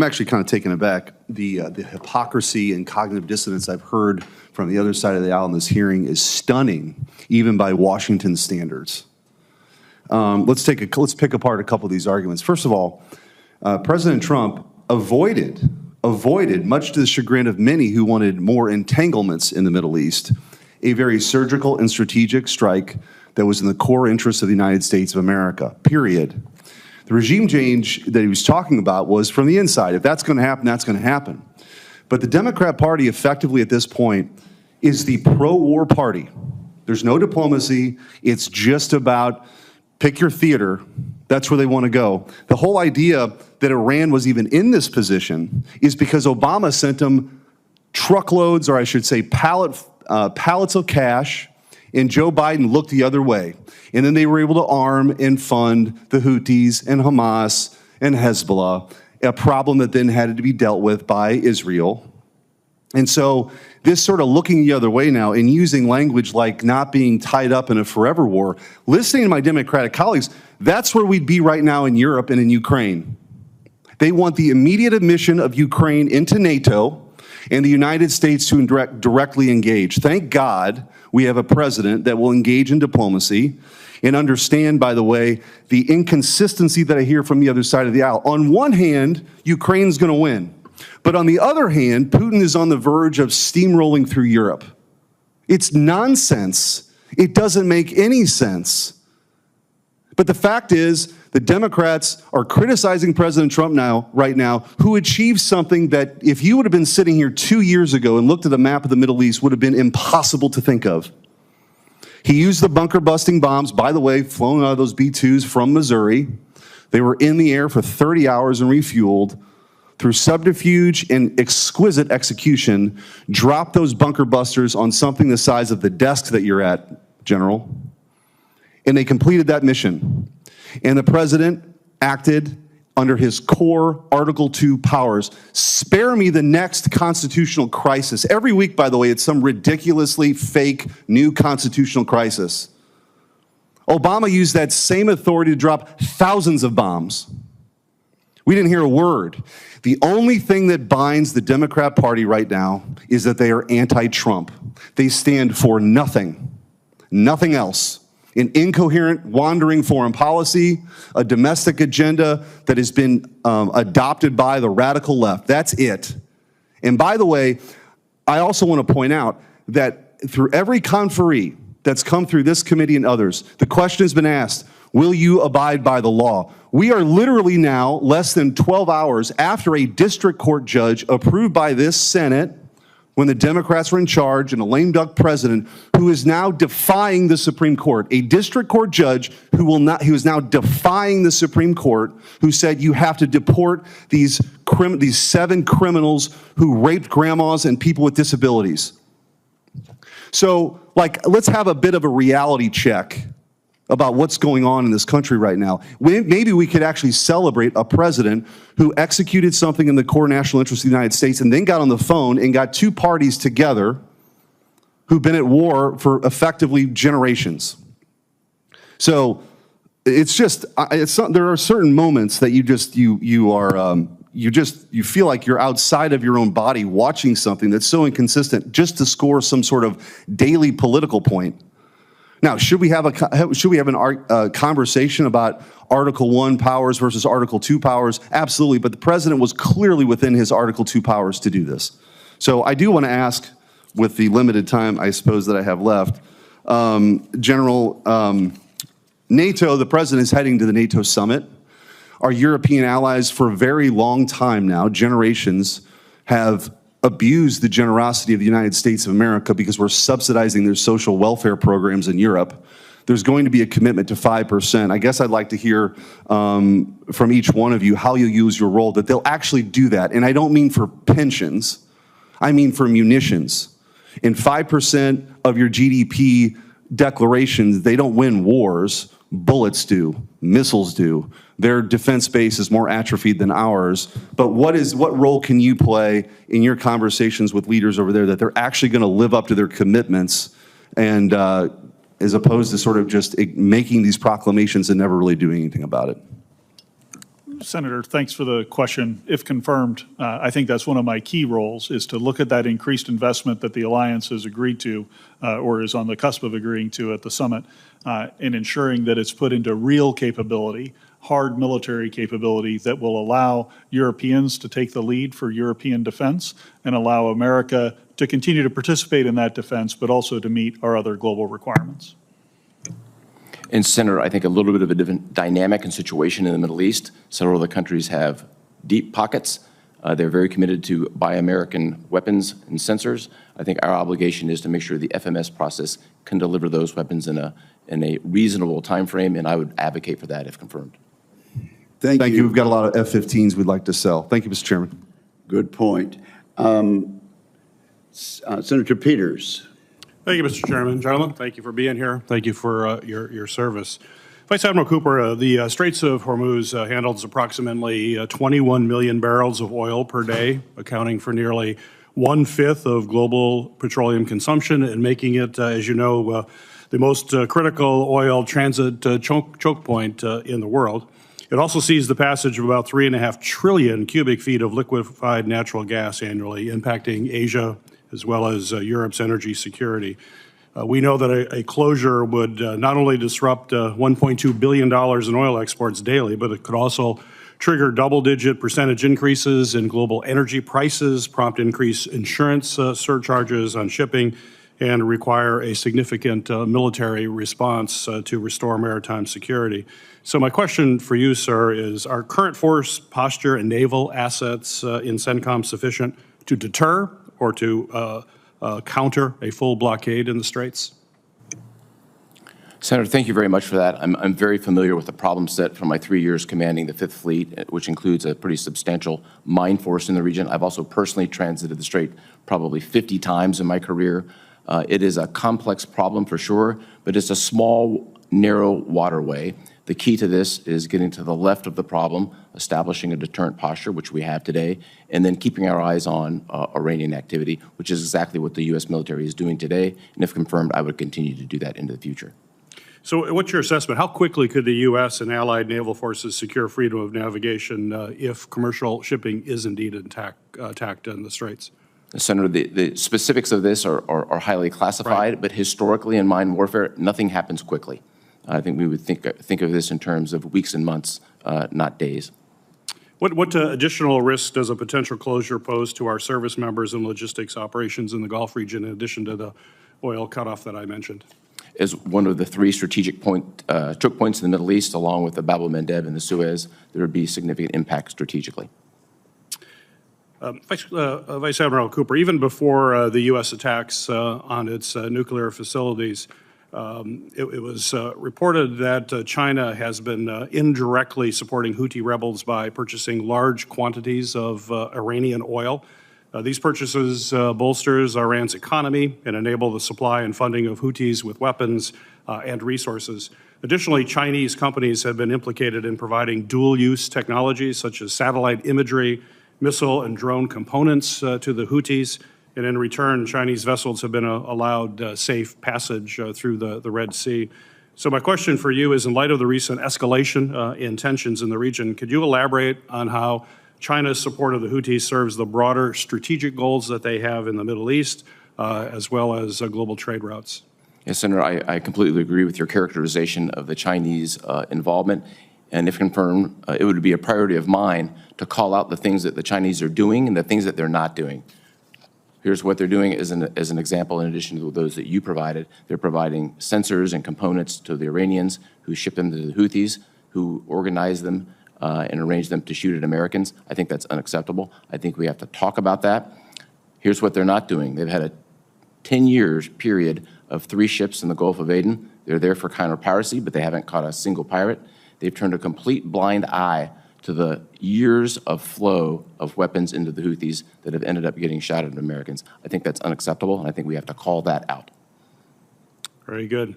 actually kind of taken aback. The hypocrisy and cognitive dissonance I've heard from the other side of the aisle in this hearing is stunning, even by Washington standards. Let's pick apart a couple of these arguments. First of all, President Trump avoided, much to the chagrin of many who wanted more entanglements in the Middle East, a very surgical and strategic strike that was in the core interests of the United States of America, period. The regime change that he was talking about was from the inside. If that's going to happen, that's going to happen. But the Democrat Party effectively at this point is the pro-war party. There's no diplomacy. It's just about pick your theater. That's where they want to go. The whole idea that Iran was even in this position is because Obama sent them truckloads, or I should say pallets of cash, and Joe Biden looked the other way. And then they were able to arm and fund the Houthis and Hamas and Hezbollah, a problem that then had to be dealt with by Israel. And so this sort of looking the other way now and using language like not being tied up in a forever war, listening to my Democratic colleagues, that's where we'd be right now in Europe and in Ukraine. They want the immediate admission of Ukraine into NATO and the United States to directly engage. Thank God we have a president that will engage in diplomacy and understand, by the way, the inconsistency that I hear from the other side of the aisle. On one hand, Ukraine's going to win. But on the other hand, Putin is on the verge of steamrolling through Europe. It's nonsense. It doesn't make any sense. But the fact is, the Democrats are criticizing President Trump right now, who achieved something that if you would have been sitting here 2 years ago and looked at a map of the Middle East, would have been impossible to think of. He used the bunker-busting bombs, by the way, flown out of those B-2s from Missouri. They were in the air for 30 hours and refueled. Through subterfuge and exquisite execution, dropped those bunker busters on something the size of the desk that you're at, General. And they completed that mission. And the president acted under his core Article 2 powers. Spare me the next constitutional crisis. Every week, by the way, it's some ridiculously fake new constitutional crisis. Obama used that same authority to drop thousands of bombs. We didn't hear a word. The only thing that binds the Democrat Party right now is that they are anti-Trump. They stand for nothing else. An incoherent, wandering foreign policy, a domestic agenda that has been adopted by the radical left. That's it. And by the way, I also want to point out that through every conferee that's come through this committee and others, the question has been asked, will you abide by the law? We are literally now less than 12 hours after a district court judge approved by this Senate when the Democrats were in charge and a lame duck president who is now defying the Supreme Court, a district court judge who is now defying the Supreme Court, who said you have to deport these 7 criminals who raped grandmas and people with disabilities. So, let's have a bit of a reality check about what's going on in this country right now. Maybe we could actually celebrate a president who executed something in the core national interest of the United States and then got on the phone and got 2 parties together who've been at war for effectively generations. So it's just, there are certain moments that you feel like you're outside of your own body watching something that's so inconsistent just to score some sort of daily political point. Now, should we have a conversation about Article 1 powers versus Article 2 powers? Absolutely, but the president was clearly within his Article 2 powers to do this. So I do want to ask, with the limited time I suppose that I have left, General, NATO, the president is heading to the NATO summit. Our European allies for a very long time now, generations, have abused the generosity of the United States of America because we're subsidizing their social welfare programs in Europe. There's going to be a commitment to 5%. I guess I'd like to hear from each one of you how you use your role, that they'll actually do that. And I don't mean for pensions, I mean for munitions. And 5% of your GDP declarations, they don't win wars. Bullets do, missiles do. Their defense base is more atrophied than ours. But what role can you play in your conversations with leaders over there that they're actually going to live up to their commitments, and as opposed to sort of just making these proclamations and never really doing anything about it? Senator, thanks for the question. If confirmed, I think that's one of my key roles, is to look at that increased investment that the alliance has agreed to or is on the cusp of agreeing to at the summit, and ensuring that it's put into real capability, hard military capability that will allow Europeans to take the lead for European defense and allow America to continue to participate in that defense, but also to meet our other global requirements. And Senator, I think a little bit of a different dynamic and situation in the Middle East. Several of the countries have deep pockets. They're very committed to buy American weapons and sensors. I think our obligation is to make sure the FMS process can deliver those weapons in a reasonable time frame, and I would advocate for that if confirmed. Thank you. We've got a lot of F-15s we'd like to sell. Thank you, Mr. Chairman. Good point. Senator Peters. Thank you, Mr. Chairman. Gentlemen, thank you for being here. Thank you for your service. Vice Admiral Cooper, the Straits of Hormuz handles approximately 21 million barrels of oil per day, accounting for nearly 1/5 of global petroleum consumption and making it, as you know, the most critical oil transit choke point in the world. It also sees the passage of about 3.5 trillion cubic feet of liquefied natural gas annually, impacting Asia as well as Europe's energy security. We know that a closure would not only disrupt $1.2 billion in oil exports daily, but it could also trigger double-digit percentage increases in global energy prices, prompt increased insurance surcharges on shipping, and require a significant military response to restore maritime security. So my question for you, sir, is are current force posture and naval assets in CENTCOM sufficient to deter or to counter a full blockade in the Straits? Senator, thank you very much for that. I'm very familiar with the problem set from my 3 years commanding the Fifth Fleet, which includes a pretty substantial mine force in the region. I've also personally transited the Strait probably 50 times in my career. It is a complex problem for sure, but it's a small, narrow waterway. The key to this is getting to the left of the problem, establishing a deterrent posture, which we have today, and then keeping our eyes on Iranian activity, which is exactly what the U.S. military is doing today. And if confirmed, I would continue to do that into the future. So what's your assessment? How quickly could the U.S. and allied naval forces secure freedom of navigation if commercial shipping is indeed attacked in the Straits? Senator, the specifics of this are highly classified, right, but historically in mine warfare, nothing happens quickly. I think we would think of this in terms of weeks and months, not days. What additional risk does a potential closure pose to our service members and logistics operations in the Gulf region, in addition to the oil cutoff that I mentioned? As one of the three strategic choke points in the Middle East, along with the Bab el-Mandeb and the Suez, there would be significant impact strategically. Vice Admiral Cooper, even before the U.S. attacks on its nuclear facilities, it was reported that China has been indirectly supporting Houthi rebels by purchasing large quantities of Iranian oil. These purchases bolsters Iran's economy and enable the supply and funding of Houthis with weapons and resources. Additionally, Chinese companies have been implicated in providing dual-use technologies such as satellite imagery, missile and drone components to the Houthis, and in return, Chinese vessels have been allowed safe passage through the Red Sea. So my question for you is, in light of the recent escalation in tensions in the region, could you elaborate on how China's support of the Houthis serves the broader strategic goals that they have in the Middle East, as well as global trade routes? Yes, Senator, I completely agree with your characterization of the Chinese involvement. And if confirmed, it would be a priority of mine to call out the things that the Chinese are doing and the things that they're not doing. Here's what they're doing as an example, in addition to those that you provided. They're providing sensors and components to the Iranians, who ship them to the Houthis, who organize them and arrange them to shoot at Americans. I think that's unacceptable. I think we have to talk about that. Here's what they're not doing. They've had a 10-year period of 3 ships in the Gulf of Aden. They're there for counter-piracy, but they haven't caught a single pirate. They've turned a complete blind eye to the years of flow of weapons into the Houthis that have ended up getting shot at Americans. I think that's unacceptable, and I think we have to call that out. Very good.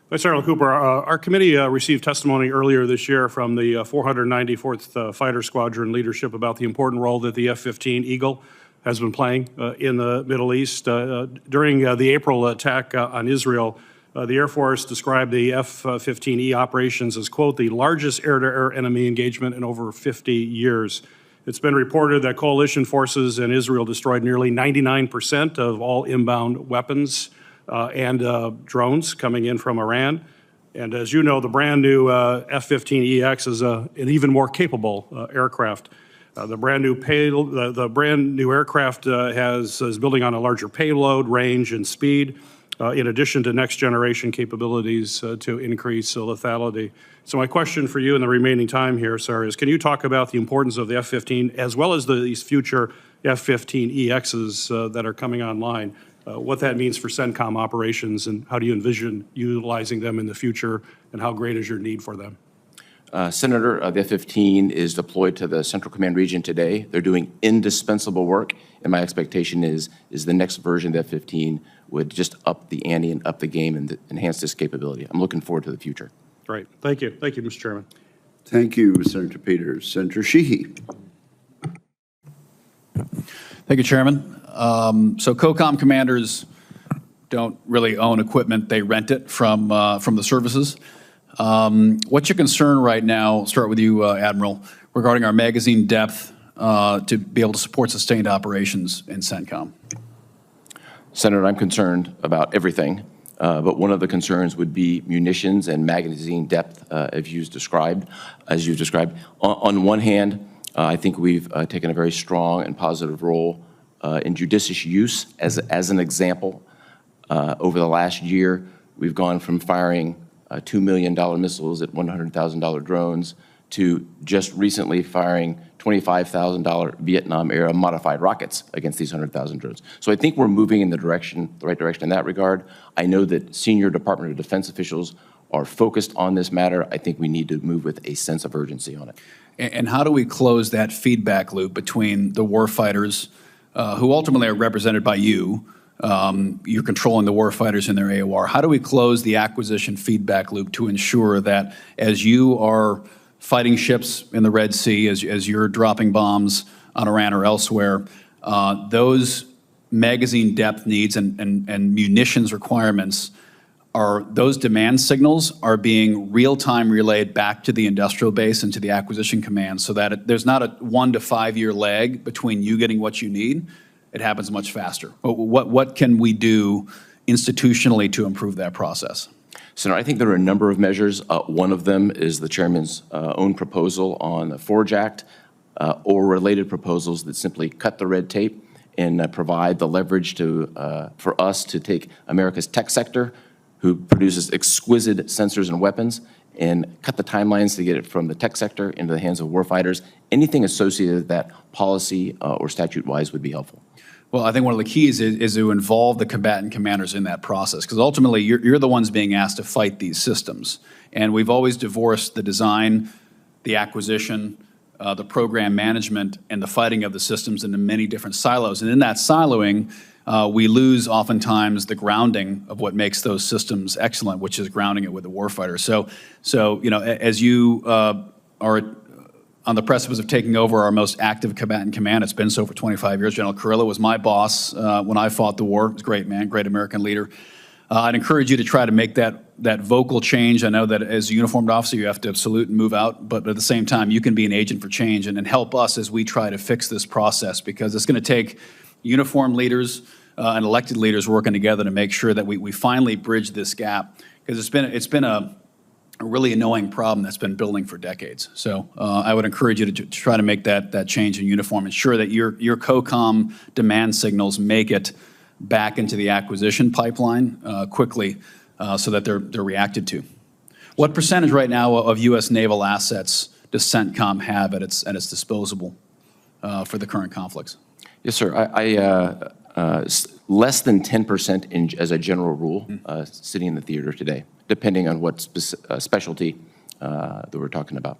Vice Admiral Cooper, our committee received testimony earlier this year from the 494th Fighter Squadron leadership about the important role that the F-15 Eagle has been playing in the Middle East. During the April attack on Israel, The Air Force described the F-15E operations as, quote, the largest air-to-air enemy engagement in over 50 years. It's been reported that coalition forces in Israel destroyed nearly 99% of all inbound weapons and drones coming in from Iran. And as you know, the brand new F-15EX is an even more capable aircraft. The brand new aircraft is building on a larger payload, range, and speed, in addition to next generation capabilities to increase lethality. So my question for you in the remaining time here, sir, is can you talk about the importance of the F-15 as well as these future F-15EXs that are coming online, what that means for CENTCOM operations, and how do you envision utilizing them in the future, and how great is your need for them? Senator, the F-15 is deployed to the Central Command region today. They're doing indispensable work, and my expectation is the next version of the F-15 would just up the ante and up the game and enhance this capability. I'm looking forward to the future. Great. Thank you. Thank you, Mr. Chairman. Thank you, Senator Peters. Senator Sheehy. Thank you, Chairman. So COCOM commanders don't really own equipment. They rent it from the services. What's your concern right now, I'll start with you, Admiral, regarding our magazine depth to be able to support sustained operations in CENTCOM? Senator, I'm concerned about everything, but one of the concerns would be munitions and magazine depth, as you've described. On one hand, I think we've taken a very strong and positive role in judicious use. As an example, over the last year, we've gone from firing $2 million missiles at $100,000 drones to just recently firing $25,000 Vietnam-era modified rockets against these 100,000 drones. So I think we're moving in the right direction in that regard. I know that senior Department of Defense officials are focused on this matter. I think we need to move with a sense of urgency on it. And how do we close that feedback loop between the warfighters, who ultimately are represented by you? You're controlling the warfighters in their AOR. How do we close the acquisition feedback loop to ensure that as you are fighting ships in the Red Sea, as you're dropping bombs on Iran or elsewhere, those magazine depth needs and munitions requirements, those demand signals are being real-time relayed back to the industrial base and to the acquisition command so that there's not a 1 to 5 year lag between you getting what you need. It happens much faster. But what can we do institutionally to improve that process? Senator, I think there are a number of measures. One of them is the chairman's own proposal on the Forge Act or related proposals that simply cut the red tape and provide the leverage for us to take America's tech sector, who produces exquisite sensors and weapons, and cut the timelines to get it from the tech sector into the hands of warfighters. Anything associated with that policy or statute-wise would be helpful. Well, I think one of the keys is to involve the combatant commanders in that process, because ultimately you're the ones being asked to fight these systems. And we've always divorced the design, the acquisition, the program management, and the fighting of the systems into many different silos. And in that siloing, we lose oftentimes the grounding of what makes those systems excellent, which is grounding it with the warfighter. So you know, as you are on the precipice of taking over our most active combatant command, it's been so for 25 years. General Carrillo was my boss when I fought the war. He's a great man, great American leader. I'd encourage you to try to make that vocal change. I know that as a uniformed officer, you have to salute and move out, but at the same time, you can be an agent for change and help us as we try to fix this process, because it's going to take uniformed leaders and elected leaders working together to make sure that we finally bridge this gap, because it's been a really annoying problem that's been building for decades. So I would encourage you to try to make that change in uniform, ensure that your COCOM demand signals make it back into the acquisition pipeline quickly so that they're reacted to. What percentage right now of U.S. naval assets does CENTCOM have at its disposal for the current conflicts? Yes, sir. Less than 10% as a general rule sitting in the theater today, depending on what specialty that we're talking about.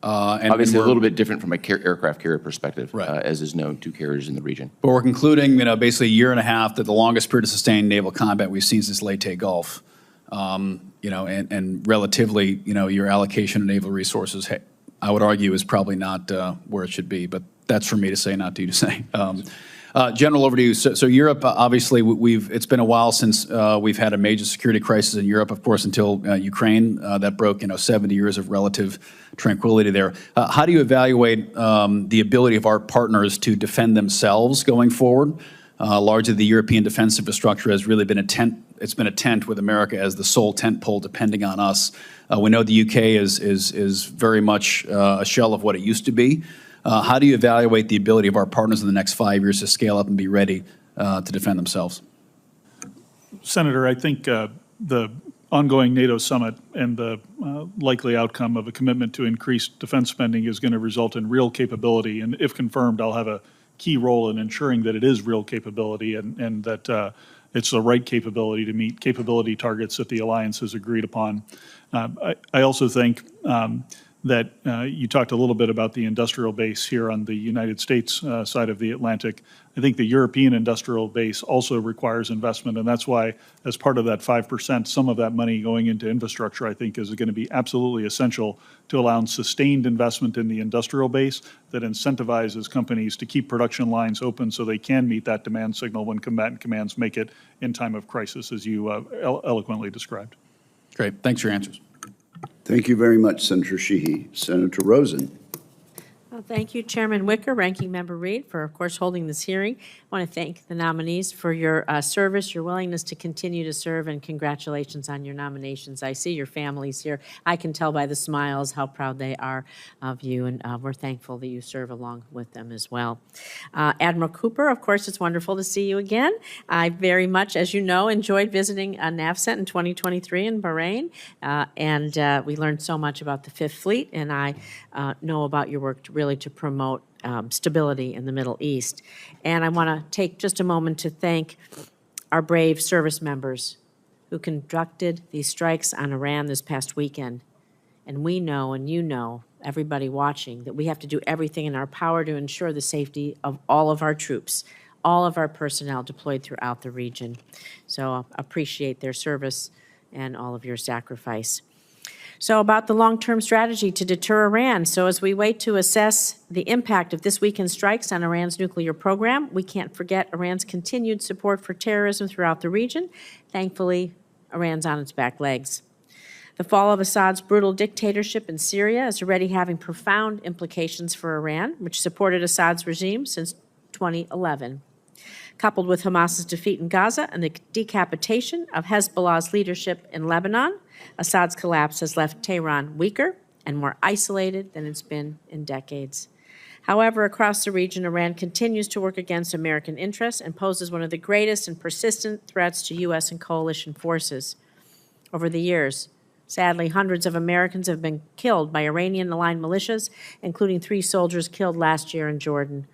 Obviously, a little bit different from an aircraft carrier perspective, right, as is known, 2 carriers in the region. But we're concluding, basically a year and a half, that the longest period of sustained naval combat we've seen since Leyte Gulf. And relatively, your allocation of naval resources, I would argue, is probably not where it should be. But that's for me to say, not you to say. General, over to you. So Europe, obviously, it's been a while since we've had a major security crisis in Europe, of course, until Ukraine. That broke, 70 years of relative tranquility there. How do you evaluate the ability of our partners to defend themselves going forward? Largely, the European defense infrastructure has really been it's been a tent with America as the sole tent pole, depending on us. We know the UK is very much a shell of what it used to be. How do you evaluate the ability of our partners in the next 5 years to scale up and be ready to defend themselves? Senator, I think the ongoing NATO summit and the likely outcome of a commitment to increase defense spending is going to result in real capability. And if confirmed, I'll have a key role in ensuring that it is real capability and that it's the right capability to meet capability targets that the alliance has agreed upon. I also think that you talked a little bit about the industrial base here on the United States side of the Atlantic. I think the European industrial base also requires investment, and that's why, as part of that 5%, some of that money going into infrastructure, I think, is going to be absolutely essential to allow sustained investment in the industrial base that incentivizes companies to keep production lines open so they can meet that demand signal when combatant commands make it in time of crisis, as you eloquently described. Great. Thanks for your answers. Thank you very much, Senator Sheehy. Senator Rosen. Well, thank you, Chairman Wicker, Ranking Member Reed, for, of course, holding this hearing. I want to thank the nominees for your service, your willingness to continue to serve, and congratulations on your nominations. I see your families here. I can tell by the smiles how proud they are of you, and we're thankful that you serve along with them as well. Admiral Cooper, of course, it's wonderful to see you again. I very much, as you know, enjoyed visiting NAVCENT in 2023 in Bahrain, and we learned so much about the Fifth Fleet, and I know about your work to promote stability in the Middle East. And I want to take just a moment to thank our brave service members who conducted these strikes on Iran this past weekend. And we know, and you know, everybody watching, that we have to do everything in our power to ensure the safety of all of our troops, all of our personnel deployed throughout the region. So I appreciate their service and all of your sacrifice. So about the long-term strategy to deter Iran. So as we wait to assess the impact of this weekend's strikes on Iran's nuclear program, we can't forget Iran's continued support for terrorism throughout the region. Thankfully, Iran's on its back legs. The fall of Assad's brutal dictatorship in Syria is already having profound implications for Iran, which supported Assad's regime since 2011. Coupled with Hamas's defeat in Gaza and the decapitation of Hezbollah's leadership in Lebanon, Assad's collapse has left Tehran weaker and more isolated than it's been in decades. However, across the region, Iran continues to work against American interests and poses one of the greatest and persistent threats to U.S. and coalition forces. Over the years, sadly, hundreds of Americans have been killed by Iranian-aligned militias, including 3 soldiers killed last year in Jordan.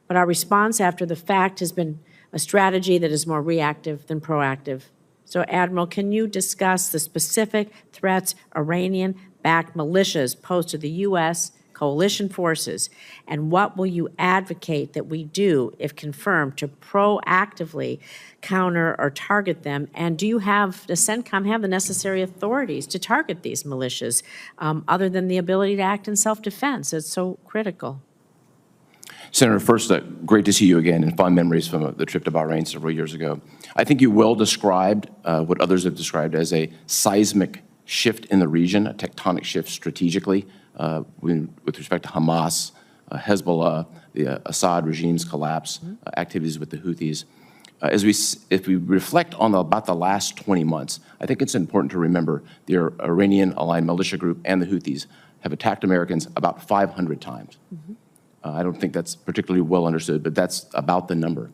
But our response after the fact has been a strategy that is more reactive than proactive. So, Admiral, can you discuss the specific threats Iranian-backed militias pose to the U.S. coalition forces, and what will you advocate that we do, if confirmed, to proactively counter or target them? And do you have, does CENTCOM have the necessary authorities to target these militias, other than the ability to act in self-defense? It's so critical. Senator, first, great to see you again, and fond memories from the trip to Bahrain several years ago. I think you well described what others have described as a seismic shift in the region, a tectonic shift strategically with respect to Hamas, Hezbollah, the Assad regime's collapse, activities with the Houthis. If we reflect on about the last 20 months, I think it's important to remember the Iranian-aligned militia group and the Houthis have attacked Americans about 500 times. I don't think that's particularly well understood, but that's about the number.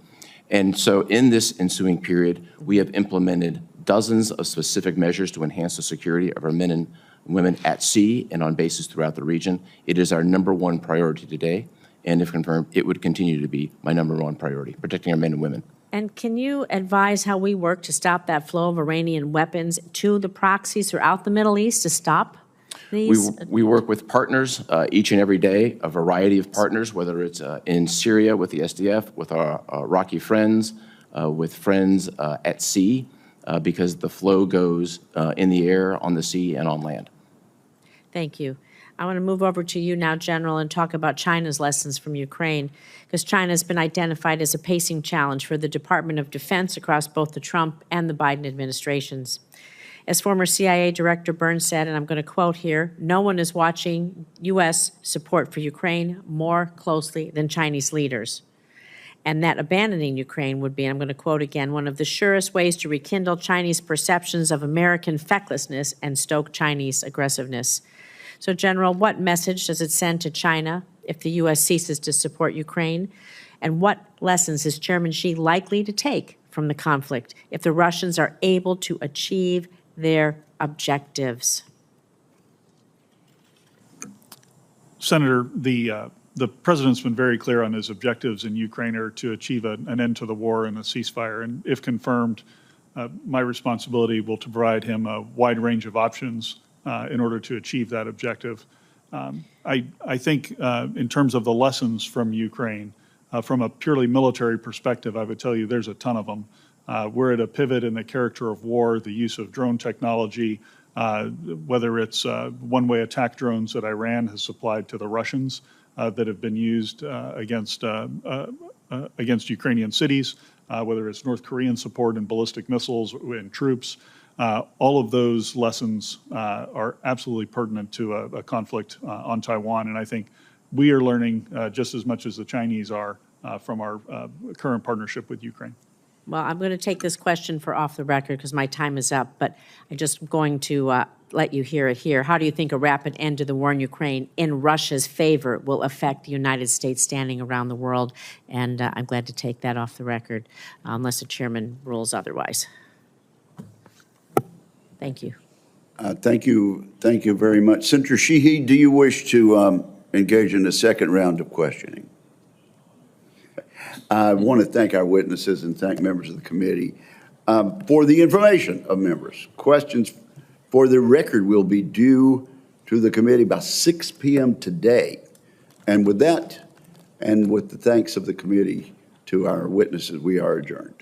And so in this ensuing period, we have implemented dozens of specific measures to enhance the security of our men and women at sea and on bases throughout the region. It is our #1 priority today, and if confirmed, it would continue to be my #1 priority, protecting our men and women. And can you advise how we work to stop that flow of Iranian weapons to the proxies throughout the Middle East to stop these? We work with partners each and every day, a variety of partners, whether it's in Syria with the SDF, with our Iraqi friends, with friends at sea, because the flow goes in the air, on the sea, and on land. Thank you. I want to move over to you now, General, and talk about China's lessons from Ukraine, because China has been identified as a pacing challenge for the Department of Defense across both the Trump and the Biden administrations. As former CIA Director Burns said, and I'm going to quote here, "No one is watching U.S. support for Ukraine more closely than Chinese leaders." And that abandoning Ukraine would be, I'm going to quote again, "one of the surest ways to rekindle Chinese perceptions of American fecklessness and stoke Chinese aggressiveness." So, General, what message does it send to China if the U.S. ceases to support Ukraine? And what lessons is Chairman Xi likely to take from the conflict if the Russians are able to achieve their objectives? Senator, the president's been very clear on his objectives in Ukraine are to achieve an end to the war and a ceasefire. And if confirmed, my responsibility will to provide him a wide range of options in order to achieve that objective. I think in terms of the lessons from Ukraine, from a purely military perspective, I would tell you there's a ton of them. We're at a pivot in the character of war, the use of drone technology, whether it's one-way attack drones that Iran has supplied to the Russians that have been used against Ukrainian cities, whether it's North Korean support and ballistic missiles and troops. All of those lessons are absolutely pertinent to a conflict on Taiwan, and I think we are learning just as much as the Chinese are from our current partnership with Ukraine. Well, I'm going to take this question for off the record because my time is up, but I'm just going to let you hear it here. How do you think a rapid end to the war in Ukraine in Russia's favor will affect the United States standing around the world? And I'm glad to take that off the record unless the chairman rules otherwise. Thank you. Thank you. Thank you very much. Senator Sheehy, do you wish to engage in the second round of questioning? I want to thank our witnesses and thank members of the committee for the information of members. Questions for the record will be due to the committee by 6 p.m. today. And with that, and with the thanks of the committee to our witnesses, we are adjourned.